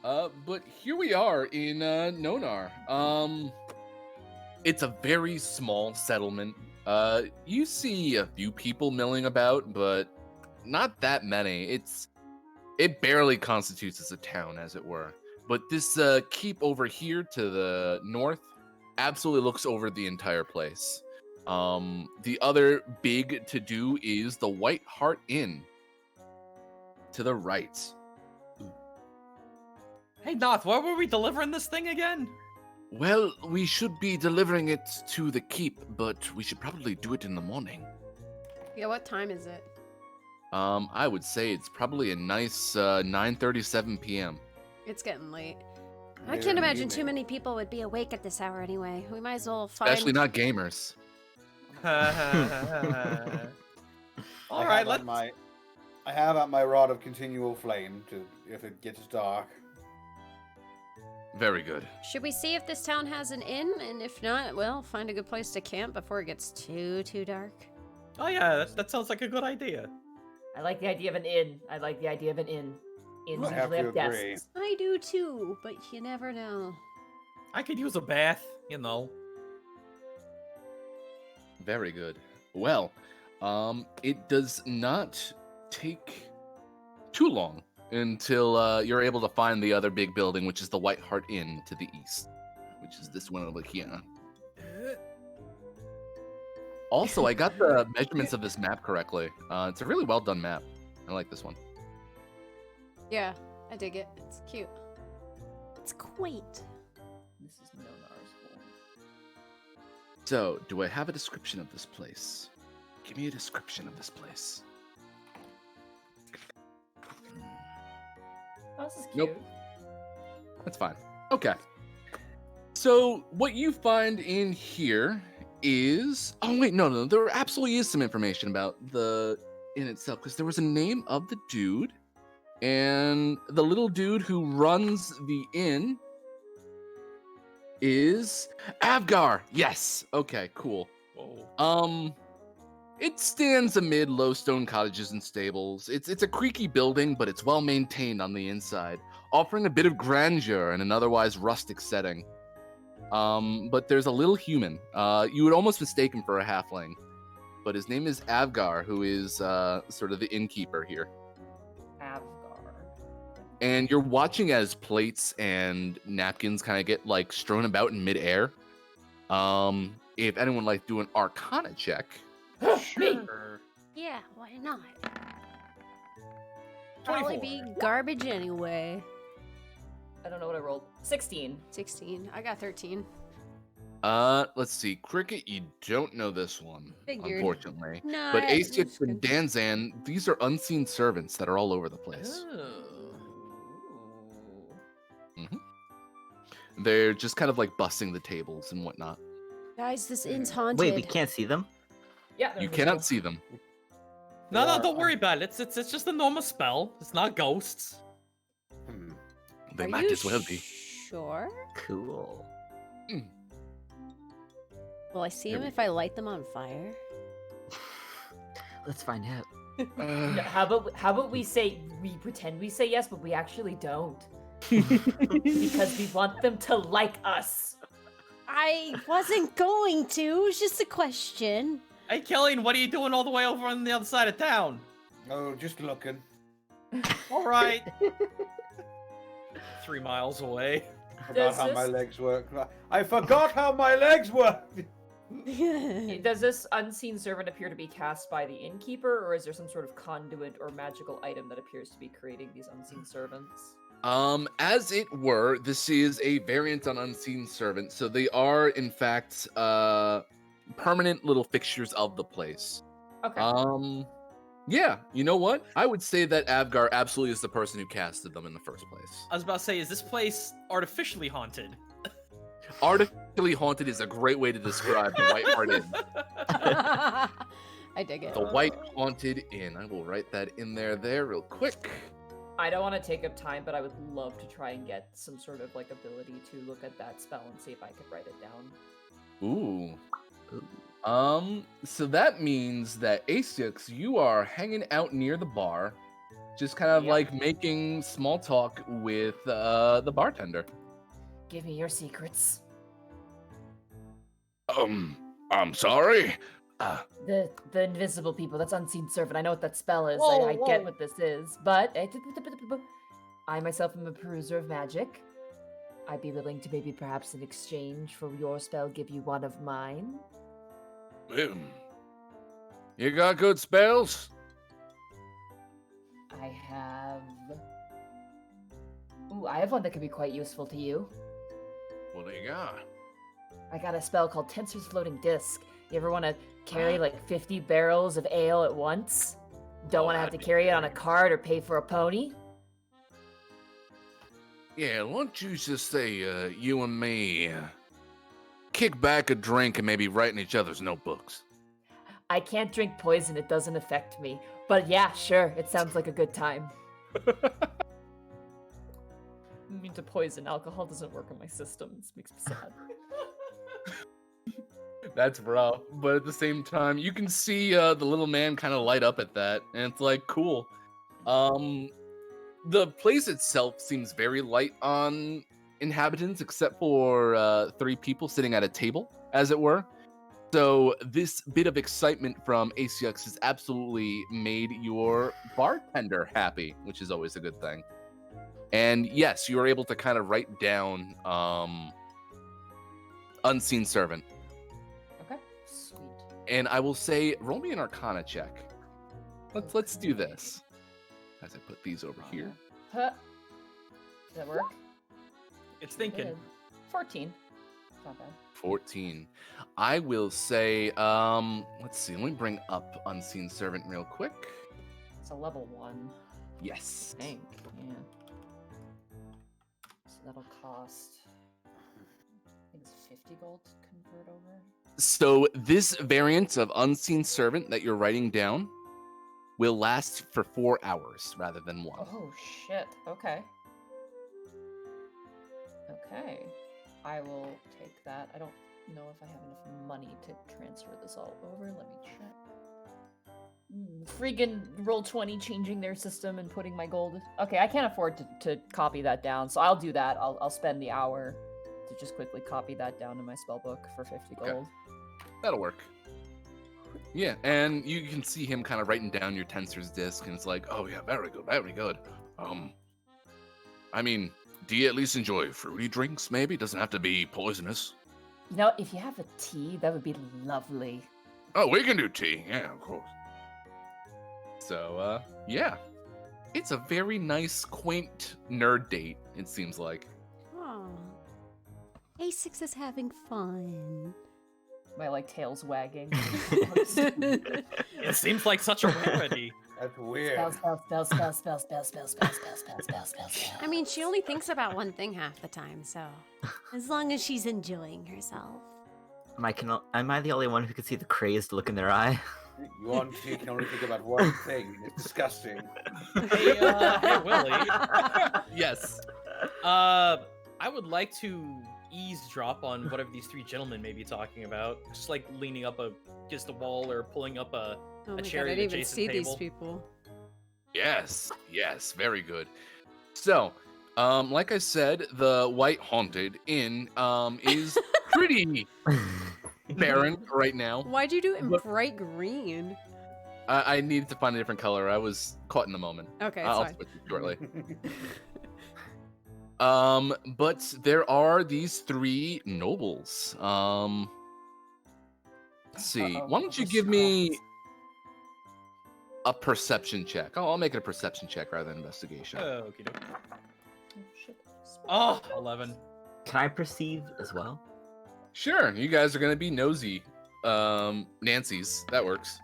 But here we are in Nonar. It's a very small settlement. You see a few people milling about, but not that many. It barely constitutes as a town, as it were. But this keep over here to the north absolutely looks over the entire place. The other big to do is the White Hart Inn to the right. Hey, Noth, where were we delivering this thing again? Well, we should be delivering it to the keep, but we should probably do it in the morning. Yeah, what time is it? I would say it's probably a nice 9:37 p.m. It's getting late. I Yeah, can't imagine evening. too many people would be awake at this hour anyway. We might as well find. Especially not gamers. All right, let's. I have at my rod of continual flame to if it gets dark. Very good. Should we see if this town has an inn? And if not, well, find a good place to camp before it gets too dark. Oh yeah, that sounds like a good idea. I like the idea of an inn. I like the idea of an inn. Inns I have usually to have agree. desks. I do too, but you never know. I could use a bath, you know. Very good. Well, it does not take too long until you're able to find the other big building, which is the White Hart Inn to the east, which is this one over here. Also, I got the measurements of this map correctly. It's a really well done map. I like this one. Yeah, I dig it. It's cute. It's quaint. This is Nonar's home. So, do I have a description of this place? Give me a description of this place. Oh, this is cute. Nope. That's fine. Okay. So, what you find in here is... Oh, wait, no. There absolutely is some information about the inn itself, because there was a name of the dude, and the little dude who runs the inn is Avgar. Yes. Okay, cool. Whoa. It stands amid low stone cottages and stables. It's a creaky building, but it's well maintained on the inside, offering a bit of grandeur in an otherwise rustic setting. But there's a little human. You would almost mistake him for a halfling, but his name is Avgar, who is sort of the innkeeper here. Avgar. And you're watching as plates and napkins kind of get like strewn about in midair. If anyone would like to do an Arcana check. Sure. Yeah, why not? Probably 24. be garbage anyway. I don't know what I rolled. 16. 16. I got 13. Let's see. Cricket, you don't know this one, Figured. unfortunately. No, But I- Asix it's and good. Danzan, these are unseen servants that are all over the place. They're just kind of like bussing the tables and whatnot. Guys, this inn's haunted. Wait, we can't see them? Yeah. You they're cannot invisible. see them. No, There don't are- worry about it. It's just a normal spell. It's not ghosts. They Are might you as well be. Sure. Cool. Will I see Here them we if I light them on fire? Let's find out. No, how about we say we pretend we say yes, but we actually don't. Because we want them to like us. I wasn't going to. It was just a question. Hey, Killian, what are you doing all the way over on the other side of town? Oh, just looking. All right. 3 miles away. Forgot Does how my this- legs work. I forgot how my legs work. Does this unseen servant appear to be cast by the innkeeper, or is there some sort of conduit or magical item that appears to be creating these unseen servants? As it were, this is a variant on Unseen Servant, so they are, in fact, permanent little fixtures of the place. Okay. Yeah, you know what? I would say that Avgar absolutely is the person who casted them in the first place. I was about to say, is this place artificially haunted? Artificially haunted is a great way to describe the White Hart Inn. I dig it. The White Haunted Inn. I will write that in there real quick. I don't want to take up time, but I would love to try and get some sort of like ability to look at that spell and see if I could write it down. Ooh. So that means that Asiux, you are hanging out near the bar, just kind of Yep. like making small talk with the bartender. Give me your secrets. I'm sorry. The invisible people, that's Unseen Servant. I know what that spell is. Whoa, I get whoa. what this is, but I myself am a peruser of magic. I'd be willing to maybe perhaps in exchange for your spell give you one of mine. You got good spells? I have... Ooh, I have one that could be quite useful to you. What do you got? I got a spell called Tensor's Floating Disc. You ever want to carry like 50 barrels of ale at once? Don't want to have to carry it on a cart or pay for a pony? Yeah, why don't you just say you and me kick back a drink and maybe write in each other's notebooks? I can't drink poison, it doesn't affect me. But yeah, sure, it sounds like a good time. I mean, to poison, alcohol doesn't work in my system. This makes me sad. That's rough, but at the same time, you can see the little man kind of light up at that, and it's like, cool. The place itself seems very light on inhabitants, except for 3 people sitting at a table, as it were. So this bit of excitement from ACX has absolutely made your bartender happy, which is always a good thing. And yes, you are able to kind of write down Unseen Servant. Okay, sweet. And I will say, roll me an Arcana check. Let's do this. As I put these over here. Huh. Does that work? It's thinking. Good. 14. Not bad. 14. I will say, let's see, let me bring up Unseen Servant real quick. It's a level 1. Yes. I think, yeah. So that'll cost... I think it's 50 gold to convert over. So this variant of Unseen Servant that you're writing down will last for 4 hours rather than 1. Oh, shit. Okay. Okay. I will take that. I don't know if I have enough money to transfer this all over. Let me check. Freaking Roll20 changing their system and putting my gold. Okay, I can't afford to copy that down, so I'll do that. I'll spend the hour to just quickly copy that down in my spellbook for 50 gold. Okay. That'll work. Yeah, and you can see him kind of writing down your Tensor's disc, and it's like, oh yeah, very good, very good. I mean, do you at least enjoy fruity drinks, maybe? Doesn't have to be poisonous. You know, if you have a tea, that would be lovely. Oh, we can do tea. Yeah, of course. So, yeah. It's a very nice, quaint nerd date, it seems like. Aw. A6 is having fun. My, like, tail's wagging. It seems like such a rarity. That's weird. Spell. I mean, she only thinks about one thing half the time, so as long as she's enjoying herself. Am I the only one who can see the crazed look in their eye? You can only think about one thing. It's disgusting. Hey, Willie. Yes. I would like to eavesdrop on whatever these 3 gentlemen may be talking about. Just like leaning up against the wall or pulling up a Oh my chair God, I at didn't even adjacent see table. these people. Yes, very good. So, like I said, the White Haunted Inn is pretty barren right now. Why'd you do it in But- bright green? I needed to find a different color. I was caught in the moment. Okay, I'll sorry. switch it shortly. But there are these 3 nobles. Let's see. Uh-oh. Why don't you give me a perception check? I'll make it a perception check rather than investigation. Okey-doke. shit. Oh, 11. Can I perceive as well? Sure, you guys are gonna be nosy. Nancy's. That works.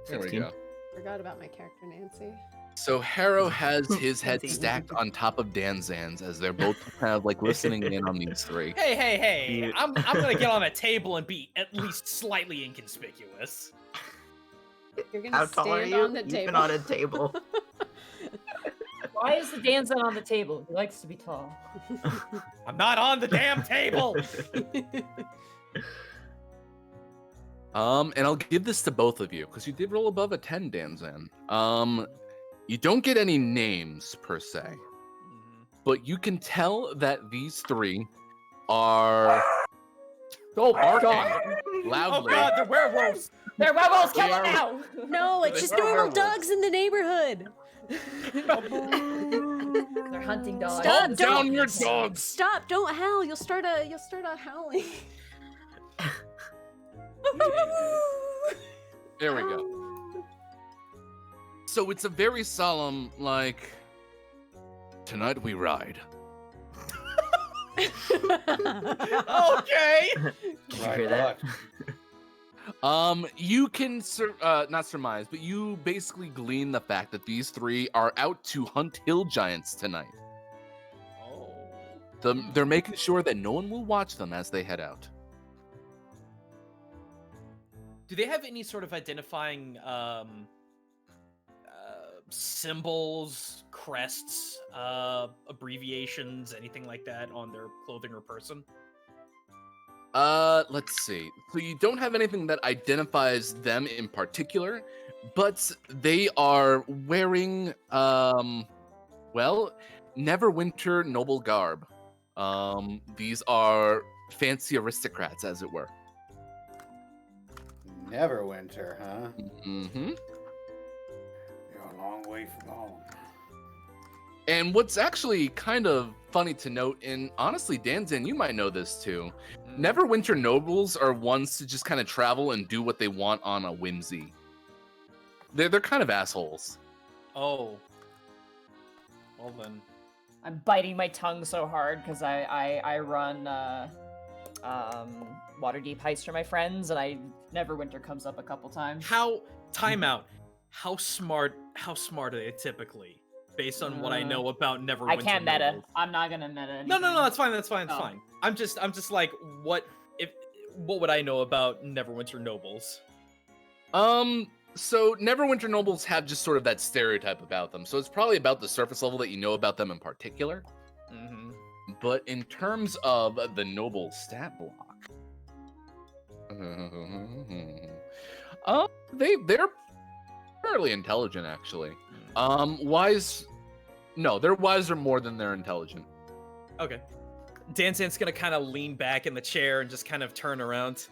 There we 16. go. Forgot about my character, Nancy. So Harrow has his head Nancy. stacked on top of Danzan's as they're both kind of like listening in on these three. Hey! You- I'm gonna get on a table and be at least slightly inconspicuous. You're gonna How tall are stand you? on the You've table. been on a table. Why is the Danzan on the table? He likes to be tall. I'm not on the damn table. And I'll give this to both of you because you did roll above a 10, Danzan. You don't get any names per se, but you can tell that these three are Oh barking god! Oh loudly. god, they're werewolves. They're werewolves! Kill They them are- now! No, it's just They are normal werewolves. dogs in the neighborhood. They're hunting dogs. Stop, Calm don't- down your dogs. Stop! Don't howl. You'll start a howling. There we go. So it's a very solemn, like, tonight we ride. Okay. Did you hear that? You can not surmise, but you basically glean the fact that these three are out to hunt hill giants tonight. Oh. They're making sure that no one will watch them as they head out. Do they have any sort of identifying symbols, crests, abbreviations, anything like that on their clothing or person? Let's see. So you don't have anything that identifies them in particular, but they are wearing, well, Neverwinter noble garb. These are fancy aristocrats, as it were. Neverwinter, huh? Mm-hmm. You're a long way from home. And what's actually kind of funny to note, and honestly, Danzan, you might know this too. Neverwinter nobles are ones to just kind of travel and do what they want on a whimsy. They're kind of assholes. Oh. Well then. I'm biting my tongue so hard because I run Waterdeep Heist for my friends, and Neverwinter comes up a couple times. Timeout. How smart are they typically? Based on what I know about Neverwinter I can't meta. nobles. I'm not gonna meta. No, anything. that's fine. That's fine. It's Oh. fine. I'm just like, what would I know about Neverwinter nobles? So Neverwinter nobles have just sort of that stereotype about them. So it's probably about the surface level that you know about them in particular. Mm-hmm. But in terms of the noble stat block, they're fairly intelligent actually. Wise, no, they're wiser more than they're intelligent. Okay. Danzan's gonna kind of lean back in the chair and just kind of turn around.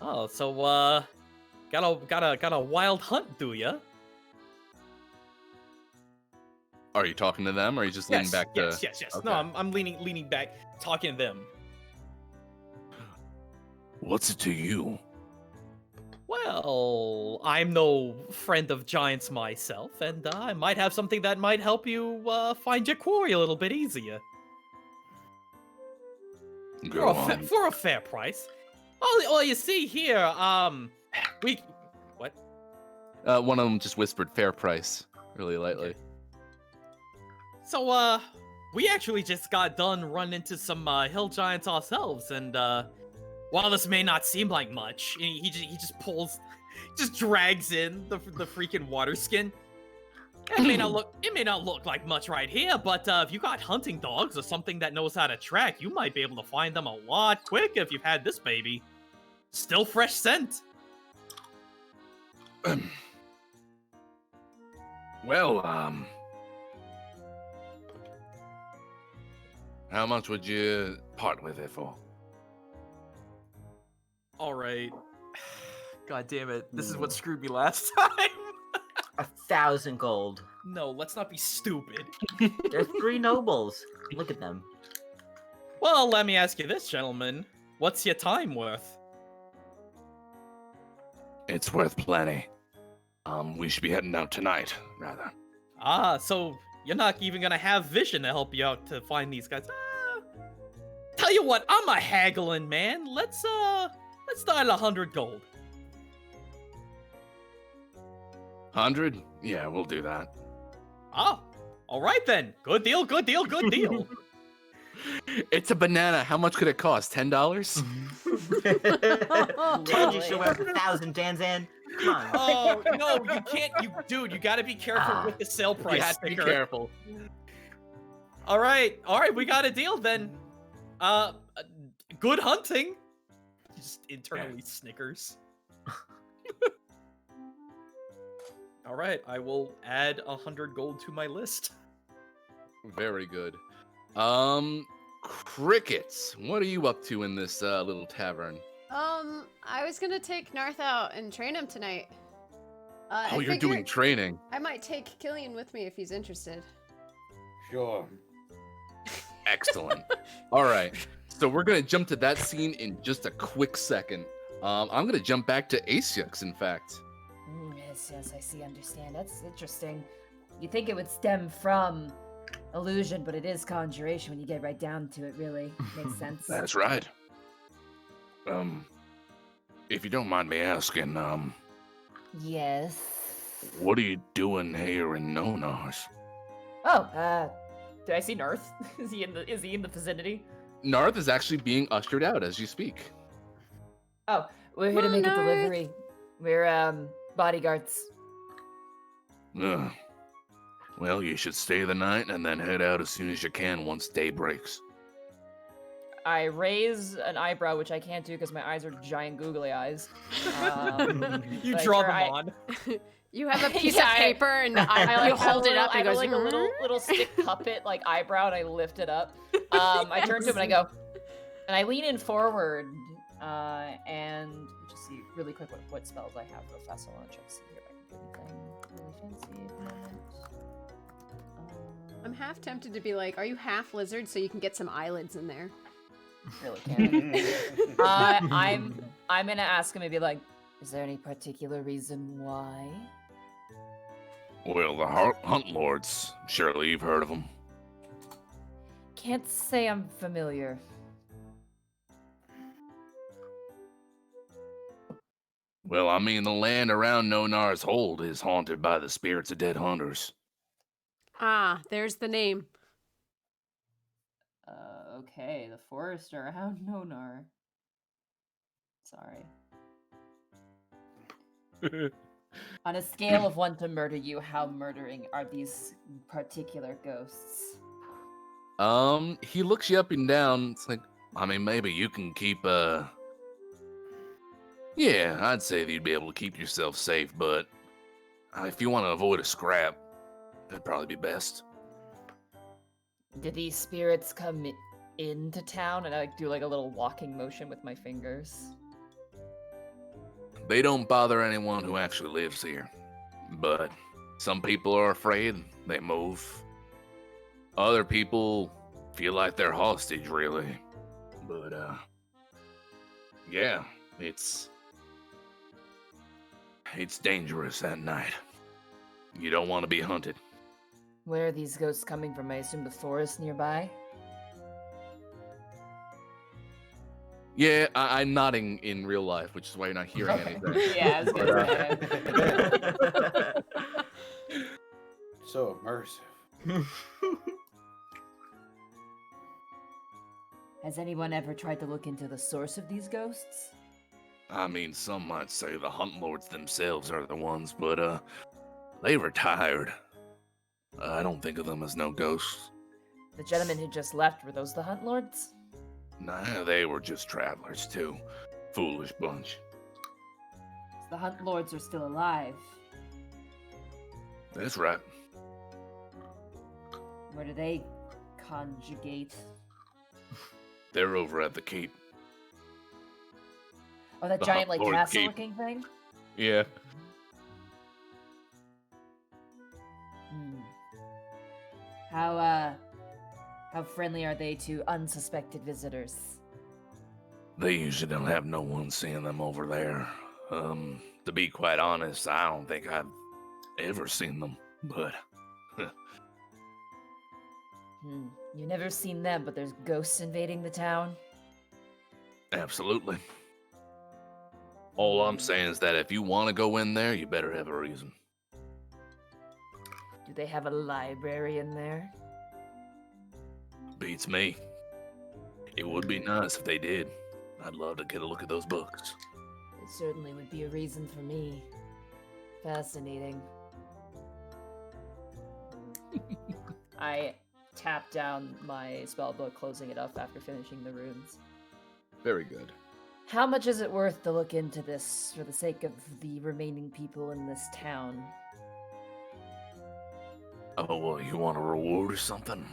Oh, so got a wild hunt, do ya? Are you talking to them, or are you just leaning back to? Yes. Okay. No, I'm leaning back, talking to them. What's it to you? Well, I'm no friend of giants myself, and I might have something that might help you find your quarry a little bit easier. Go on. For a fair price. All you see here, we... What? One of them just whispered "fair price" really lightly. So, we actually just got done running into some hill giants ourselves, and while this may not seem like much, he just drags in the freaking water skin. It may not look like much right here, but if you got hunting dogs or something that knows how to track, you might be able to find them a lot quicker if you've had this baby. Still fresh scent. Well, how much would you part with it for? All right. God damn it. This is what screwed me last time. 1,000 gold. No, let's not be stupid. There's 3 nobles. Look at them. Well, let me ask you this, gentlemen. What's your time worth? It's worth plenty. We should be heading out tonight, rather. Ah, so you're not even gonna have vision to help you out to find these guys. Tell you what, I'm a haggling man. Let's start at 100 gold. 100? Yeah, we'll do that. Oh, all right then. Good deal, good deal, good deal. It's a banana. How much could it cost? $10? Told you she's worth 1,000, Danzan. Come on. Oh no, you can't. You gotta be careful with the sale price. You have to be sticker. careful. All right, we got a deal then. Good hunting. Just internally snickers. All right, I will add 100 gold to my list. Very good. Crickets, what are you up to in this little tavern? I was gonna take Narth out and train him tonight. Oh, you're doing training. I might take Killian with me if he's interested. Sure. Excellent. All right, so we're gonna jump to that scene in just a quick second. I'm gonna jump back to Asyux, in fact. Yes, I see, understand. That's interesting. You think it would stem from illusion, but it is conjuration when you get right down to it, really. Makes sense. That's right. If you don't mind me asking, Yes. what are you doing here in Nonars? Oh, Do I see Narth? Is he in the vicinity? Narth is actually being ushered out as you speak. oh, we're here to make a Narth. delivery. We're, bodyguards. Ugh. Well, you should stay the night and then head out as soon as you can once day breaks. I raise an eyebrow, which I can't do because my eyes are giant googly eyes. You but draw sure, them on. You have a piece Yeah, of paper and I you hold it up I and have goes, like a little stick puppet like eyebrow, and I lift it up. I turn to him and I go, and I lean in forward, and just see really quick what spells I have real fast. I want to check to see here if I can do anything really fancy at the moment. I'm half tempted to be like, are you half lizard so you can get some eyelids in there? Really can't. I'm gonna ask him and be like, is there any particular reason why? Well, the Hunt Lords. Surely you've heard of them. Can't say I'm familiar. Well, I mean, the land around Nonar's Hold is haunted by the spirits of dead hunters. Ah, there's the name. Okay, the forest around Nonar. Sorry. On a scale of 1 to murder you, how murdering are these particular ghosts? He looks you up and down. It's like, I mean, maybe you can keep, yeah, I'd say that you'd be able to keep yourself safe, but if you want to avoid a scrap, that'd probably be best. Do these spirits come into town? And I do like a little walking motion with my fingers. They don't bother anyone who actually lives here, but some people are afraid, they move. Other people feel like they're hostage, really. But, yeah, it's dangerous at night. You don't want to be hunted. Where are these ghosts coming from? I assume the forest nearby? Yeah, I'm nodding in real life, which is why you're not hearing anything. Yeah, I was gonna say. So immersive. Has anyone ever tried to look into the source of these ghosts? I mean, some might say the Hunt Lords themselves are the ones, but, they retired. I don't think of them as no ghosts. The gentlemen who just left, were those the Hunt Lords? Nah, they were just travelers, too. Foolish bunch. So the Hunt Lords are still alive. That's right. Where do they conjugate? They're over at the keep. Oh, that The giant, Hunt like, Lord keep. castle-looking thing? Yeah. Hmm. How friendly are they to unsuspected visitors? They usually don't have no one seeing them over there. To be quite honest, I don't think I've ever seen them, but You've never seen them, but there's ghosts invading the town? absolutely. All I'm saying is that if you want to go in there, you better have a reason. Do they have a library in there? Beats me. It would be nice if they did. I'd love to get a look at those books. It certainly would be a reason for me. Fascinating. I tap down my spell book, closing it up after finishing the runes. Very good. How much is it worth to look into this for the sake of the remaining people in this town? Oh, well, you want a reward or something?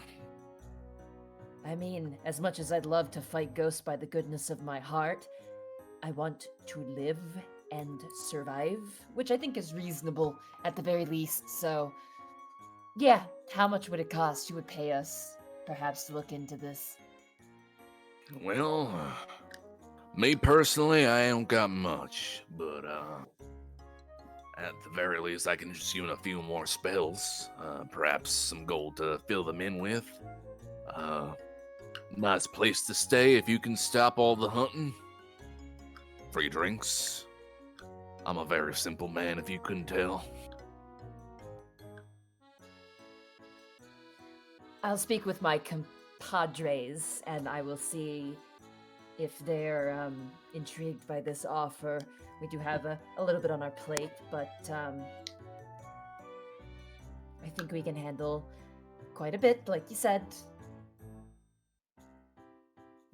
I mean, as much as I'd love to fight ghosts by the goodness of my heart, I want to live and survive, which I think is reasonable at the very least, so... Yeah, how much would it cost? You would pay us, perhaps, to look into this. Well, me personally, I ain't got much, but at the very least, I can interest you in a few more spells. Perhaps some gold to fill them in with. Nice place to stay if you can stop all the hunting. Free drinks. I'm a very simple man, if you couldn't tell. I'll speak with my compadres, and I will see if they're intrigued by this offer. We do have a little bit on our plate, but I think we can handle quite a bit, like you said.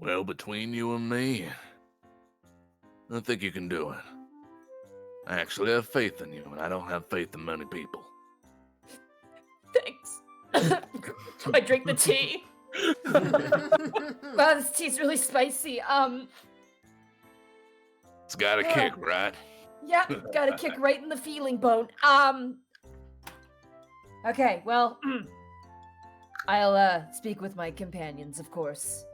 Well, between you and me, I think you can do it. I actually have faith in you, and I don't have faith in many people. Thanks. I drink the tea. Wow, this tea's really spicy. It's got a kick, right? Yeah, got a kick right in the feeling bone. Okay, well, I'll speak with my companions, of course.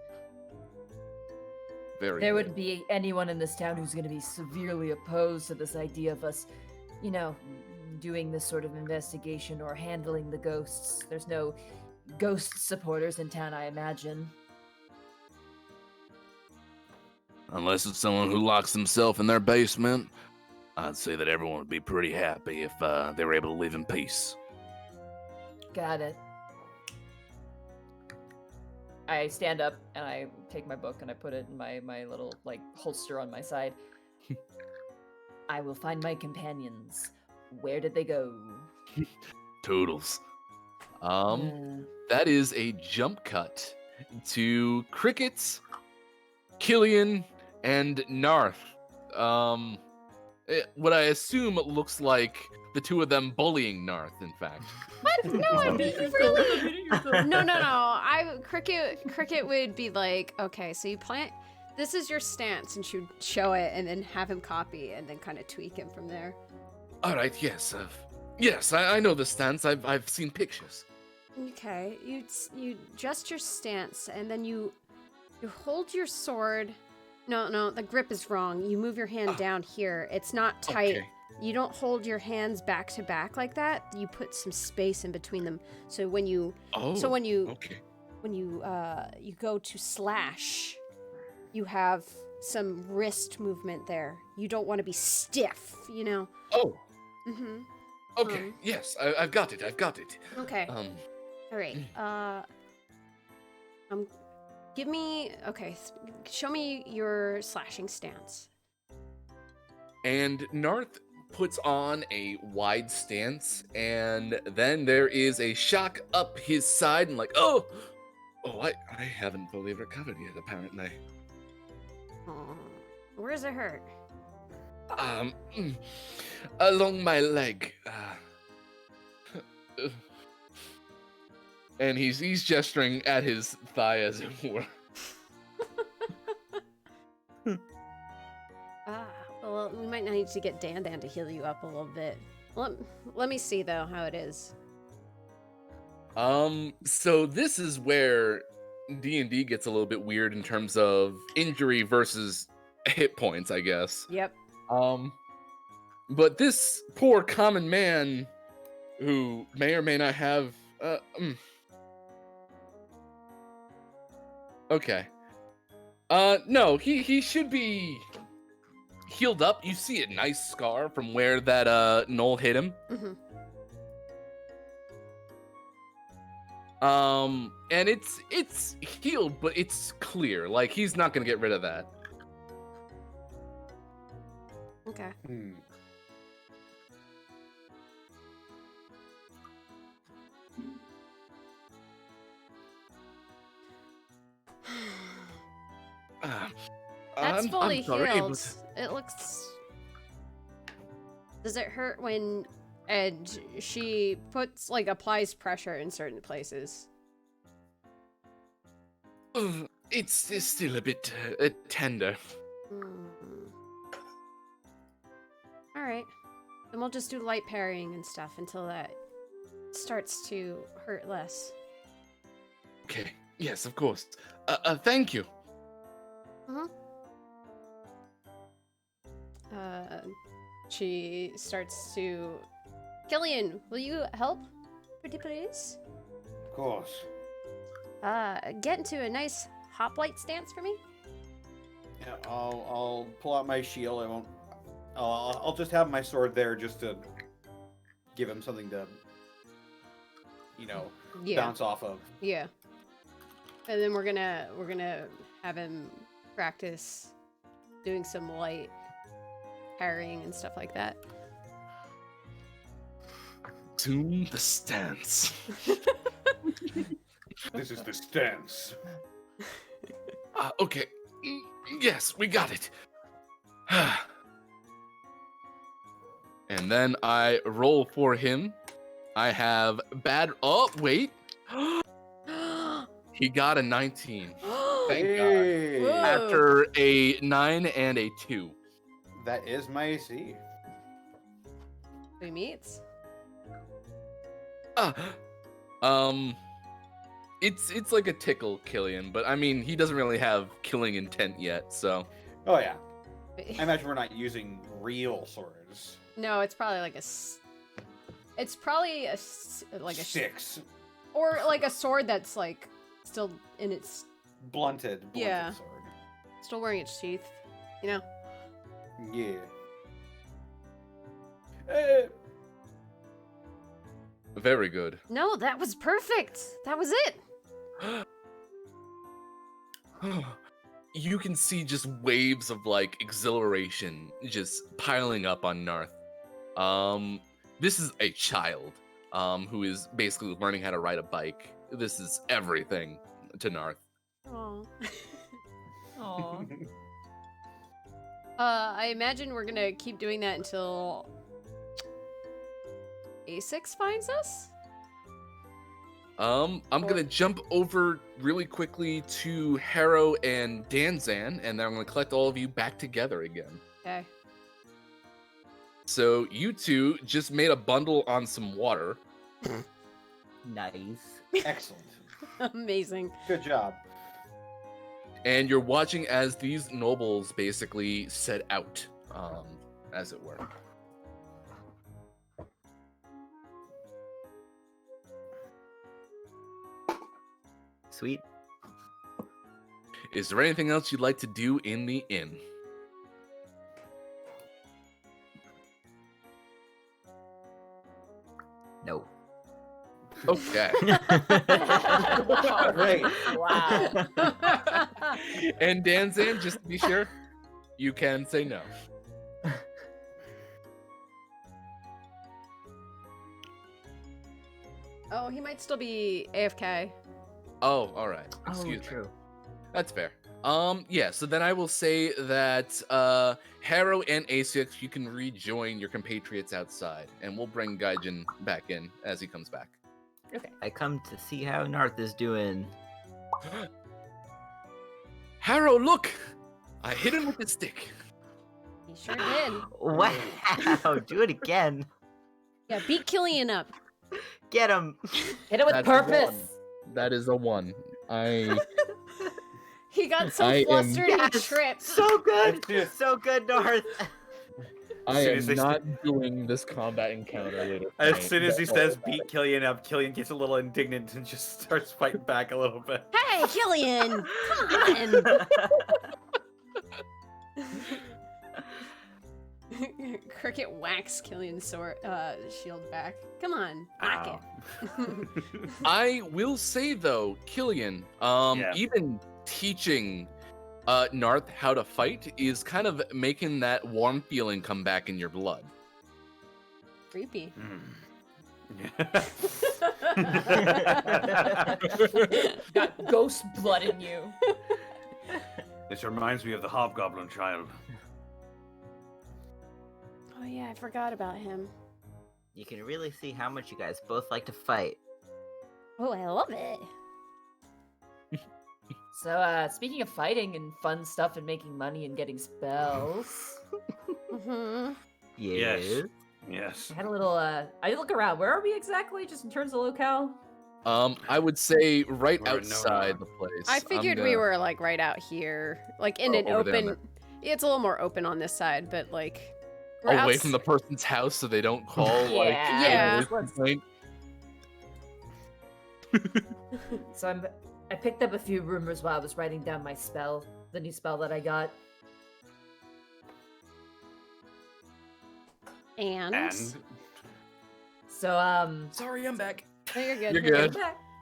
Very There good. wouldn't be anyone in this town who's going to be severely opposed to this idea of us, you know, doing this sort of investigation or handling the ghosts. There's no ghost supporters in town, I imagine. Unless it's someone who locks himself in their basement, I'd say that everyone would be pretty happy if they were able to live in peace. Got it. I stand up and I take my book and I put it in my little like holster on my side. I will find my companions. Where did they go? Toodles. That is a jump cut to Crickets, Killian, and Narth. What I assume looks like the two of them bullying Narth, in fact. What? No, I mean, really? No. Cricket would be like, okay, so you plant. This is your stance, and she'd show it, and then have him copy, and then kind of tweak him from there. All right, yes, I know the stance. I've seen pictures. Okay, you adjust your stance, and then you hold your sword. No, the grip is wrong. You move your hand down here. It's not tight. Okay. You don't hold your hands back to back like that. You put some space in between them. So when you okay. when you go to slash, you have some wrist movement there. You don't want to be stiff, you know. Oh. Mm-hmm. Okay. Yes, I've got it. Okay. All right. Give me. Okay. Show me your slashing stance. And Narth puts on a wide stance, and then there is a shock up his side, and like, oh, I haven't fully recovered yet, apparently. Oh, where does it hurt? Along my leg. And he's gesturing at his thigh, as it were. Well, we might need to get Dan to heal you up a little bit. Let me see though how it is. So this is where D&D gets a little bit weird in terms of injury versus hit points, I guess. Yep. But this poor common man, who may or may not have, okay. No, he should be healed up. You see a nice scar from where that knoll hit him. Mhm. And it's healed, but it's clear. Like, he's not gonna get rid of that. Okay. That's fully I'm sorry, healed. but- It looks. Does it hurt when and she puts like applies pressure in certain places? It's still a bit tender. All right, then we'll just do light parrying and stuff until that starts to hurt less. Okay. Yes, of course. Thank you. She starts to. Killian, will you help, pretty please? Of course. Get into a nice hoplite stance for me. Yeah, I'll pull out my shield. I won't. I'll just have my sword there just to give him something to, bounce off of. Yeah. And then we're gonna have him practice doing some light parrying and stuff like that. Assume the stance. This is the stance. Okay. Yes, we got it. And then I roll for him. I have bad. Oh, wait. He got a 19. Thank Hey, Whoa. God. After a 9 and a 2. that is my AC. We meets. It's like a tickle, Killian, but I mean, he doesn't really have killing intent yet, so. Oh yeah. I imagine we're not using real swords. No, it's probably like it's probably like a 6. or like a sword that's like still in its Blunted Yeah. sword. still wearing its sheath, you know. Yeah. Very good. No, that was perfect. That was it. You can see just waves of like exhilaration just piling up on Narth. This is a child who is basically learning how to ride a bike. This is everything to Narth. Aww. Aw. I imagine we're gonna keep doing that until A6 finds us. I'm gonna jump over really quickly to Harrow and Danzan, and then I'm gonna collect all of you back together again. Okay. So you two just made a bundle on some water. Nice. Excellent. Amazing. Good job. And you're watching as these nobles basically set out, as it were. Sweet. Is there anything else you'd like to do in the inn? No. Okay. Great. Wow. And Danzan, just to be sure, you can say no. Oh, he might still be AFK. Oh, all right. Excuse me. That's fair. Yeah, so then I will say that Harrow and A6, you can rejoin your compatriots outside, and we'll bring Gaijin back in as he comes back. Okay. I come to see how Narth is doing. Harrow, look! I hit him with the stick. He sure did. Wow! Do it again. Yeah, beat Killian up. Get him. Hit it with That's purpose. one. That is a 1. He got so I am- flustered he Yes. tripped. So good. That's just- So good, Narth. I soon am as they not doing this combat encounter later. As tonight. soon as he Don't says worry beat about Killian up, Killian gets a little indignant and just starts fighting back a little bit. Hey, Killian! Come on! Cricket whacks Killian's shield back. Come on, whack Ow. it. I will say though, Killian, Yeah. even teaching Narth how to fight is kind of making that warm feeling come back in your blood. Creepy. Got ghost blood in you. This reminds me of the Hobgoblin child. Oh yeah, I forgot about him. You can really see how much you guys both like to fight. Oh, I love it. So, speaking of fighting and fun stuff and making money and getting spells, Mm-hmm. Yes. Yes. I had a little, I look around. Where are we exactly, just in terms of locale? I would say right We're in outside Nova. the place. I figured we were like right out here, like in an over there open. It's a little more open on this side, but like we're away outs- from the person's house so they don't call like Yeah. a noise complaint. So I picked up a few rumors while I was writing down my spell, the new spell that I got. and So, Sorry, I'm back. No, you're good. You're You're good.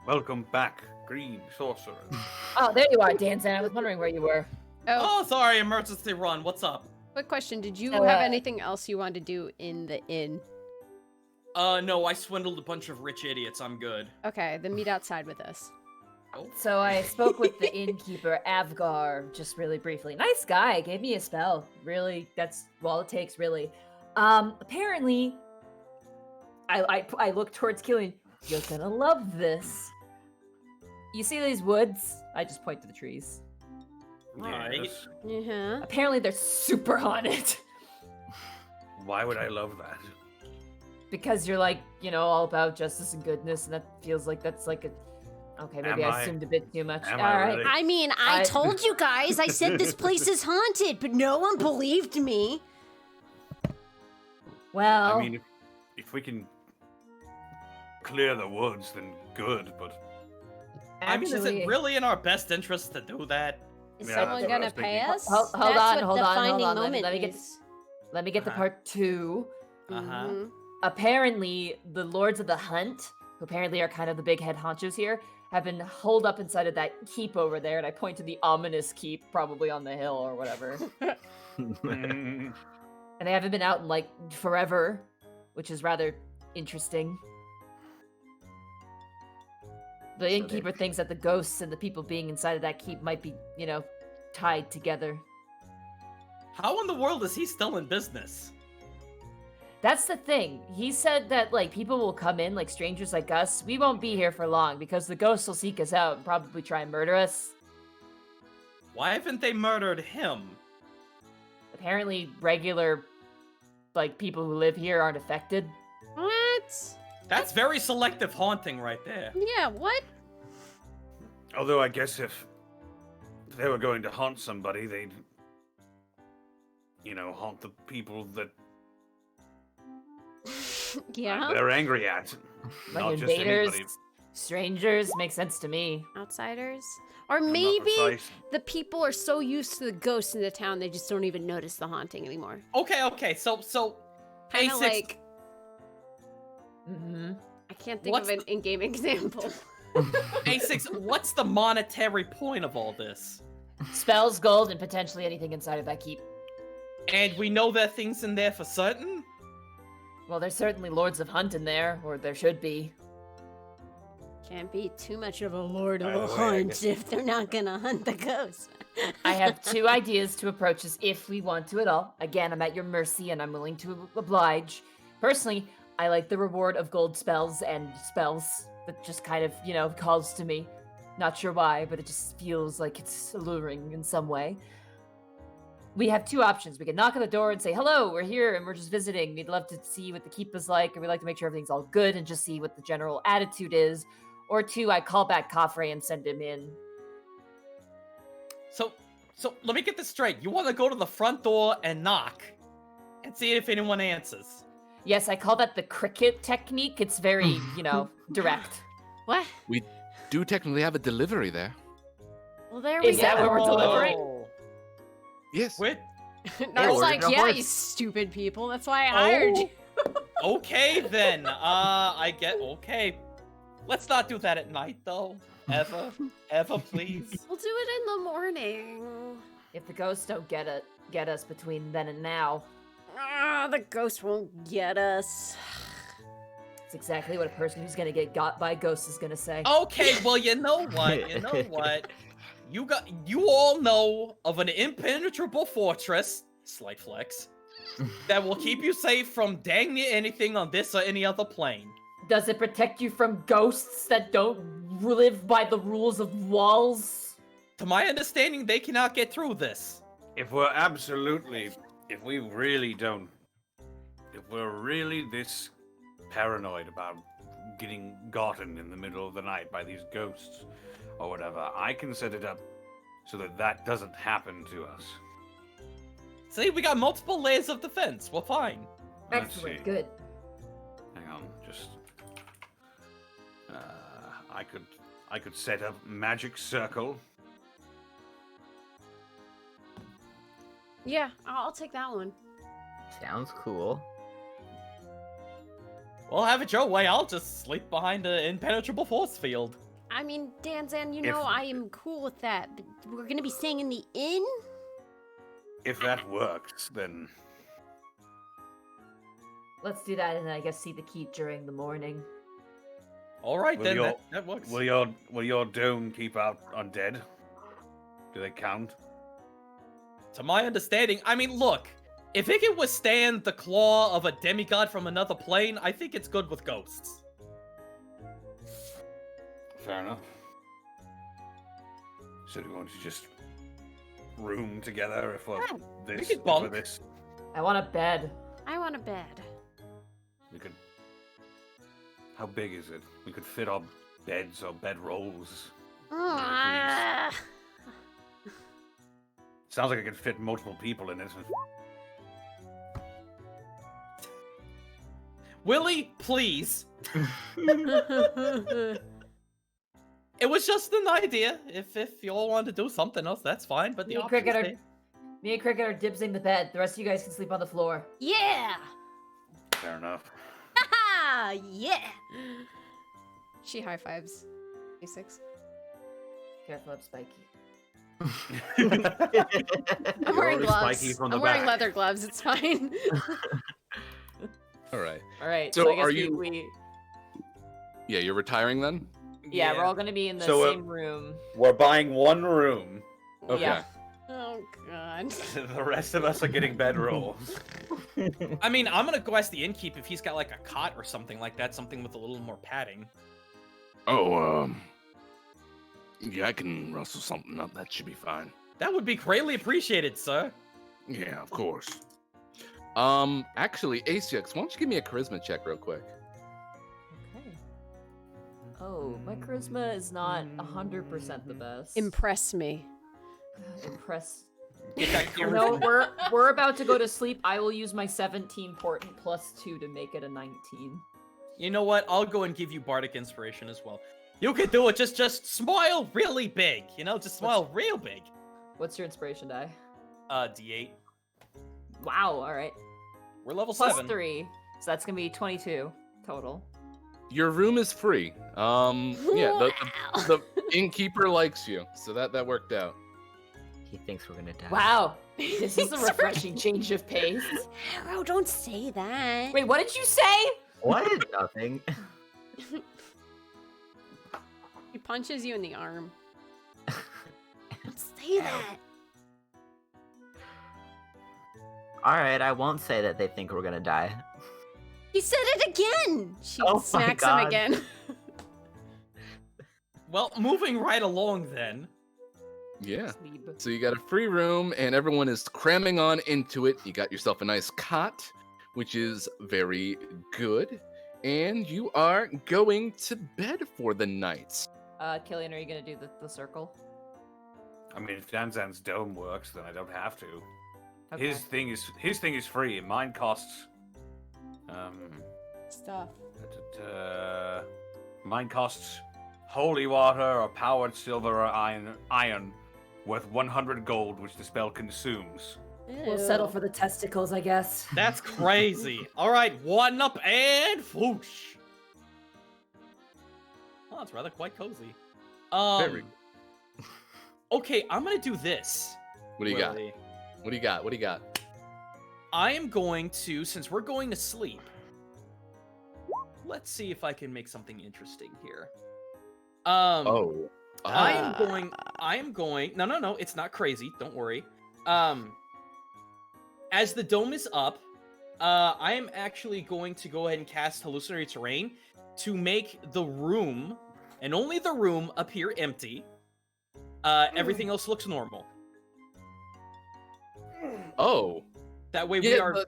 Welcome back, Green Sorcerer. oh, there you are, Danzan. I was wondering where you were. Oh, Oh, sorry, emergency run. What's up? quick question: did you So, have anything else you wanted to do in the inn? No, I swindled a bunch of rich idiots. I'm good. Okay, then meet outside with us. So I spoke with the innkeeper, Avgar, just really briefly. Nice guy, gave me a spell. Really, that's all it takes, really. Apparently, I look towards Killian. You're gonna love this. You see these woods? I just point to the trees. Alright. Yes. Uh-huh. Apparently, they're super haunted. Why would I love that? Because you're like, all about justice and goodness, and that feels like that's like a. Okay, maybe Am I I? assumed a bit too much. Am All I right. really? I mean, I I- told you guys. I said this place is haunted, but no one believed me. Well, I mean, if we can clear the woods, then good. But I mean, is actually- it really in our best interest to do that? Is Yeah, someone that's what I gonna was pay thinking. us? Hold That's on, what hold the on, hold finding on. moment Let me get- is. Let me get to Uh-huh. part 2. Uh-huh. Mhm. Apparently, the Lords of the Hunt, who apparently are kind of the big head honchos here, have been holed up inside of that keep over there, and I point to the ominous keep, probably on the hill or whatever. mm, And they haven't been out in like forever, which is rather interesting. The So innkeeper thinks that the ghosts and the people being inside of that keep might be, tied together. How in the world is he still in business? That's the thing. He said that like people will come in, like strangers like us. We won't be here for long because the ghosts will seek us out and probably try and murder us. Why haven't they murdered him? Apparently, regular like people who live here aren't affected. What? That's very selective haunting right there. Yeah, what? although I guess if they were going to haunt somebody, they'd, haunt the people that Yeah. they're angry at. Like Not just invaders, anybody. strangers, makes sense to me. Outsiders? Or I'm not maybe precise. the people are so used to the ghosts in the town they just don't even notice the haunting anymore. Okay, so Kind of A6 like, Mm-hmm. I can't think What's of an in-game example. A6, what's the monetary point of all this? Spells, gold, and potentially anything inside of that keep. And we know there are things in there for certain? Well, there's certainly Lords of Hunt in there, or there should be. Can't be too much of a lord of By a the way, I hunt guess- if they're not gonna hunt the ghosts. I have 2 ideas to approach this if we want to at all. Again, I'm at your mercy and I'm willing to oblige. Personally, I like the reward of gold spells and spells that just kind of, calls to me. Not sure why, but it just feels like it's alluring in some way. We have 2 options. We can knock on the door and say, hello, we're here and we're just visiting. We'd love to see what the keep is like, and we'd like to make sure everything's all good and just see what the general attitude is. Or 2, I call back Coffrey and send him in. So let me get this straight. You want to go to the front door and knock, and see if anyone answers. Yes, I call that the cricket technique. It's very, direct. What? We do technically have a delivery there. Well, there we Is that go. what we're delivering? Oh. Yes. Wait. I was like, ordered a yeah, horse. you stupid people. That's why I hired you. Okay then. Okay. Let's not do that at night though. Ever, please. We'll do it in the morning. If the ghosts don't get us between then and now, The ghost won't get us. it's exactly what a person who's gonna get got by ghosts is gonna say. Okay, well, you know what? You all know of an impenetrable fortress, slight flex, that will keep you safe from dang near anything on this or any other plane. Does it protect you from ghosts that don't live by the rules of walls? To my understanding, they cannot get through this. If we're really this paranoid about getting gotten in the middle of the night by these ghosts or whatever, I can set it up so that doesn't happen to us. See, we got multiple layers of defense. We're fine. Let's Excellent, see. good. Hang on, just I could set up magic circle. Yeah, I'll take that one. Sounds cool. Well, have it your way. I'll just sleep behind an impenetrable force field. I mean, Danzan, you If- know I am cool with that, but we're gonna be staying in the inn? If that works, then Let's do that and I guess see the keep during the morning. All right, Will then. your- That works. will your dome keep out undead? Do they count? To my understanding, I mean, look. If it can withstand the claw of a demigod from another plane, I think it's good with ghosts. Fair enough. So do you want to just room together if we're this? could if we're bunk. this? I want a bed. I want a bed. We could. How big is it? We could fit our beds or bed rolls. Ah. Sounds like I could fit multiple people in it. Willie, please. It was just an idea. If you all want to do something else, that's fine. But the Me and options Cricket there. Me and Cricket are dibsing the bed. The rest of you guys can sleep on the floor. Yeah! Fair enough. Ha! Yeah! She high fives. A6. Careful up, Spiky. I'm wearing You're gloves. spiky from the I'm wearing back. leather gloves. It's fine. All right. All right. So I guess are we, you- we Yeah, you're retiring then? yeah, we're all gonna be in the So, same room. We're buying one room. Okay. Yeah. Oh god. The rest of us are getting bed rolls. I mean, I'm gonna go ask the innkeep if he's got like a cot or something like that, something with a little more padding. Oh, yeah, I can rustle something up. That should be fine. That would be greatly appreciated, sir. Yeah, of course. Actually, ACX, why don't you give me a charisma check real quick? Okay. Oh, my charisma is not 100% the best. Impress me. Impress. Get that gear. No, we're about to go to sleep. I will use my 17 portent plus 2 to make it a 19. You know what? I'll go and give you bardic inspiration as well. You can do it. Just smile really big. You know, just smile real big. What's your inspiration die? D8. Wow, alright. We're level Plus 7. 3. So that's gonna be 22 total. Your room is free. Yeah, the innkeeper likes you, so that worked out. He thinks we're gonna die. Wow. This is a refreshing change of pace. Harrow, don't say that. Wait, what did you say? What? Nothing. He punches you in the arm. Don't say that. Alright, I won't say that they think we're gonna die. He said it again. She Oh my smacks him God. again. Well, moving right along then. Yeah. Sleep. So you got a free room, and everyone is cramming on into it. You got yourself a nice cot, which is very good. And you are going to bed for the night. Killian, are you gonna do the circle? I mean, if Danzan's dome works, then I don't have to. Okay. His thing is free. Mine costs. Stuff. Mine costs holy water or powered silver or iron worth 100 gold, which the spell consumes. We'll settle for the testicles, I guess. That's crazy. All right, 1 up and whoosh. Oh, it's rather quite cozy. Very. Okay, I'm gonna do this. What do you got? Willie. What do you got? What do you got? I am going to, since we're going to sleep, let's see if I can make something interesting here. Oh. I am going, no, it's not crazy, don't worry. As the dome is up, I am actually going to go ahead and cast Hallucinatory Terrain to make the room, and only the room, appear empty. Everything else looks normal. Oh. That way we Yeah, are...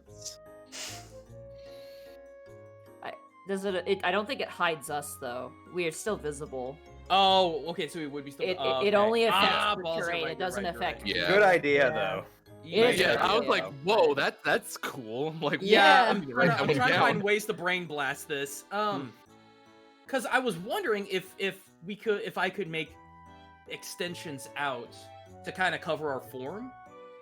I don't think it hides us though. We are still visible. Oh, okay, so we would be still... It okay. only affects the balls, you're terrain. right, It doesn't you're right, affect. you're Yeah. Good idea, Yeah. though. It is Yeah, a good I was idea. like, whoa, that's cool. I'm like, Yeah, I'm I'm trying to down. find ways to brain blast this. Because I was wondering if I could make extensions out to kind of cover our form,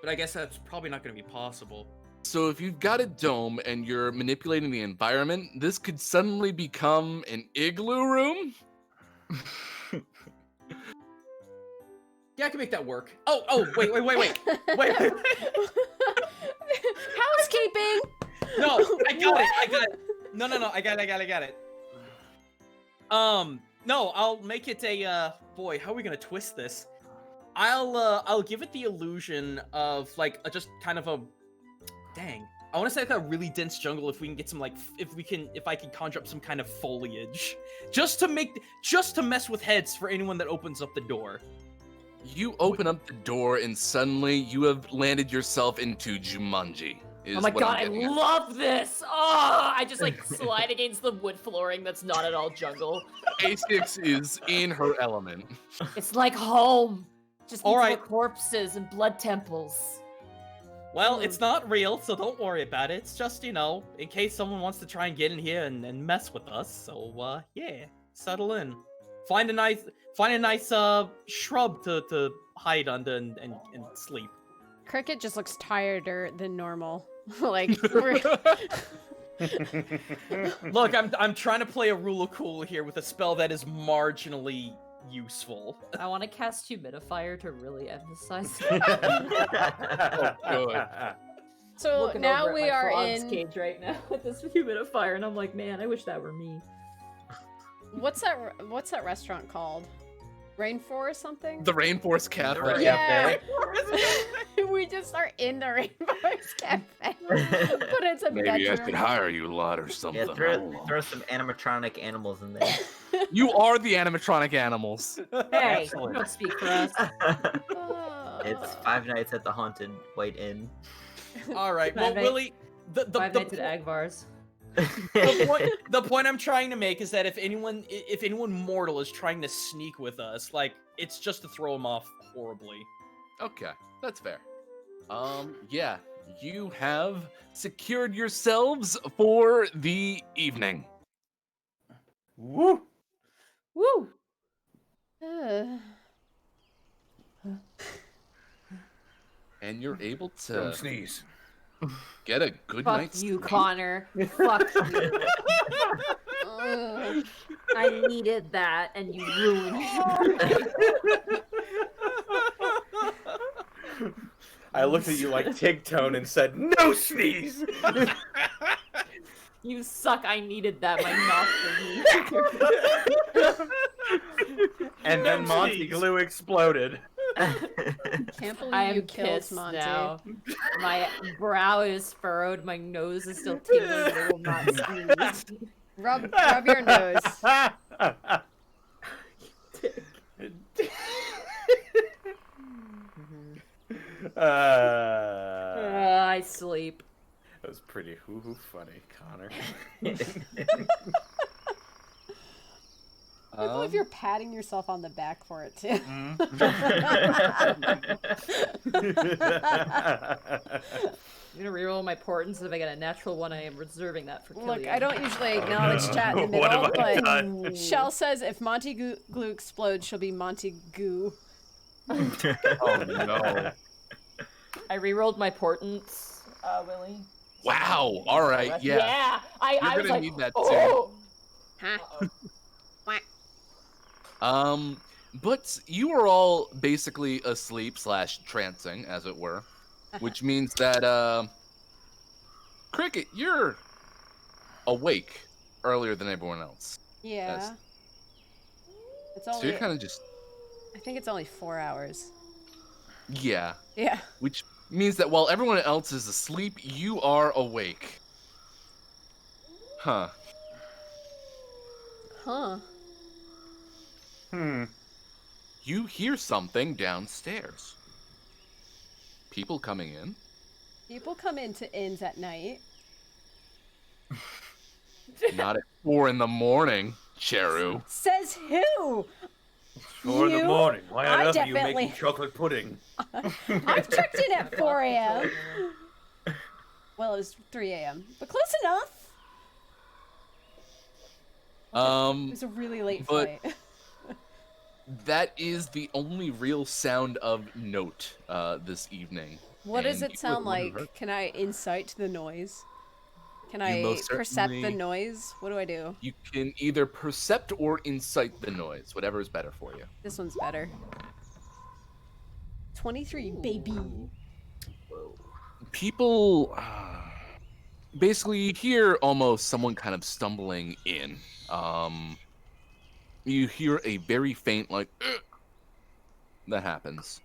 but I guess that's probably not going to be possible. So if you've got a dome and you're manipulating the environment, this could suddenly become an igloo room. Yeah, I can make that work. Oh, wait. Housekeeping. No, I got it. No, I got it. No, I'll make it a, boy, how are we gonna twist this? I'll give it the illusion of, like, just kind of a, dang. I want to say like a really dense jungle if we can get some, like, if I can conjure up some kind of foliage. Just to mess with heads for anyone that opens up the door. You open up the door and suddenly you have landed yourself into Jumanji. Oh my god, I love this! Oh, I just like slide against the wood flooring that's not at all jungle. A6 is in her element. It's like home. Just All needs right. more corpses and blood temples. Well, it's not real, so don't worry about it. It's just, in case someone wants to try and get in here and mess with us. So, yeah, settle in. Find a nice shrub to hide under and sleep. Cricket just looks tireder than normal. Like, we're... Look, I'm trying to play a rule of cool here with a spell that is marginally useful. I want to cast Humidifier to really emphasize Good. So Looking now over at we my are frog's in. cage right now with this humidifier, and I'm like, man, I wish that were me. What's that restaurant called? Rainforest something? The Rainforest Cafe. Yeah. We just are in the Rainforest Cafe. But it's a Maybe I bedroom. should hire you lot or something. Yeah, throw some animatronic animals in there. You are the animatronic animals. Hey, Excellent. don't speak for us. It's Five Nights at the Haunted White Inn. All right, well, Five Nights- Willie, the Nights at Agvar's. the point I'm trying to make is that if anyone mortal is trying to sneak with us, like, it's just to throw them off horribly. Okay, that's fair. Yeah, you have secured yourselves for the evening. Woo! Woo! And you're able Don't to sneeze. get a good Fuck night's you, sleep. Connor. Fuck you. I needed that, and you ruined it. I looked at you like Tig Tone and said, "No sneeze." You suck. I needed that. My mouth for me. And then Monty sneeze. Glue exploded. Can't believe I you am killed pissed Monty. now. My brow is furrowed. My nose is still tingling. But I will not sneeze. Rub your nose. I sleep. That was pretty funny, Connor. love if you're patting yourself on the back for it too. I'm gonna reroll my portents, and if I get a natural one, I am reserving that for Look, Killian. I don't usually acknowledge chat in the What middle, have I but done? Shell says if Monty Glue explodes, she'll be Monty Goo. Oh no. I rerolled my portents, Willie. Wow. All right. Yeah. Yeah. I You're was gonna like, need that too. oh. Huh? But you are all basically asleep / trancing, as it were, which means that Cricket, you're awake earlier than everyone else. Yeah. It's So only. you're kind of just I think it's only 4 hours. yeah, Yeah. which means that while everyone else is asleep, you are awake. Huh. Huh. You hear something downstairs. People coming in. People come into inns at night. Not at 4 in the morning, Cheru. Says who? 4 in the You? morning. Why on I earth are you definitely- making chocolate pudding? I've checked in at 4 a.m. Well, it was 3 a.m. But close enough. It was a really late but- flight. That is the only real sound of note this evening. What does And it you sound would wonder- like? Can I insight the noise? Can You I most percept the certainly- noise? What do I do? You can either percept or incite the noise, whatever is better for you. This one's better. 23, baby. People basically you hear almost someone kind of stumbling in. You hear a very faint like that happens.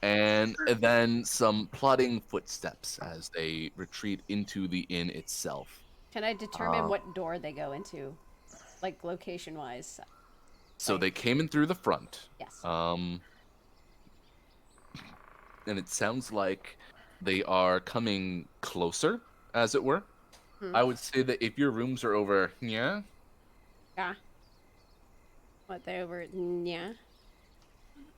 And then some plodding footsteps as they retreat into the inn itself. Can I determine what door they go into? Like location-wise? So they came in through the front. Yes. And it sounds like they are coming closer, as it were. I would say that if your rooms are over here, Yeah. What, they're over... Yeah.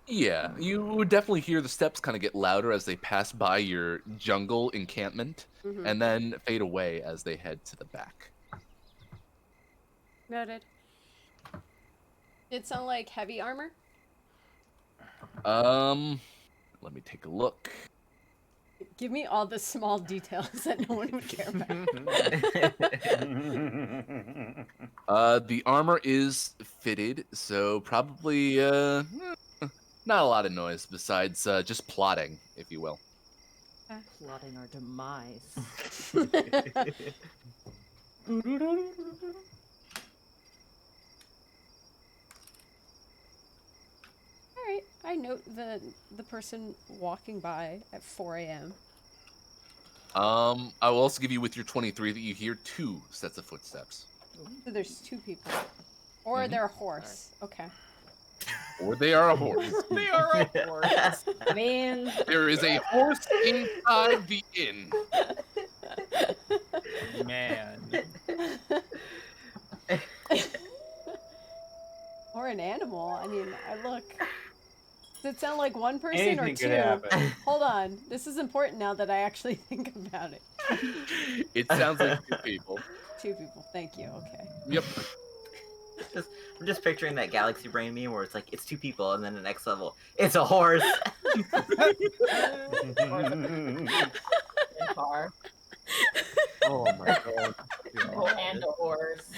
yeah, you would definitely hear the steps kind of get louder as they pass by your jungle encampment, and then fade away as they head to the back. Noted. It sound like heavy armor? Let me take a look. Give me all the small details that no one would care about. The armor is fitted, so probably not a lot of noise besides just plotting, if you will. Plotting our demise. Alright, I note the person walking by at 4 a.m. I will also give you with your 23 that you hear 2 sets of footsteps. So there's 2 people. Or they're a horse. Okay. Or they are a horse. They are a horse. I mean, There is a horse inside the inn. Man. Or an animal. I mean, look. Does it sound like one person Anything or could 2? happen. Hold on. This is important now that I actually think about it. It sounds like 2 people. 2 people. Thank you. Okay. Yep. I'm just picturing that galaxy brain meme where it's like it's 2 people and then the next level it's a horse. Car. Oh my god. Oh, and a horse.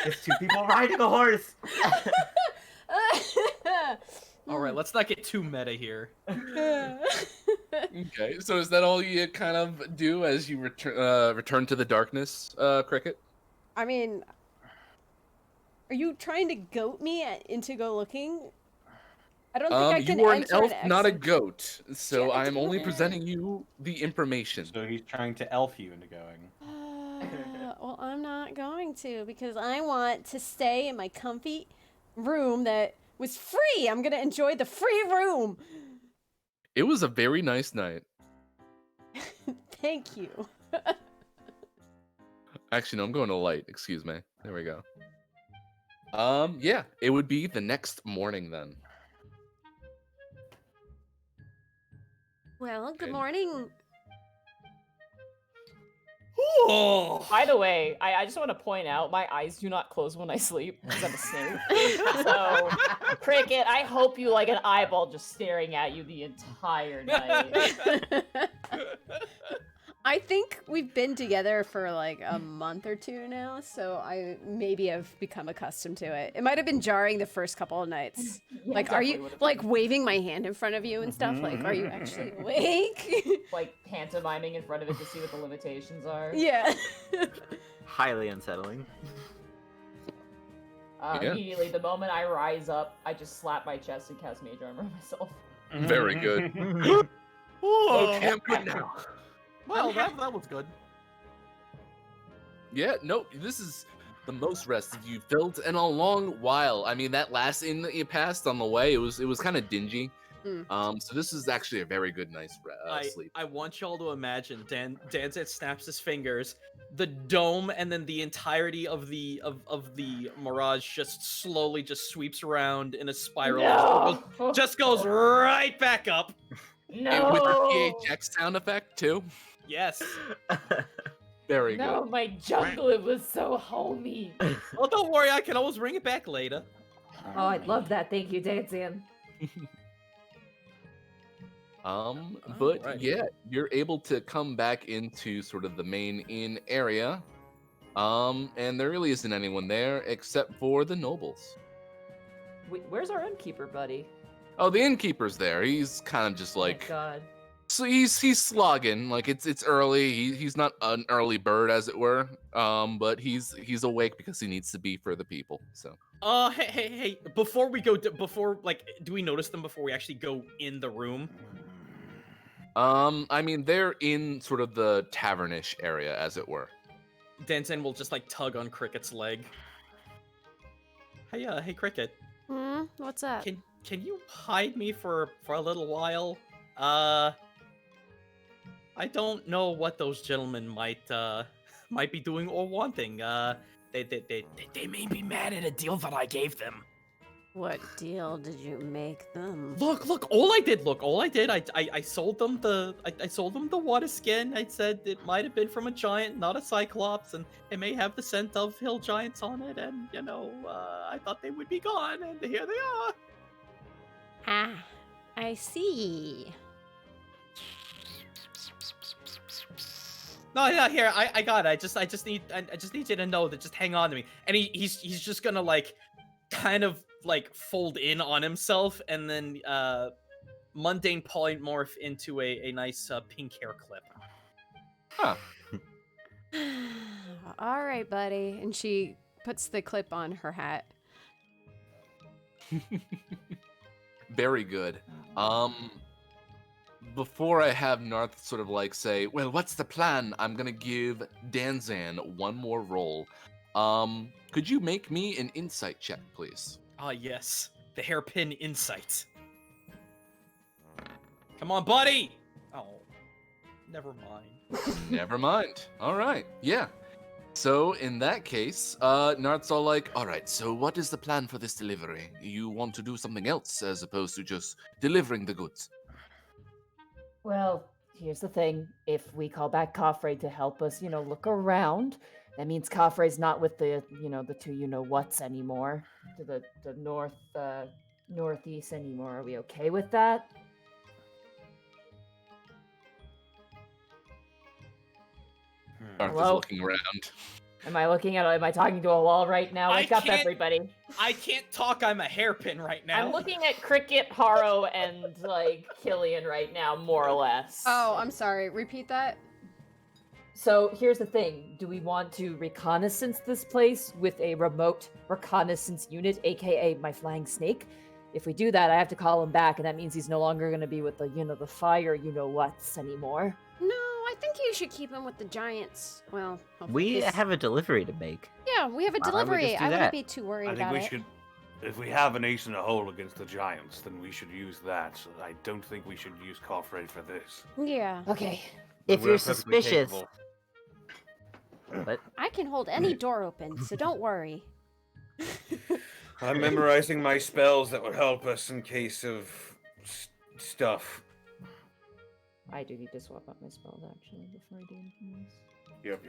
It's 2 people riding a horse. All right, let's not get too meta here. Okay, so is that all you kind of do as you return to the darkness, Cricket? I mean, are you trying to goat me into go looking? I don't think I can You are an enter elf, and not a exit. goat, so Shit. I'm only presenting you the information. So he's trying to elf you into going. Well, I'm not going to because I want to stay in my comfy room that was free. I'm gonna enjoy the free room. It was a very nice night. Thank you. Actually, no, I'm going to light. Excuse me. There we go. Yeah, it would be the next morning then. Well, good And- morning. Oh, By the way, I just want to point out my eyes do not close when I sleep because I'm a snake. So, Cricket, I hope you like an eyeball just staring at you the entire night. I think we've been together for like a month or two now, so I maybe have become accustomed to it. It might have been jarring the first couple of nights. Yeah, Like, are definitely you would've like been. waving my hand in front of you and stuff? Like, are you actually awake? Like pantomiming in front of it to see what the limitations are? Yeah. Highly unsettling. Yeah. Immediately, the moment I rise up, I just slap my chest and cast Mage Armor on myself. Very good. oh. Okay, I'm good now. Well, that was good. Yeah, no, this is the most rested you've felt in a long while. I mean, that last inn that you passed on the way, it was kind of dingy. So this is actually a very good night's sleep. I want y'all to imagine Danzit snaps his fingers, the dome, and then the entirety of the mirage just slowly just sweeps around in a spiral. No! Just goes right back up. And with the No! PHX sound effect too. Yes. Very No, good. my jungle, it was so homey. Well, don't worry, I can always bring it back later. Oh, I love that. Thank you, Dan. But Alright. yeah, you're able to come back into sort of the main inn area. And there really isn't anyone there except for the nobles. Where's our innkeeper, buddy? Oh, the innkeeper's there. He's kind of just like Thank God. so he's slogging. Like it's early. He's not an early bird, as it were. But he's awake because he needs to be for the people. So. Hey! Before we go, do we notice them before we actually go in the room? I mean, they're in sort of the tavernish area, as it were. Danzen will just like tug on Cricket's leg. Hey, Cricket. What's up? Can you hide me for a little while? I don't know what those gentlemen might be doing or wanting. They may be mad at a deal that I gave them. What deal did you make them? Look! All I did, I sold them I sold them the water skin. I said it might have been from a giant, not a cyclops, and it may have the scent of hill giants on it. And I thought they would be gone, and here they are. Ah, I see. No, here I got it. I just need you to know that. Just hang on to me. And he's just gonna like, kind of like fold in on himself, and then mundane polymorph into a nice pink hair clip. Huh. All right, buddy. And she puts the clip on her hat. Very good. Before I have Narth sort of like say, well, what's the plan? I'm gonna give Danzan one more roll. Could you make me an insight check, please? Ah, yes, the hairpin insight. Come on, buddy. Oh, never mind. Never mind. All right. Yeah. So in that case, Narth's all like, all right, so what is the plan for this delivery? You want to do something else as opposed to just delivering the goods? Well, here's the thing. If we call back Coffrey to help us, look around, that means Coffrey's not with the, the two whats anymore. To the northeast anymore. Are we okay with that? Narth is Hello? looking around. Am I talking to a wall right now? I Wake up, can't- everybody. I can't talk. I'm a hairpin right now. I'm looking at Cricket, Haro, and like Killian right now, more or less. Oh, I'm sorry. Repeat that. So here's the thing. Do we want to reconnaissance this place with a remote reconnaissance unit, aka my flying snake? If we do that, I have to call him back, and that means he's no longer going to be with the, the fire whats anymore. No, I think you should keep him with the giants. Well, We hopefully- have a delivery to make. Yeah, we have a Why don't we delivery. just do I wouldn't that? be too worried I think about we it. should. If we have an ace in the hole against the giants, then we should use that. I don't think we should use Coffrey for this. Yeah, Okay. If We're you're perfectly suspicious, capable. but I can hold any door open, so don't worry. I'm memorizing my spells that would help us in case of stuff. I do need to swap out my spells actually before I do anything else. Yep.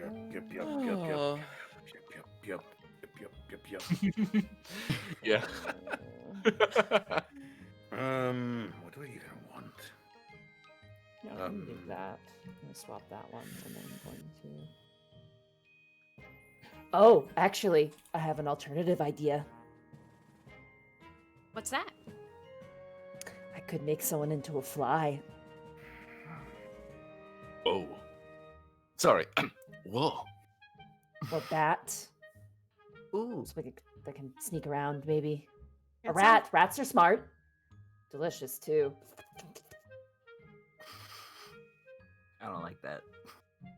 Yeah. What do I even want? No, I'm gonna do that. I'm gonna swap that one, and then I'm going to. Oh, actually, I have an alternative idea. What's that? I could make someone into a fly. Oh. Sorry. Whoa. Or bat. Ooh. So they can sneak around, maybe. A That rat. Rats are smart. Delicious, too. I don't like that.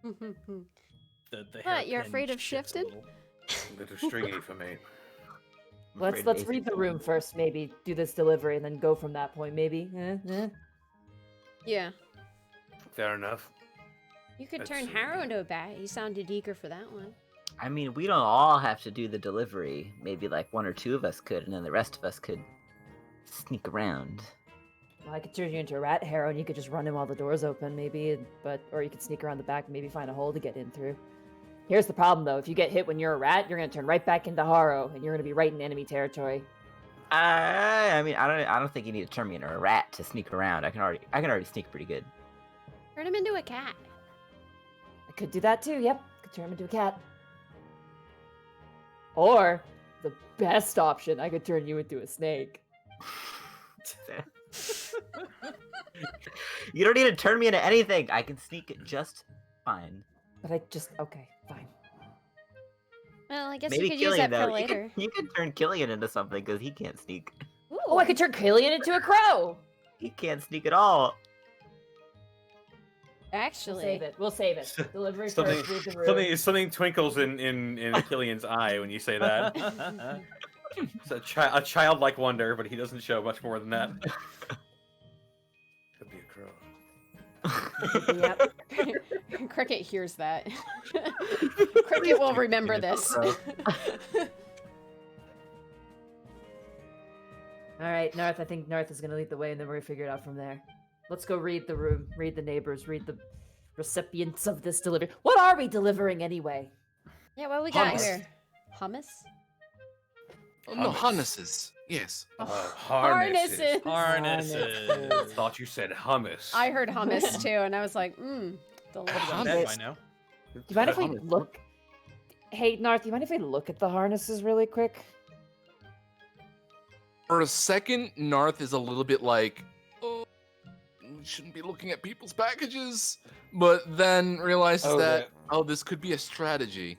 The What, you're hairpin afraid of shifts a shifting? little. A little stringy for me. I'm Let's afraid read Mason's the room first, maybe. Do this delivery and then go from that point, maybe. Yeah. Fair enough. You could Let's turn see. Harrow into a bat. He sounded eager for that one. I mean, we don't all have to do the delivery. Maybe like one or two of us could, and then the rest of us could sneak around. Well, I could turn you into a rat, Harrow, and you could just run in while the door's open, maybe. Or you could sneak around the back and maybe find a hole to get in through. Here's the problem, though. If you get hit when you're a rat, you're gonna turn right back into Harrow, and you're gonna be right in enemy territory. I mean, I don't think you need to turn me into a rat to sneak around. I can already sneak pretty good. Turn him into a cat. I could do that too. Yep, could turn him into a cat. Or the best option, I could turn you into a snake. You don't need to turn me into anything. I can sneak just fine. But okay, fine. Well, I guess Maybe you could use Killian, that for though. later. You could turn Killian into something because he can't sneak. Ooh. Oh, I could turn Killian into a crow. He can't sneak at all. Actually. We'll save it. Delivery Something, first, read the room. something twinkles in Killian's eye when you say that. It's a childlike wonder, but he doesn't show much more than that. Could be a crow. Yep. Cricket hears that. Cricket will remember this. All right, Narth. I think Narth is gonna lead the way, and then we're gonna figure it out from there. Let's go read the room, read the neighbors, read the recipients of this delivery. What are we delivering anyway? Yeah, what we got Hummus. here? Hummus? Oh, no, harnesses. Yes. Harnesses. Harnesses. Thought you said hummus. I heard hummus too, and I was like, Would've delicious. gone dead by now. Do you mind if we look? Hey, Narth, do you mind if we look at the harnesses really quick? For a second, Narth is a little bit like, oh, we shouldn't be looking at people's packages, but then realizes that, this could be a strategy.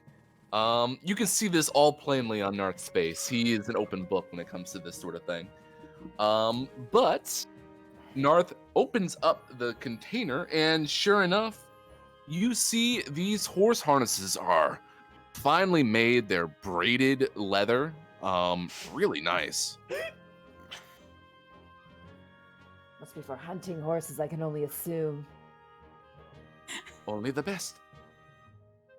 You can see this all plainly on Narth's face. He is an open book when it comes to this sort of thing. But Narth opens up the container, and sure enough, you see these horse harnesses are finely made. They're braided leather. Really nice. Must be for hunting horses, I can only assume. Only the best.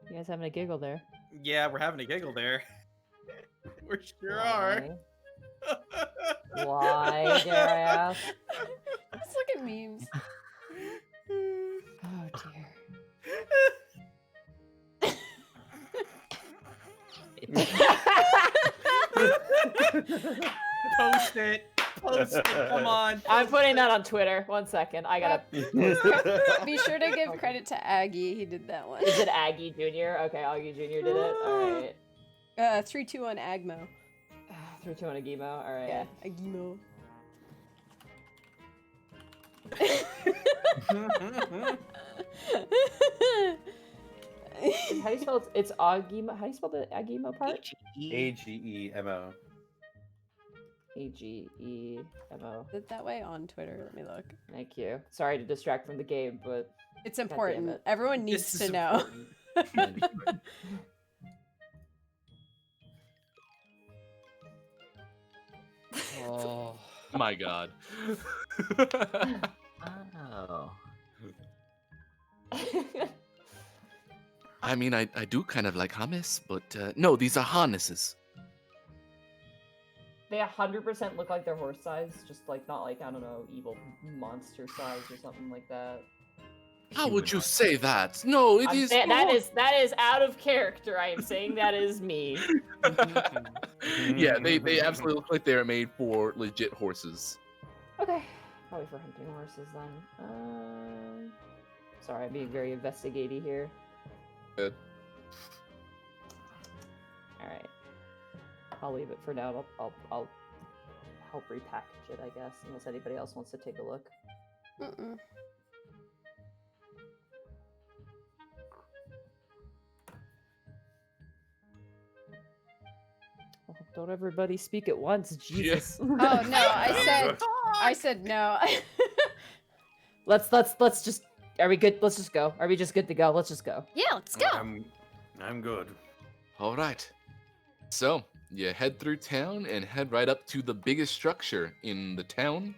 You guys having a giggle there? Yeah, we're having a giggle there. We sure are. Why, dare I ask? Let's look at memes. Oh dear. Post it. Post it. Come on. I'm putting that on Twitter. 1 second. I gotta. Be sure to give credit to Aggie. He did that one. Is it Aggie Jr.? Okay, Aggie Jr. did it. All right. 3-2 Agmo. 3, 2, 1, Agimo. All right. Yeah, Agimo. How do you spell it? It's Agimo. How do you spell the Agimo part? Agemo. Agemo. Did that way on Twitter. Let me look. Thank you. Sorry to distract from the game, but It's damn important. it. Everyone needs This to is know. important. Oh. My God. Oh. I mean, I do kind of like hummus, but no, these are harnesses. They 100% look like they're horse size, just like not like, I don't know, evil monster size or something like that. How would you say that? No, it is. That is out of character. I am saying that is me. Yeah, they absolutely look like they are made for legit horses. Okay, probably for hunting horses then. Sorry, I'm being very investigative here. Good. All right, I'll leave it for now. I'll help repackage it, I guess, unless anybody else wants to take a look. Mm-mm. Oh, don't everybody speak at once, Jesus. Oh no, I said no. Let's just. Are we good? Let's just go. Are we just good to go? Let's just go. Yeah, let's go. I'm good. All right. So you head through town and head right up to the biggest structure in the town,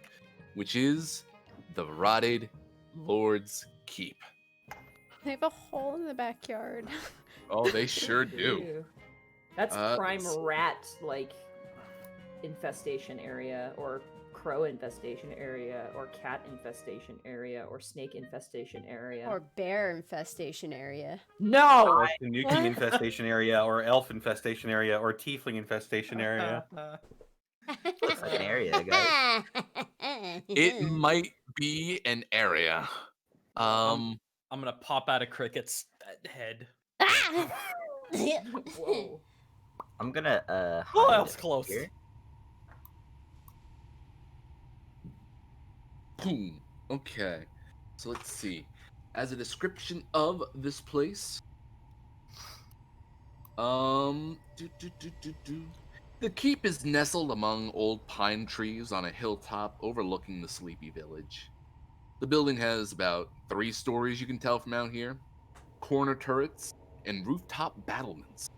which is the Rotted Lord's Keep. They have a hole in the backyard. Oh, they sure do. Ew. That's prime rat like infestation area, or crow infestation area, or cat infestation area, or snake infestation area. Or bear infestation area. No! Or Tanuki infestation area, or elf infestation area, or tiefling infestation area. Looks like an area, guys. It might be an area. I'm gonna pop out of Cricket's head. Whoa. I'm gonna Oh, hide that was close. here. Boom. Okay. So let's see. As a description of this place, the keep is nestled among old pine trees on a hilltop overlooking the sleepy village. The building has about 3 stories you can tell from out here, corner turrets, and rooftop battlements.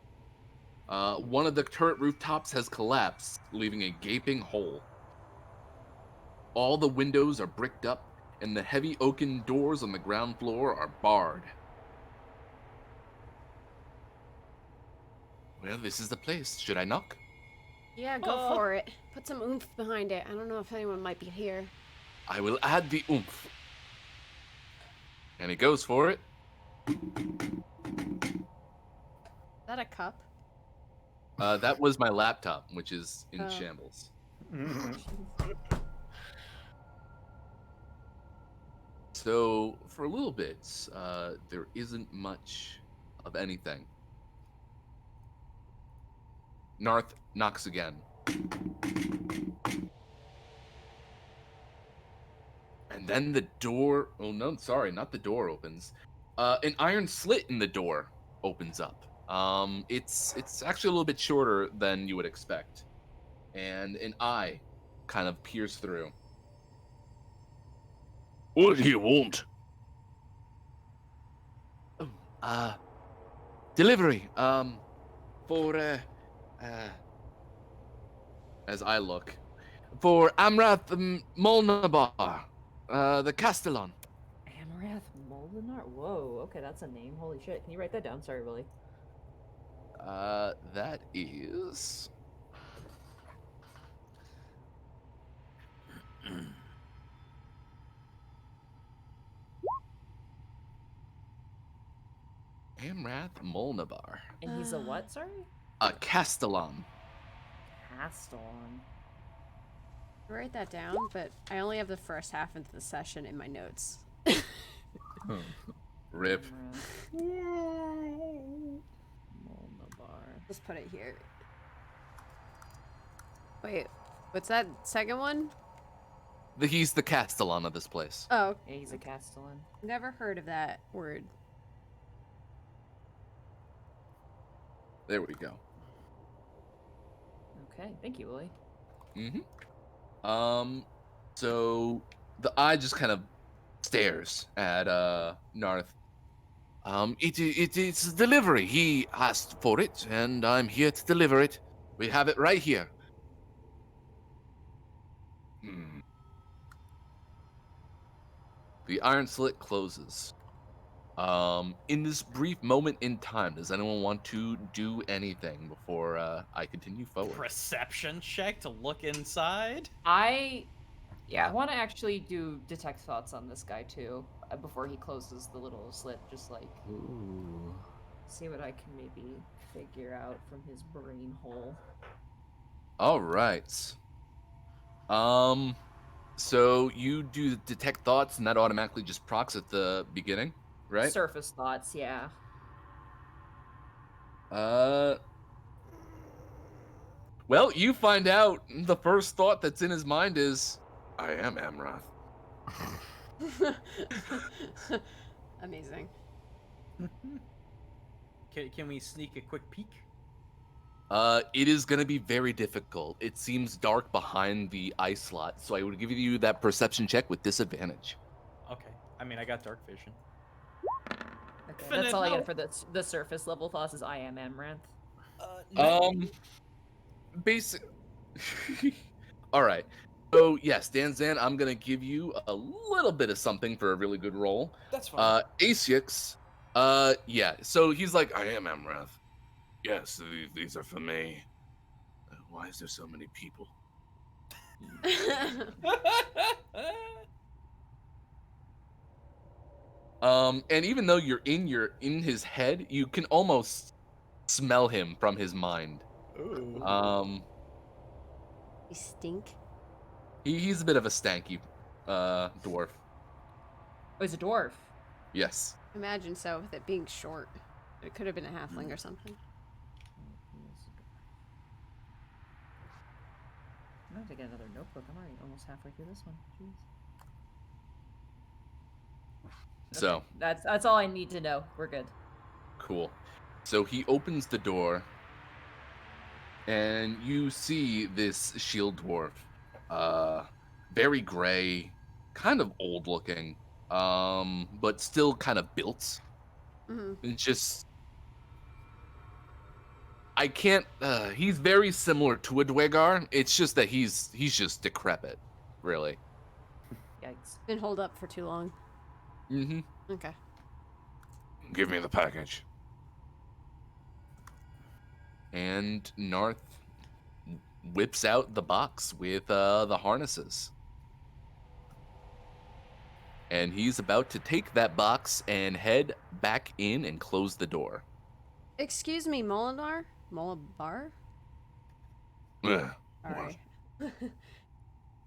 One of the turret rooftops has collapsed, leaving a gaping hole. All the windows are bricked up, and the heavy oaken doors on the ground floor are barred. Well, this is the place. Should I knock? Yeah, go for it. Put some oomph behind it. I don't know if anyone might be here. I will add the oomph. And he goes for it. Is that a cup? That was my laptop, which is in Oh. shambles. So, for a little bit, there isn't much of anything. Narth knocks again. And then the door... Oh, no, sorry, not the door opens. An iron slit in the door opens up. It's actually a little bit shorter than you would expect. And an eye kind of peers through. What do you want? Oh, delivery. For, as I look. For Amrath Molnabar, the Castellan. Amarath Molinar? Whoa, okay, that's a name. Holy shit. Can you write that down? Sorry, Willie. That is... Amrath Molnabar. And he's a what, sorry? A Castellan. Castellan. I write that down, but I only have the first half of the session in my notes. Rip. Molnabar. Let's put it here. Wait, what's that second one? He's the Castellan of this place. Oh, Yeah, he's a Castellan. never heard of that word. There we go. Okay, thank you, Willie. So the eye just kind of stares at Narth. It is delivery. He asked for it, and I'm here to deliver it. We have it right here. The iron slit closes. In this brief moment in time, does anyone want to do anything before I continue forward? Perception check to look inside. I Yeah. want to actually do detect thoughts on this guy too before he closes the little slit. Just like Ooh. see what I can maybe figure out from his brain hole. All right. So you do detect thoughts, and that automatically just procs at the beginning, right? Surface thoughts, yeah. Well, you find out the first thought that's in his mind is, I am Amrath. Amazing. Can we sneak a quick peek? It is gonna be very difficult. It seems dark behind the eye slot, so I would give you that perception check with disadvantage. Okay. I mean, I got dark vision. Okay, that's all I get for the surface level thoughts is I am Amaranth. Basic. All right. So yes, Danzan, I'm gonna give you a little bit of something for a really good roll. That's fine. Asics, yeah. So he's like, I am Amrath. Yes, these are for me. Why is there so many people? And even though you're in his head, you can almost smell him from his mind. Ooh. You stink. He's a bit of a stanky dwarf. Oh, he's a dwarf. Yes. Imagine so, with it being short. It could have been a halfling or something. I'm gonna have to get another notebook. I'm already almost halfway through this one. Jeez. So Okay, that's all I need to know. We're good. cool. So he opens the door, and you see this shield dwarf, very gray, kind of old looking, but still kind of built. Mm-hmm. It's just, I can't. He's very similar to a Dwegar. It's just that he's just decrepit, really. Yikes. Been holed up for too long. Mm-hmm. Okay. Give me the package. And Narth whips out the box with the harnesses. And he's about to take that box and head back in and close the door. Excuse me, Molinar? Molibar? Yeah. Sorry.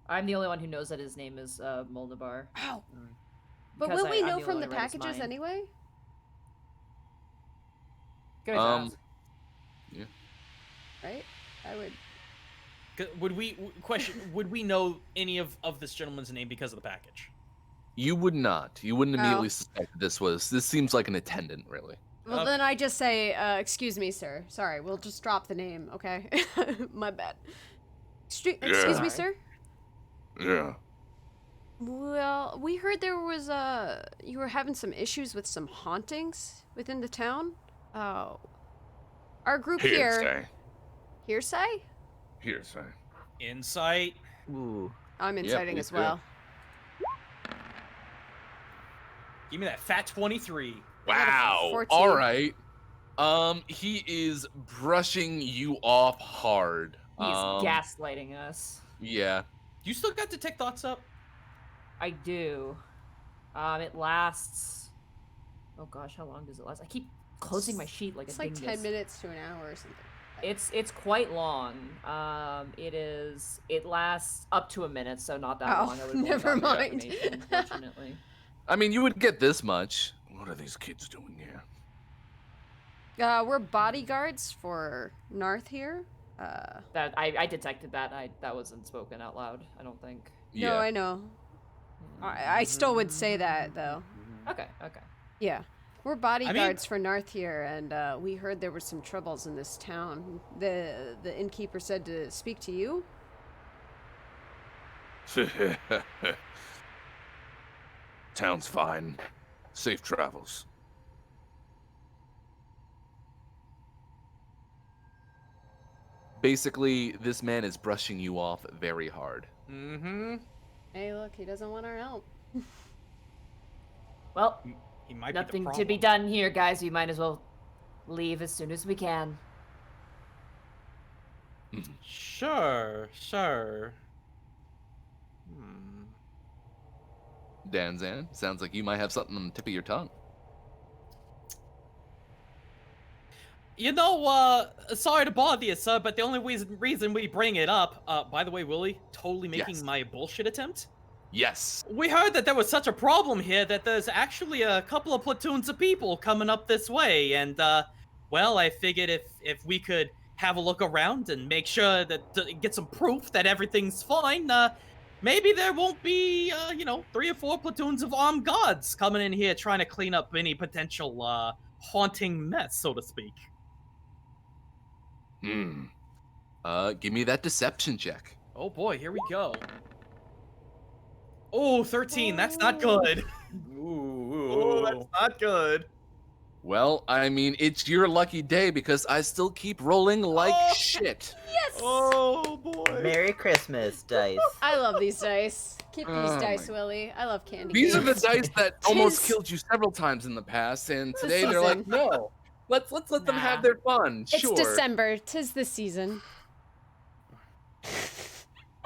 I'm the only one who knows that his name is Moldabar. Ow! But Because will we I'm know the from only the one who read his packages mind. anyway? Go ahead, ask. Yeah. Right? I would. Would we question? Would we know any of this gentleman's name because of the package? You would not. You wouldn't immediately Oh. suspect this seems like an attendant, really. Well, then I just say, excuse me, sir. Sorry, we'll just drop the name, okay? My bad. Excuse me, Yeah. sir? Yeah. Well, we heard there was, you were having some issues with some hauntings within the town. Oh. Our group here... Hearsay? Hearsay. Insight. Ooh. I'm inciting please as do. well. Give me that fat 23. Wow. 14. All right. He is brushing you off hard. He's gaslighting us. Yeah. You still got detect thoughts up? I do. It lasts. Oh gosh, how long does it last? I keep closing my sheet like It's a like dingus. 10 minutes to an hour or something. It's quite long. It lasts up to a minute, so not that Oh, long. I would never mind. Unfortunately. I mean, you would get this much. What are these kids doing here? We're bodyguards for Narth here. That I detected that. That wasn't spoken out loud, I don't think. Yeah. No, I know. I still would say that, though. Okay. Yeah. We're bodyguards for Narth here, and we heard there were some troubles in this town. The innkeeper said to speak to you. Town's fine. Safe travels. Basically, this man is brushing you off very hard. Mm-hmm. Hey, look, he doesn't want our help. Well, He might Nothing be the to be problem. done here, guys. We might as well leave as soon as we can. Sure. Hmm. Danzan, sounds like you might have something on the tip of your tongue. You know, sorry to bother you, sir, but the only reason we bring it up, by the way, Willie, totally making Yes. my bullshit attempt. Yes. We heard that there was such a problem here that there's actually a couple of platoons of people coming up this way, and, well, I figured if we could have a look around and make sure that, get some proof that everything's fine, maybe there won't be, 3 or 4 platoons of armed guards coming in here trying to clean up any potential, haunting mess, so to speak. Give me that deception check. Oh boy, here we go. Oh, 13, that's not good. Oh, that's not good. Well, I mean, it's your lucky day because I still keep rolling like shit. Yes! Oh boy. Merry Christmas, dice. I love these dice. Keep these Oh dice, my- Willie. I love candy These are the canes. dice that almost Tis- killed you several times in the past, and today the they're like, season. no, let's let them Nah. have their fun. It's Sure. December. 'Tis the season.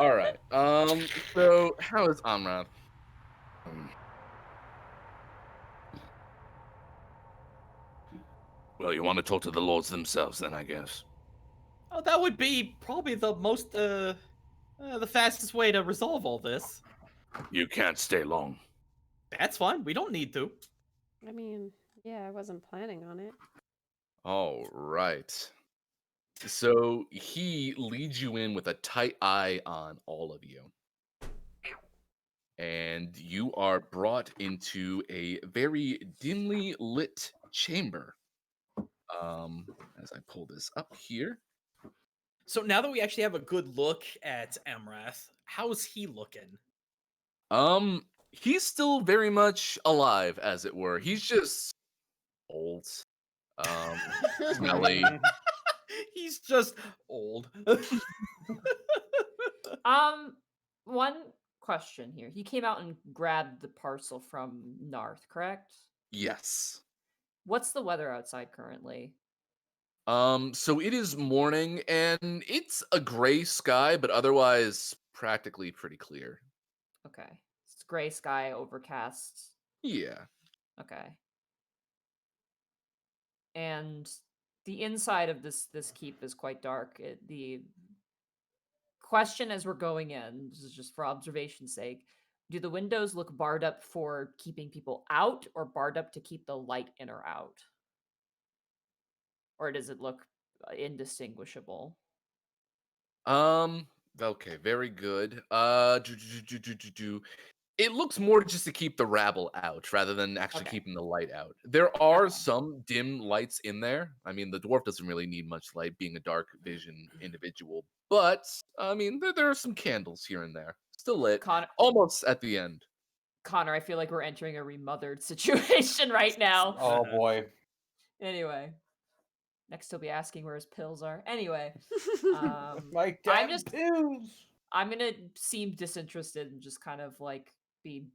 All right. So how is Amrad? Well, you want to talk to the lords themselves, then, I guess. Oh, that would be probably the most, the fastest way to resolve all this. You can't stay long. That's fine. We don't need to. I mean, yeah, I wasn't planning on it. All right. So he leads you in with a tight eye on all of you. And you are brought into a very dimly lit chamber. As I pull this up here. So now that we actually have a good look at Amrath, how's he looking? He's still very much alive, as it were. He's just old. Smelly. He's just old. One question here. He came out and grabbed the parcel from Narth, correct? Yes. What's the weather outside currently? So it is morning, and it's a gray sky, but otherwise practically pretty clear. Okay. It's gray sky, overcast. Yeah. Okay. And the inside of this keep is quite dark. The question as we're going in, this is just for observation's sake, do the windows look barred up for keeping people out or barred up to keep the light in or out? Or does it look indistinguishable? Okay, very good. It looks more just to keep the rabble out rather than actually Okay. keeping the light out. There are Okay. some dim lights in there. I mean, the dwarf doesn't really need much light, being a dark vision individual. But I mean, there are some candles here and there, still lit, almost at the end. Connor, I feel like we're entering a remothered situation right now. Oh boy. Anyway, next he'll be asking where his pills are. Anyway, My I'm damn just pills. I'm gonna seem disinterested and just kind of like be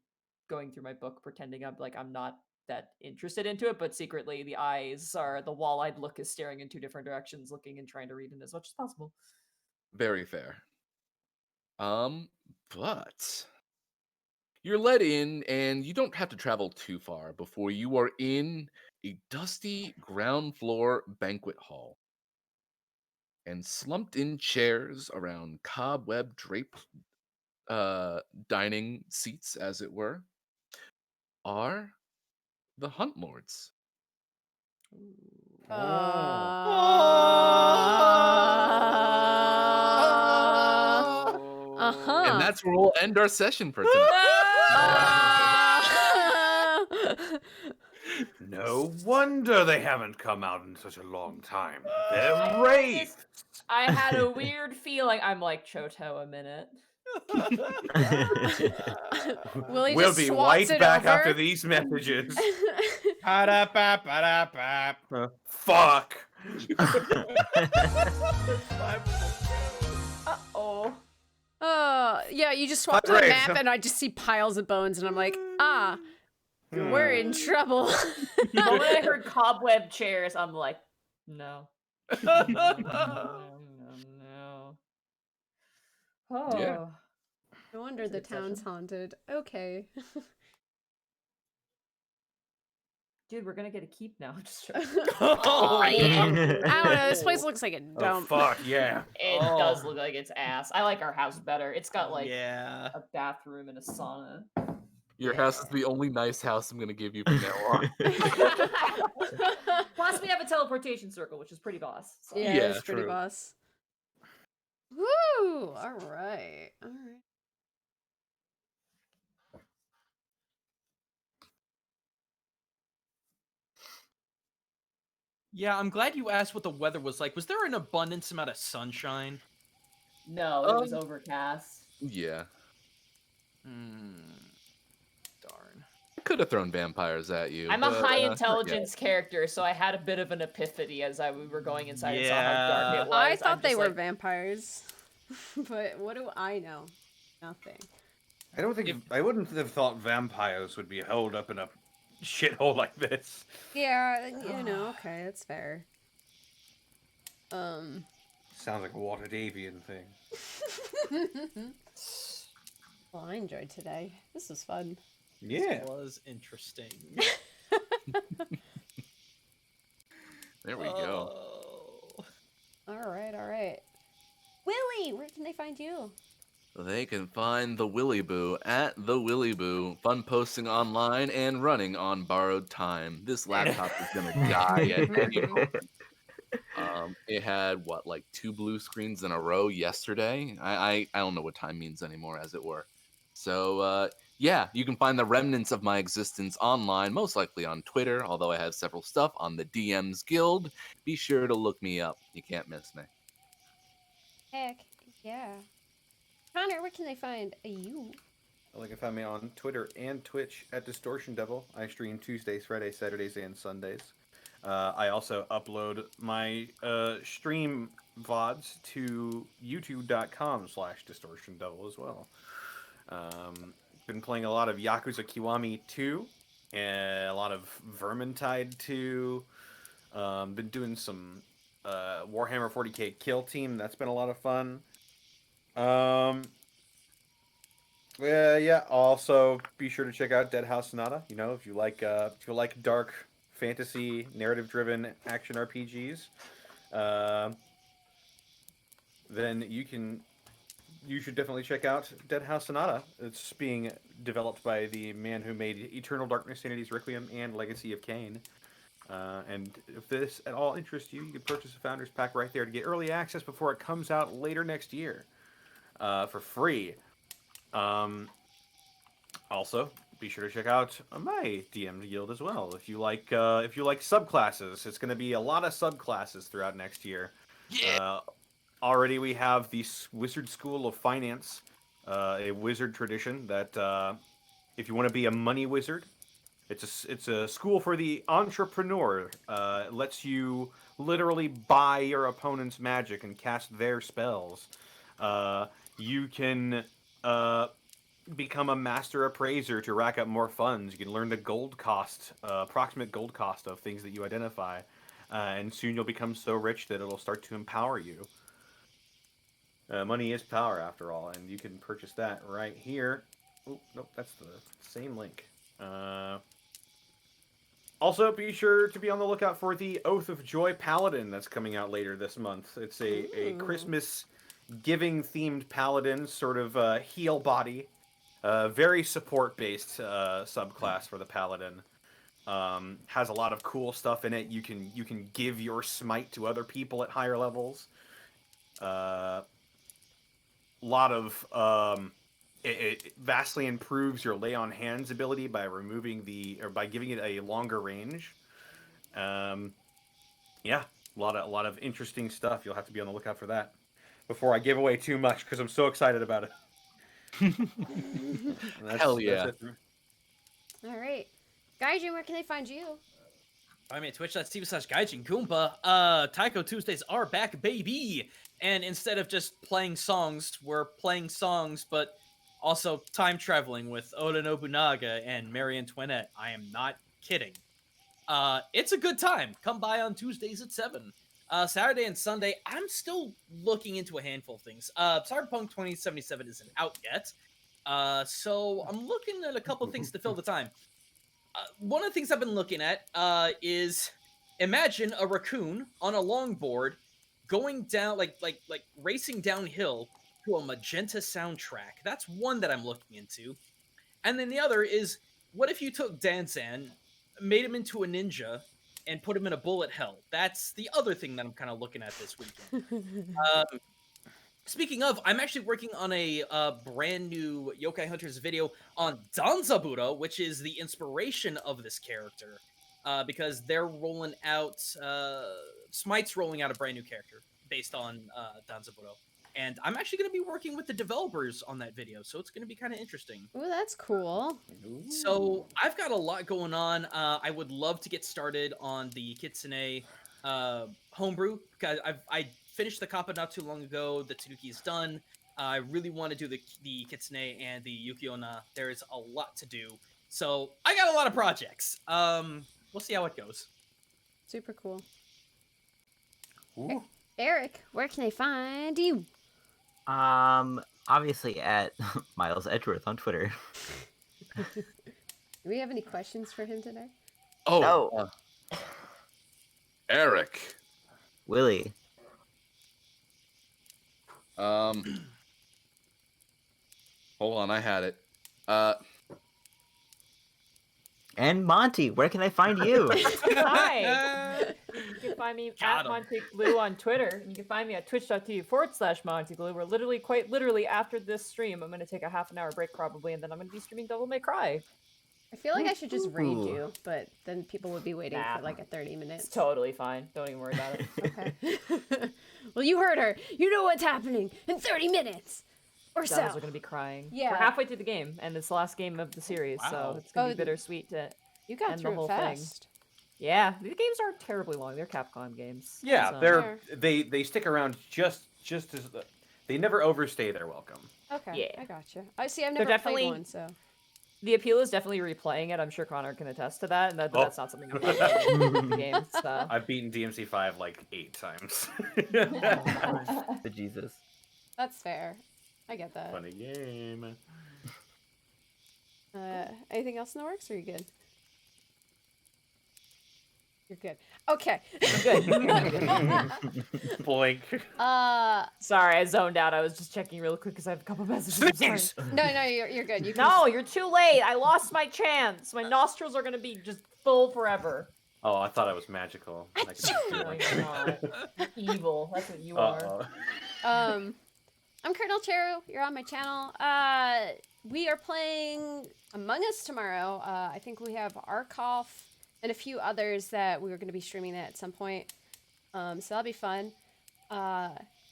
going through my book, pretending I'm not that interested into it, but secretly the eyes are the wall-eyed look is staring in 2 different directions, looking and trying to read in as much as possible. Very fair. But you're let in, and you don't have to travel too far before you are in a dusty ground floor banquet hall. And slumped in chairs around cobweb draped dining seats, as it were, are the Hunt Lords. Uh-huh. And that's where we'll end our session for tonight. No wonder they haven't come out in such a long time. They're brave. I had a weird feeling. I'm like, Choto a minute. Willie We'll just be swats right it back over. after these messages. Pa-da-pa-pa-da-pa. Fuck. Uh-oh. Yeah, you just swap to the Great. map and I just see piles of bones and I'm like, We're in trouble. The moment I heard cobweb chairs, I'm like, no. No, no, no. Oh. Yeah. No wonder the town's haunted. Okay. Dude, we're gonna get a keep now. Just joking. I don't know. This place looks like a Oh dump. fuck yeah! It Oh. does look like it's ass. I like our house better. It's got like yeah. a bathroom and a sauna. Your house is the only nice house I'm gonna give you from now on. Plus, we have a teleportation circle, which is pretty boss. So. Yeah, Yeah, it's pretty true. boss. Woo! All right. All right. Yeah, I'm glad you asked what the weather was like. Was there an abundance amount of sunshine? No, it was overcast. Yeah. Darn. I could have thrown vampires at you. I'm a but, high not intelligence character, so I had a bit of an epiphany as we were going inside and saw how Yeah. dark it was. I I'm thought they just were like, vampires. But what do I know? Nothing. I don't think I wouldn't have thought vampires would be holed up in a shithole like this. Yeah, you know, okay, that's fair. Sounds like a water avian thing. Well, I enjoyed today. This was fun. Yeah. This was interesting. There we go. Oh. All right, all right. Willie, where can they find you? They can find the Willy Boo at the Willy Boo, fun posting online and running on borrowed time. This laptop is gonna die at any moment. It had what, like 2 blue screens in a row yesterday. I don't know what time means anymore, as it were. So yeah, you can find the remnants of my existence online, most likely on Twitter. Although I have several stuff on the DMs Guild. Be sure to look me up. You can't miss me. Heck, yeah. Connor, where can they find you? Well, they can find me on Twitter and Twitch at Distortion Devil. I stream Tuesdays, Fridays, Saturdays, and Sundays. I also upload my stream VODs to youtube.com/Distortion Devil as well. Been playing a lot of Yakuza Kiwami 2 and a lot of Vermintide 2. Been doing some Warhammer 40k Kill Team. That's been a lot of fun. Yeah. Also, be sure to check out Dead House Sonata. You know, if you like dark fantasy, narrative-driven action RPGs, then you should definitely check out Dead House Sonata. It's being developed by the man who made Eternal Darkness, Sanity's Requiem, and Legacy of Kain. And if this at all interests you, you can purchase a Founders Pack right there to get early access before it comes out later next year for free. Also, be sure to check out my DM Guild as well. If you like subclasses, it's going to be a lot of subclasses throughout next year. Yeah. Already we have the Wizard School of Finance, a wizard tradition that if you want to be a money wizard, it's a school for the entrepreneur. It lets you literally buy your opponent's magic and cast their spells. You can become a master appraiser to rack up more funds. You can learn the gold cost, approximate gold cost of things that you identify, and soon you'll become so rich that it'll start to empower you. Money is power, after all, and you can purchase that right here. Oh, nope, that's the same link. Also, be sure to be on the lookout for the Oath of Joy Paladin that's coming out later this month. It's a Christmas giving-themed paladin, sort of heal body. Very support-based subclass for the paladin. Has a lot of cool stuff in it. You can give your smite to other people at higher levels. Lot of it vastly improves your lay on hands ability by by giving it a longer range. Yeah, a lot of interesting stuff. You'll have to be on the lookout for that before I give away too much because I'm so excited about it. Hell yeah. That's it. All right. Gaijin, where can they find you? I'm at twitch.tv/Gaijin Goomba. Taiko Tuesdays are back, baby! And instead of just playing songs, we're playing songs, but Also, time traveling with Oda Nobunaga and Marie Antoinette. I am not kidding. It's a good time. Come by on Tuesdays at 7. Saturday and Sunday, I'm still looking into a handful of things. Cyberpunk 2077 isn't out yet, so I'm looking at a couple of things to fill the time. One of the things I've been looking at is imagine a raccoon on a longboard going down, like racing downhill to a magenta soundtrack. That's one that I'm looking into. And then the other is, what if you took Danzan, made him into a ninja, and put him in a bullet hell? That's the other thing that I'm kind of looking at this weekend. Speaking of, I'm actually working on a brand new Yokai Hunters video on Danzaburo, which is the inspiration of this character, because they're rolling out, Smite's rolling out a brand new character based on Danzaburo. And I'm actually going to be working with the developers on that video, so it's going to be kind of interesting. Oh, that's cool. So I've got a lot going on. I would love to get started on the Kitsune homebrew, because I finished the Kappa not too long ago. The Tanuki is done. I really want to do the Kitsune and the Yuki-onna. There is a lot to do. So I got a lot of projects. We'll see how it goes. Super cool. Eric, where can they find you? Obviously at Miles Edgeworth on Twitter. Do we have any questions for him today? Oh, No. Eric. Willie. Hold on, I had it. And Monty, where can I find you? Hi. You can find me Got at 'em. Monty Blue on Twitter. And you can find me at twitch.tv/Monty Blue. Where literally after this stream, I'm going to take a half an hour break probably, and then I'm going to be streaming Devil May Cry. I feel like I should just raid Ooh. you, but then people would be waiting Nah. for like a 30 minutes. It's totally fine. Don't even worry about it. Okay. Well, you heard her. You know what's happening in 30 minutes or so. Devils are going to be crying. Yeah. We're halfway through the game, and it's the last game of the series, Wow. so it's going to Oh, be bittersweet to You got and the through whole it thing. fast. Yeah, the games aren't terribly long. They're Capcom games. Yeah, so- they stick around just as they never overstay their welcome. Okay. Yeah. I gotcha. I see. I've They're never definitely- played one, so. The appeal is definitely replaying it. I'm sure Connor can attest to that, and Oh. that's not something I'm doing in the game. So. I've beaten DMC5 like 8 times. The Jesus. That's fair. I get that. Funny game. Anything else in the works, or are you good? You're good. Okay. Good. Blink. Sorry, I zoned out. I was just checking real quick because I have a couple messages. I'm sorry. No, you're good. You can No, you're too late. I lost my chance. My nostrils are gonna be just full forever. Oh, I thought I was magical. I could just do No, it. you're not. You're evil. That's what you are. Uh-oh. I'm ColonelCheru. You're on my channel. We are playing Among Us tomorrow. I think we have Arkoff and a few others that we were going to be streaming that at some point. So that'll be fun.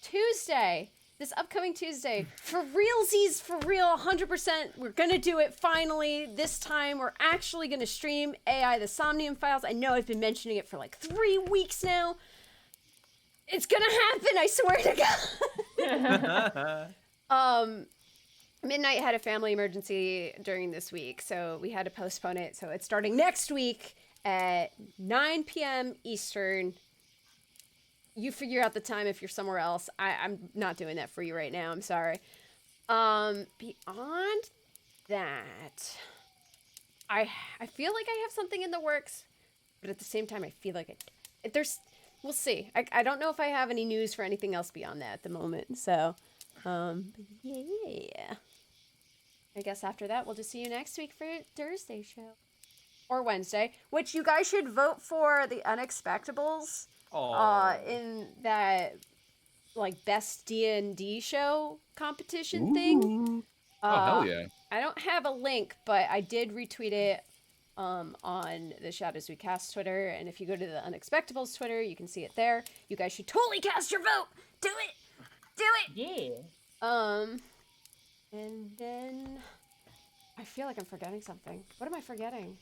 Tuesday, this upcoming Tuesday, for realsies, for real, 100%, we're going to do it finally. This time, we're actually going to stream AI the Somnium Files. I know I've been mentioning it for like 3 weeks now. It's gonna happen, I swear to God. Midnight had a family emergency during this week, so we had to postpone it. So it's starting next week at 9 p.m. Eastern. You figure out the time if you're somewhere else. I'm not doing that for you right now. I'm sorry. Beyond that, I feel like I have something in the works, but at the same time, I feel like we'll see. I don't know if I have any news for anything else beyond that at the moment. So, yeah. I guess after that, we'll just see you next week for Thursday show. Or Wednesday, which you guys should vote for the Unexpectables in that, like, best D&D show competition thing. Oh, hell yeah. I don't have a link, but I did retweet it on the Shadows We Cast Twitter, and if you go to the Unexpectables Twitter, you can see it there. You guys should totally cast your vote. Do it. Yeah. And then I feel like I'm forgetting something. What am I forgetting?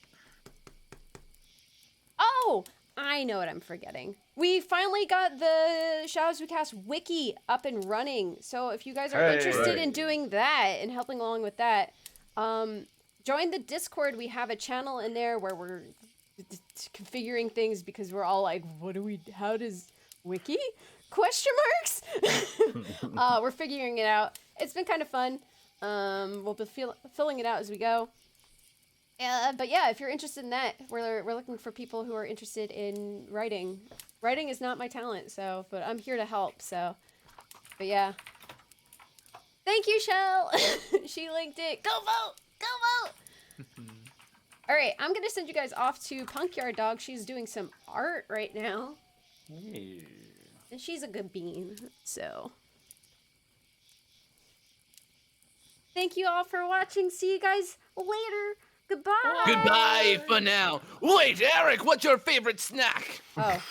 Oh, I know what I'm forgetting. We finally got the Shadows We Cast wiki up and running. So if you guys are interested in doing that and helping along with that, join the Discord. We have a channel in there where we're configuring things because we're all like, how does wiki? Question marks? We're figuring it out. It's been kind of fun. We'll be filling it out as we go. But yeah, if you're interested in that, we're looking for people who are interested in writing. Writing is not my talent, but I'm here to help, but yeah. Thank you, Shell! She linked it. Go vote! Go vote! Alright, I'm gonna send you guys off to Punkyard Dog. She's doing some art right now. Hey. And she's a good bean, so. Thank you all for watching. See you guys later. Goodbye. Goodbye for now. Wait, Eric, what's your favorite snack? Oh.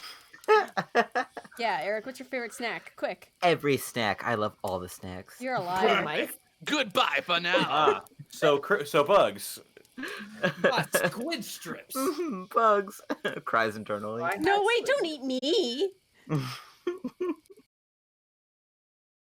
Yeah, Eric, what's your favorite snack? Quick. Every snack. I love all the snacks. You're a liar. Mike? Goodbye for now. So Bugs. Squid strips. Bugs. Cries internally. No, wait, don't eat me.